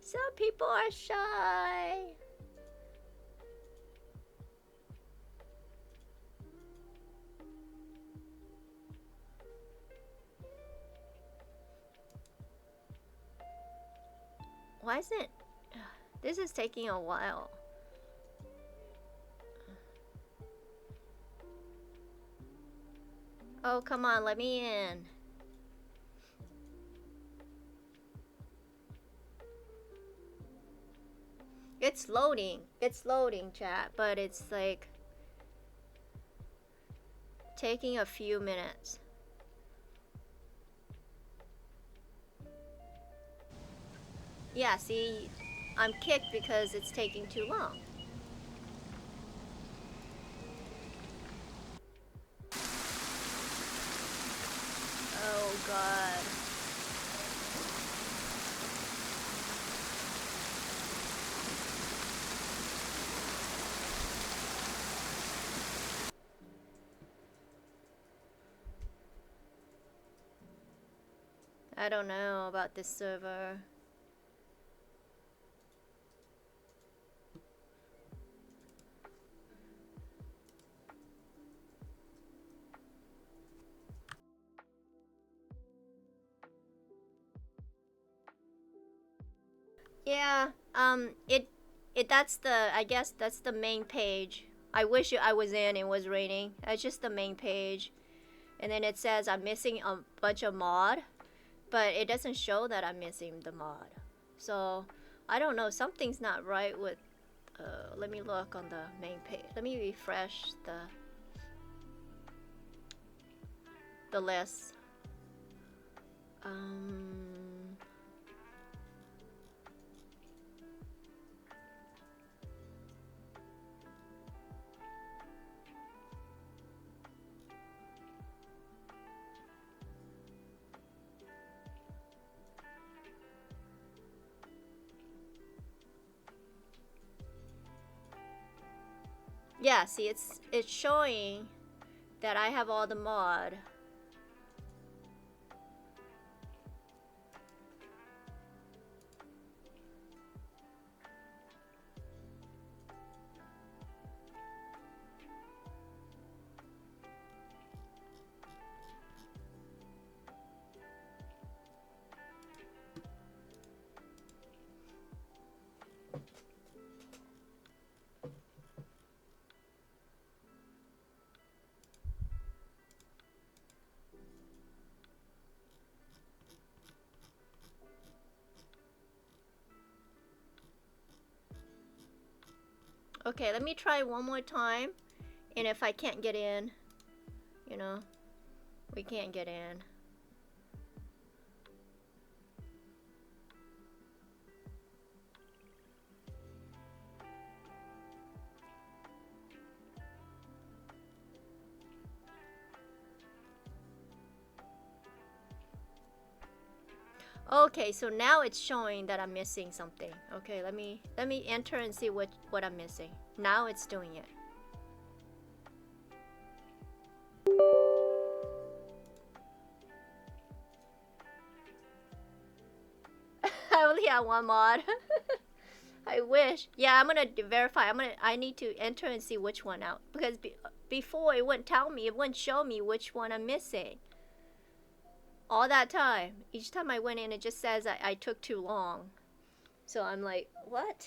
Some people are shy. Why is it? This is taking a while. Oh, come on, let me in. It's loading, chat, but it's like taking a few minutes. Yeah, see, I'm kicked because it's taking too long. I don't know about this server. Yeah, that's the, I guess that's the main page. I wish I was in, it was raining. That's just the main page. And then it says I'm missing a bunch of mod, but it doesn't show that I'm missing the mod. So, I don't know, something's not right with, let me look on the main page. Let me refresh the list. Yeah, see, it's showing that I have all the mod. Okay, let me try one more time. And if I can't get in, you know, we can't get in. Okay, so now it's showing that I'm missing something. Okay, let me enter and see what I'm missing. Now it's doing it. I only have one mod. I wish. Yeah, I'm gonna verify. I need to enter and see which one out, because before it wouldn't tell me. It wouldn't show me which one I'm missing. All that time, each time I went in, it just says I took too long. So I'm like, what?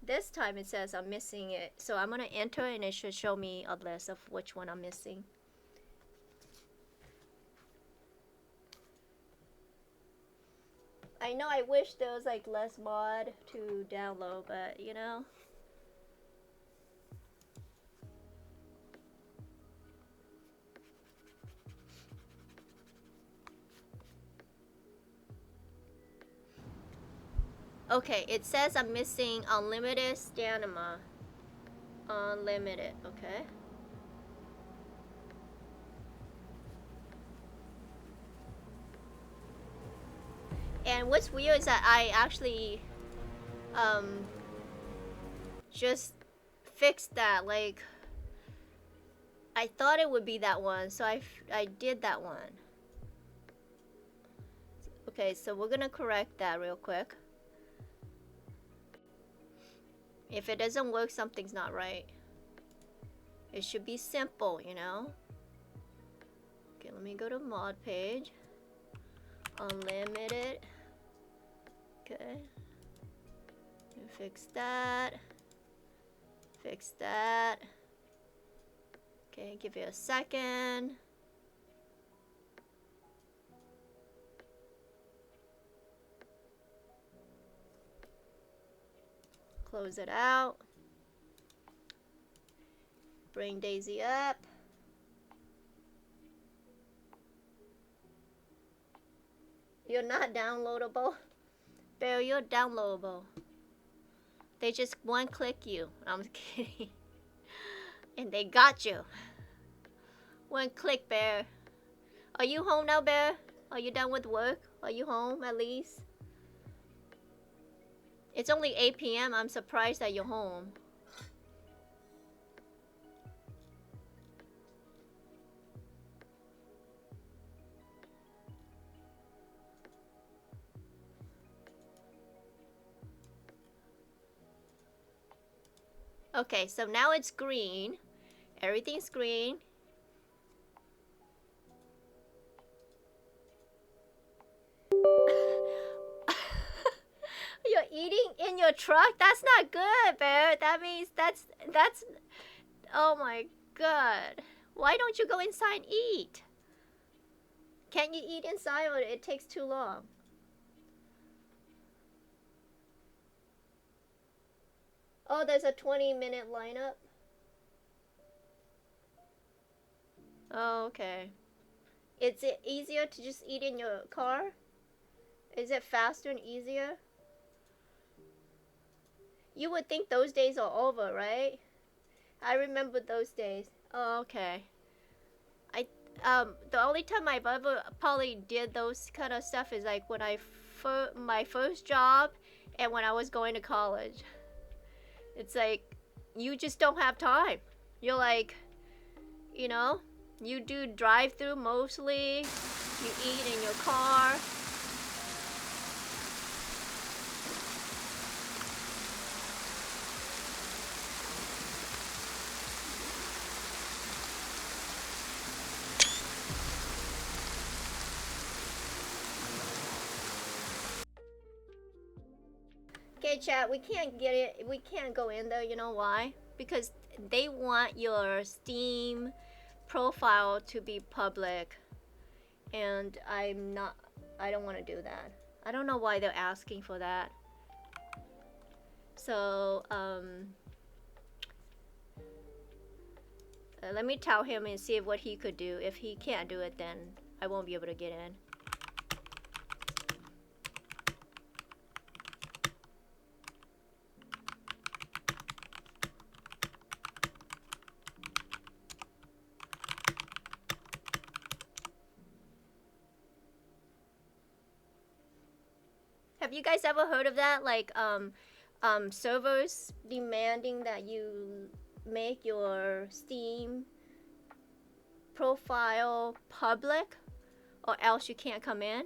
This time it says I'm missing it. So I'm gonna enter and it should show me a list of which one I'm missing. I know I wish there was like less mod to download, but you know. Okay, it says I'm missing unlimited stamina. Unlimited, okay. And what's weird is that I actually just fixed that. Like, I thought it would be that one, so I did that one. Okay, so we're gonna correct that real quick. If it doesn't work, something's not right. It should be simple, you know? Okay, let me go to mod page. Unlimited. Okay. And fix that. Fix that. Okay, give it a second. Close it out. Bring Daisy up. You're not downloadable. Bear, you're downloadable. They just one click you. I'm kidding. And they got you. One click, Bear. Are you home now, Bear? Are you done with work? Are you home at least? It's only 8 p.m. I'm surprised that you're home. Okay, so now it's green. Everything's green. You're eating in your truck? That's not good, Bear. That means that's oh my god. Why don't you go inside and eat? Can't you eat inside or it takes too long? Oh, there's a 20-minute lineup. Oh, okay. Is it easier to just eat in your car? Is it faster and easier? You would think those days are over, right? I remember those days. Oh, okay. The only time I've ever probably did those kind of stuff is like when my first job and when I was going to college. It's like you just don't have time. You're like, you know, you do drive-through mostly. You eat in your car. Okay, chat, we can't get it. We can't go in there. You know why? Because they want your Steam profile to be public, and I don't want to do that. I don't know why they're asking for that. So, let me tell him and see what he could do. If he can't do it, then I won't be able to get in. Have you guys ever heard of that? Like, servers demanding that you make your Steam profile public, or else you can't come in?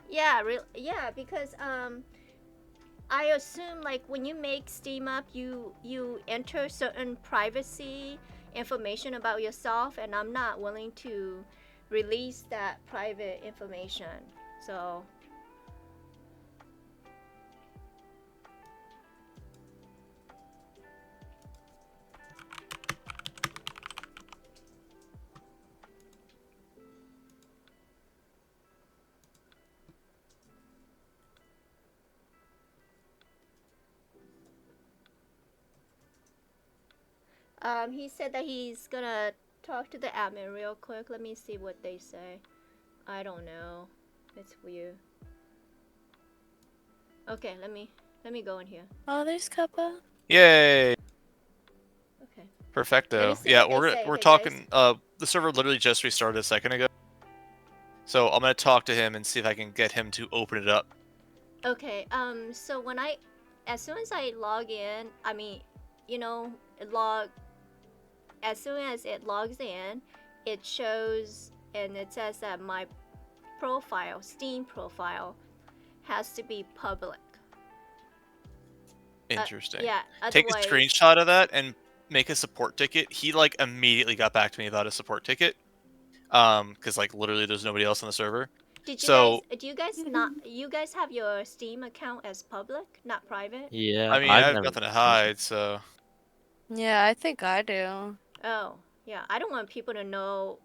Yeah, yeah, because I assume like when you make Steam up, you enter certain privacy information about yourself, and I'm not willing to release that private information. So he said that he's gonna talk to the admin real quick. Let me see what they say. I don't know. It's weird. Okay, let me go in here. Oh, there's Kuppa. Yay! Okay. Perfecto. see Yeah, what they say, we're okay, talking. The server literally just restarted a second ago, so I'm gonna talk to him and see if I can get him to open it up. Okay. So as soon as I log in, I mean, you know, as soon as it logs in, it shows and it says that my profile, Steam profile, has to be public. Interesting. Yeah. Take a Otherwise, screenshot of that and make a support ticket. He like immediately got back to me about a support ticket, because like literally there's nobody else on the server. do So you guys not? You guys have your Steam account as public, not private? Yeah, I mean, I I've have never. nothing to hide, so Yeah, I think I do. Oh, yeah. I don't want people to know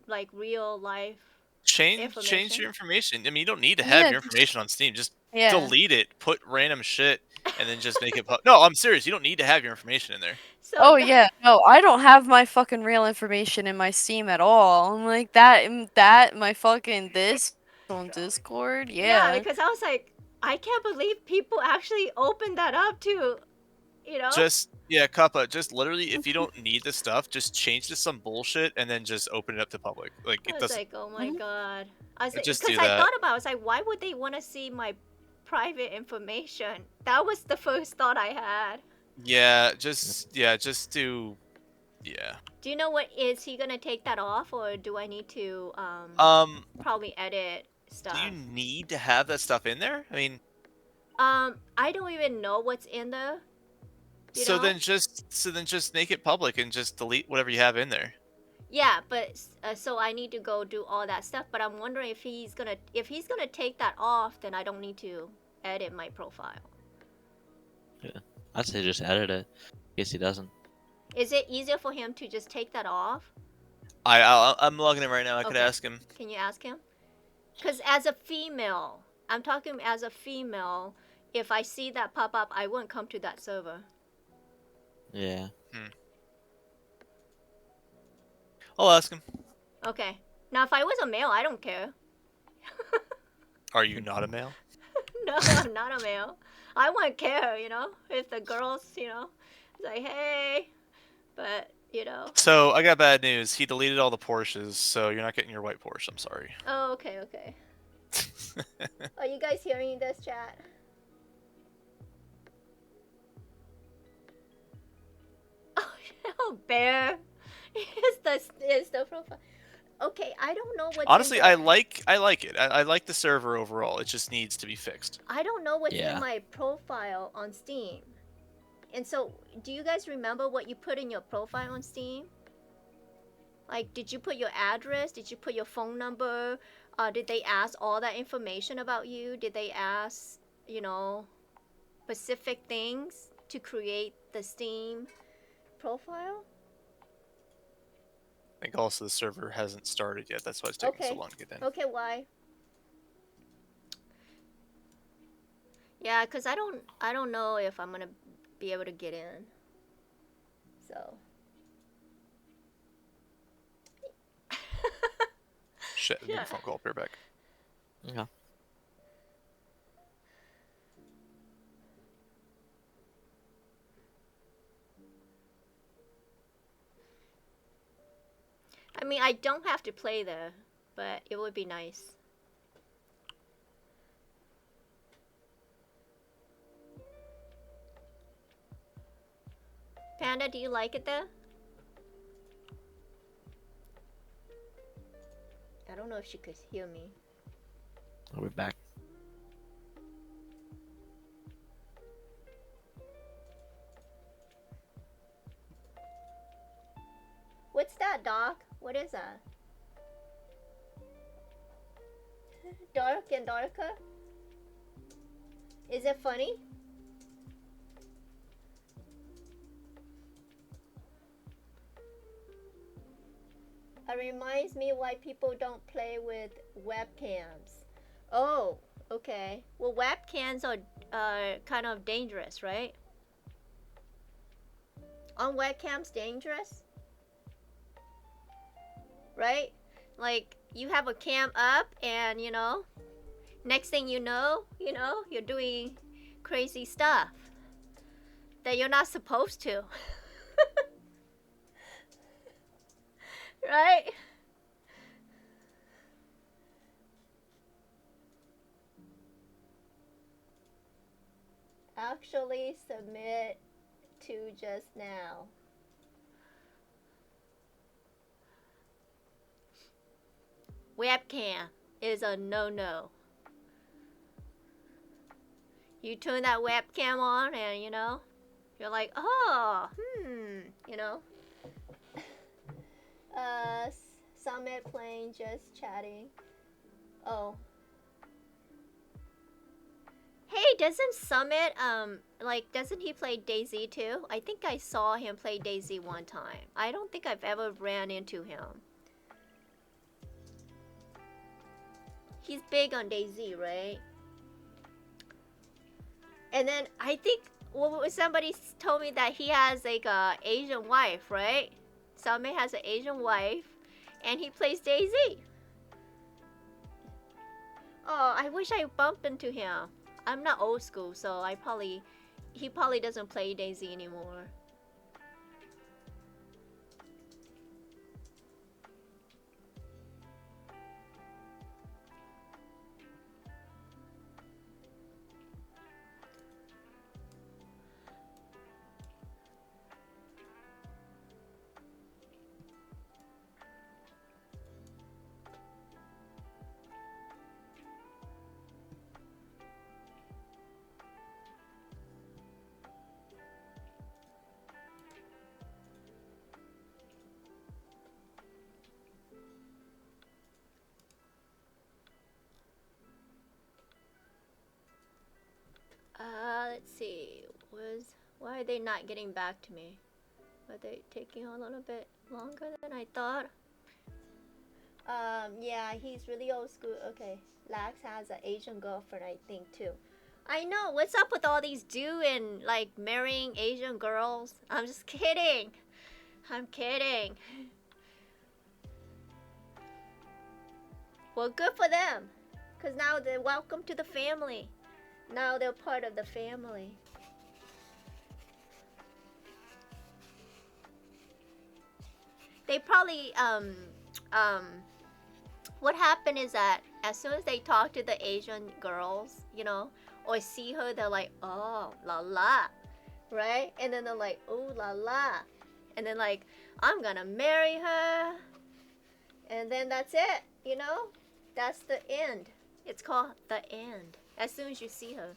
like real life change information. your information. I mean, you don't need to have Yeah, your just- information on Steam. Just Yeah. delete it, put random shit, and then just make it. No, I'm serious. You don't need to have your information in there. So Oh that- yeah, no, I don't have my fucking real information in my Steam at all. I'm like that my fucking this on Discord. yeah, Yeah. because I was like, I can't believe people actually opened that up to, you know. Just Kuppa. Just literally, if you don't need the stuff, just change to some bullshit and then just open it up to public. Like I it was doesn't. like, oh my Mhm. god. I was Just because do I that. thought about it, I was like, why would they want to see my private information? That was the first thought I had. Just do. Yeah. Do you know what is he gonna take that off, or do I need to probably edit stuff? Do you need to have that stuff in there? I mean, I don't even know what's in there. You so know? then just make it public and just delete whatever you have in there. Yeah, but so I need to go do all that stuff. But I'm wondering if he's gonna take that off, then I don't need to edit my profile. I'd say just edit it. In case he doesn't. Is it easier for him to just take that off? I'm logging in right now. I could Okay. ask him. Can you ask him? Because as a female, I'm talking as a female, if I see that pop up, I wouldn't come to that server. Yeah. I'll ask him. Okay. Now, if I was a male, I don't care. Are you not a male? No, I'm not a male. I wouldn't care, you know, if the girls, you know, like, hey, but, you know. So I got bad news. He deleted all the Porsches, so you're not getting your white Porsche. I'm sorry. Oh, okay, okay. Are you guys hearing this, chat? Oh, bear. Is the profile. Okay, I don't know what's Honestly, in the, I like it. I like the server overall. It just needs to be fixed. I don't know what's Yeah. in my profile on Steam. And so, do you guys remember what you put in your profile on Steam? Like, did you put your address? Did you put your phone number? Did they ask all that information about you? Did they ask, you know, specific things to create the Steam profile? I think also the server hasn't started yet. That's why it's taking so Okay. long to get in. Okay, why? Yeah, cause I don't know if I'm gonna be able to get in. So. Shit, I'm getting Yeah. a phone call. Be right back. Yeah. I mean, I don't have to play there, but it would be nice. Panda, do you like it there? I don't know if she could hear me. I'll be back. What's that, Doc? What is that? Dark and darker? Is it funny? It reminds me why people don't play with webcams. Oh, okay. Well, webcams are kind of dangerous, right? Aren't webcams dangerous? Right? Like, you have a cam up and, you know, next thing you know, you're doing crazy stuff that you're not supposed to. Right? Actually submit to just now. Webcam is a no-no. You turn that webcam on and, you know, you're like, oh, you know. Summit playing, just chatting. Oh. Hey, doesn't Summit, like, doesn't he play Dayz too? I think I saw him play Dayz one time. I don't think I've ever ran into him. He's big on Dayz, right? And then I think somebody told me that he has like a Asian wife, right? Salme has an Asian wife, and he plays Dayz. Oh, I wish I bumped into him. I'm not old school, so he probably doesn't play Dayz anymore. Let's see. Why are they not getting back to me? Are they taking a little bit longer than I thought? Yeah, he's really old school. Okay, Lax has an Asian girlfriend, I think, too. I know. What's up with all these doing like marrying Asian girls? I'm just kidding. I'm kidding. Well, good for them, cause now they're welcome to the family. Now they're part of the family. They probably what happened is that as soon as they talk to the Asian girls, you know, or see her, they're like, oh la la, right? And then they're like, oh la la, and then like, I'm gonna marry her, and then that's it, you know, that's the end. It's called the end. As soon as you see her.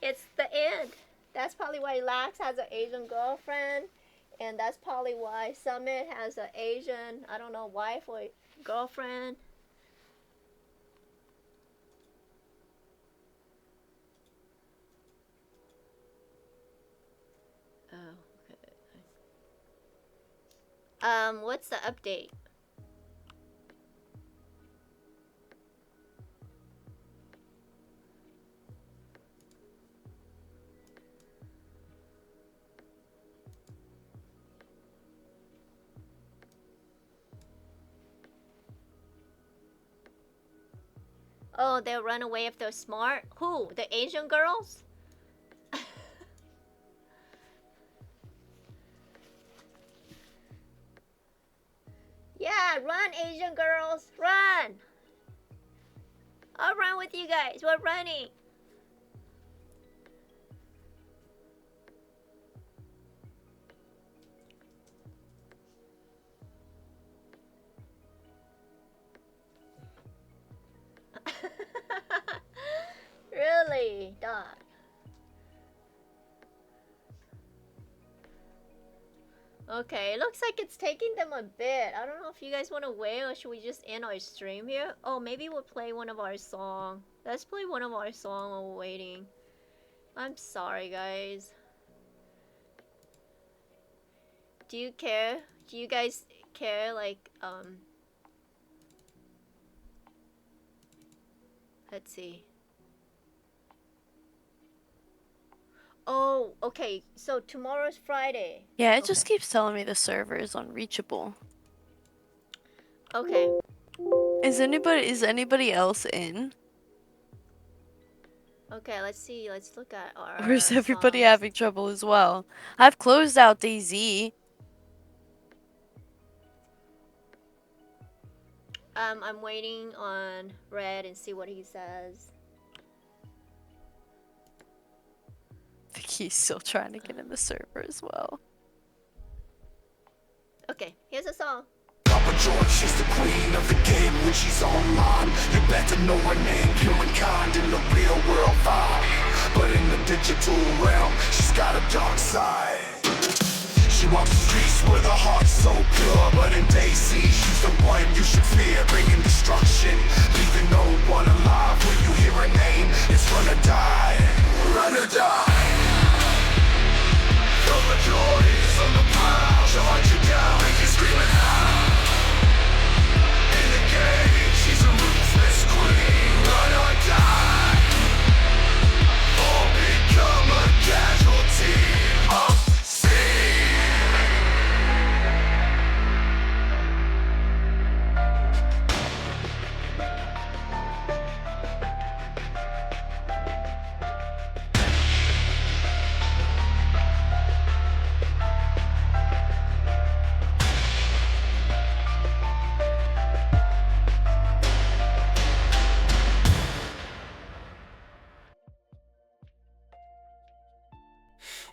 It's the end. That's probably why Lax has an Asian girlfriend. And that's probably why Summit has an Asian, I don't know, wife or girlfriend. Oh, okay. What's the update? Oh, they'll run away if they're smart? Who? The Asian girls? Yeah, run, Asian girls, run! I'll run with you guys. We're running. Really, dog. Okay, it looks like it's taking them a bit. I don't know if you guys want to wait or should we just end our stream here? Oh, maybe we'll play one of our songs. Let's play one of our songs while we're waiting. I'm sorry, guys. Do you care? Do you guys care? Like, let's see. Oh, okay. So tomorrow's Friday. Yeah, it just keeps telling me the server is unreachable. Okay. Is anybody else in? Okay, let's see. Let's look at our Or is everybody songs. having trouble as well? I've closed out Dayz. I'm waiting on Red and see what he says. I think he's still trying to get in the server as well. Okay, here's a song. Papa George, she's the queen of the game when she's online. You better know her name, humankind in the real world vibe. But in the digital realm, she's got a dark side. She walks the streets with her heart so pure. But in Dayz, she's the one you should fear, bringing destruction, leaving no one alive. When you hear her name, it's run or die. Run or die. From the joys, from the proud, she'll hunt you down, make you scream and howl.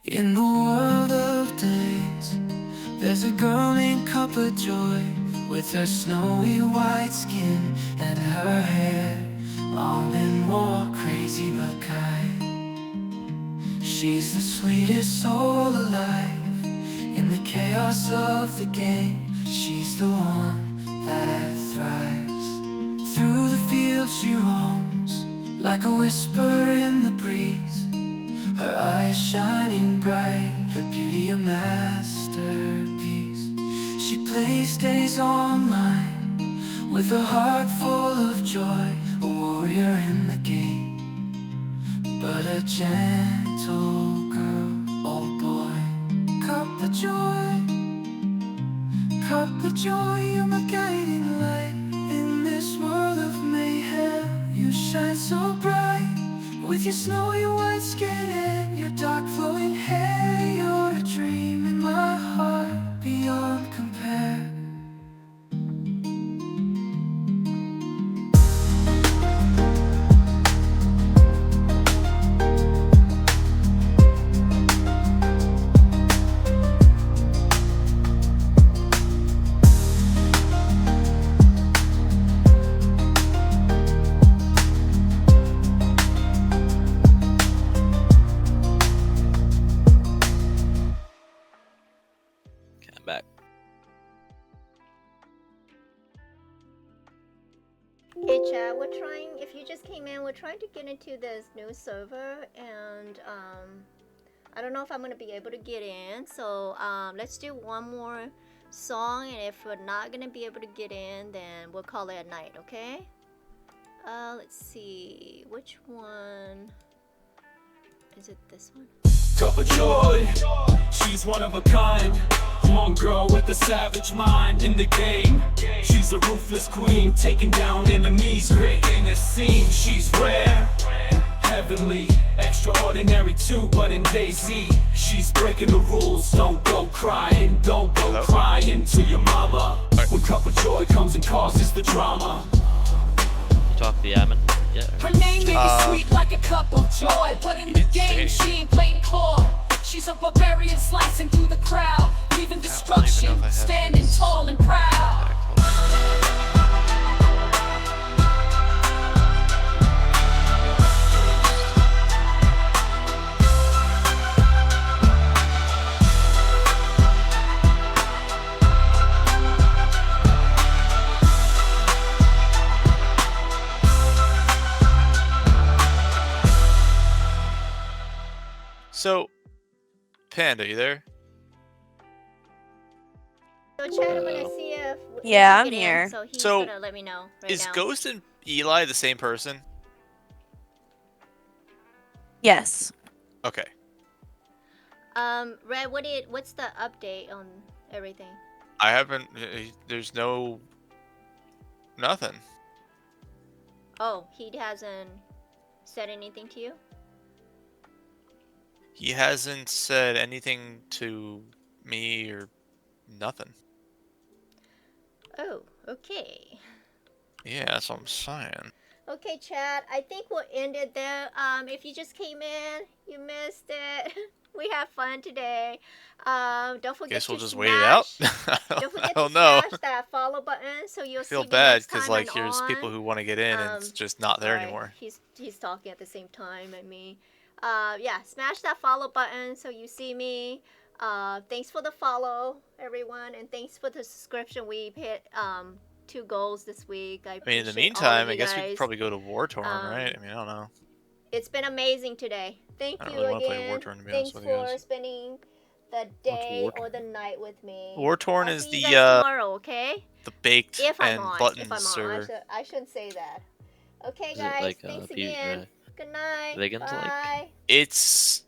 In the world of days, there's a girl named Kuppa Joy, with her snowy white skin and her hair long and more crazy but kind. She's the sweetest soul alive. In the chaos of the game, she's the one that thrives. Through the fields she roams, like a whisper in the breeze, her eyes shining bright, her beauty a masterpiece. She plays Dayz online, with a heart full of joy, a warrior in the game, but a gentle girl, oh boy. Cup of joy, cup of joy, you're my guiding light. In this world of mayhem, you shine so bright. With your snowy white skin and your dark flowing hair, you're a dream in my heart beyond compare. Okay, I'm back. Hey Chad, we're trying, if you just came in, we're trying to get into this new server, and I don't know if I'm gonna be able to get in, so let's do one more song, and if we're not gonna be able to get in, then we'll call it a night, okay? Let's see, which one? Is it this one? Cup of joy, she's one of a kind. One girl with a savage mind in the game. She's a ruthless queen, taking down enemies, creating a scene. She's rare, heavenly, extraordinary too, but in Dayz, she's breaking the rules. Don't go crying, don't go crying to your mama. When Cup of Joy comes and causes the drama. You talk to the admin? Yeah. Her name may be sweet like a cup of joy, but in the game she ain't playing core. She's a barbarian slicing through the crowd, leaving destruction, standing tall and proud. So, Panda, you there? So Chad, I'm gonna see if Yeah, he I'm can get in, here. so he's So, gonna let me know right Is now. Ghost and Eli the same person? Yes. Okay. Red, what's the update on everything? I haven't. There's nothing. Oh, he hasn't said anything to you? He hasn't said anything to me or nothing. Oh, okay. Yeah, that's what I'm saying. Okay, Chad, I think we'll end it there. If you just came in, you missed it. We had fun today. Don't forget Guess we'll to just smash. wait it out. Don't forget I to don't know. smash that follow button so you'll I feel see me bad next because time like I'm here's on. people who want to get in and it's just not there Alright, anymore. He's talking at the same time at me. Yeah, smash that follow button so you see me. Thanks for the follow, everyone, and thanks for the subscription. We've hit 2 goals this week. I mean, in the appreciate all of meantime, you I guess we guys. could probably go to War Torn, Um, right? I mean, I don't know. It's been amazing today. Thank I don't you really wanna play again. War Torn, to be Thanks honest with you for guys. spending the day or the night with me. War Torn I'll is see you the guys tomorrow, okay? the baked If I'm and on. button If I'm on. server. I shouldn't say that. Okay, Is it guys. like, Thanks be- again. Good night. vegans Bye. like? It's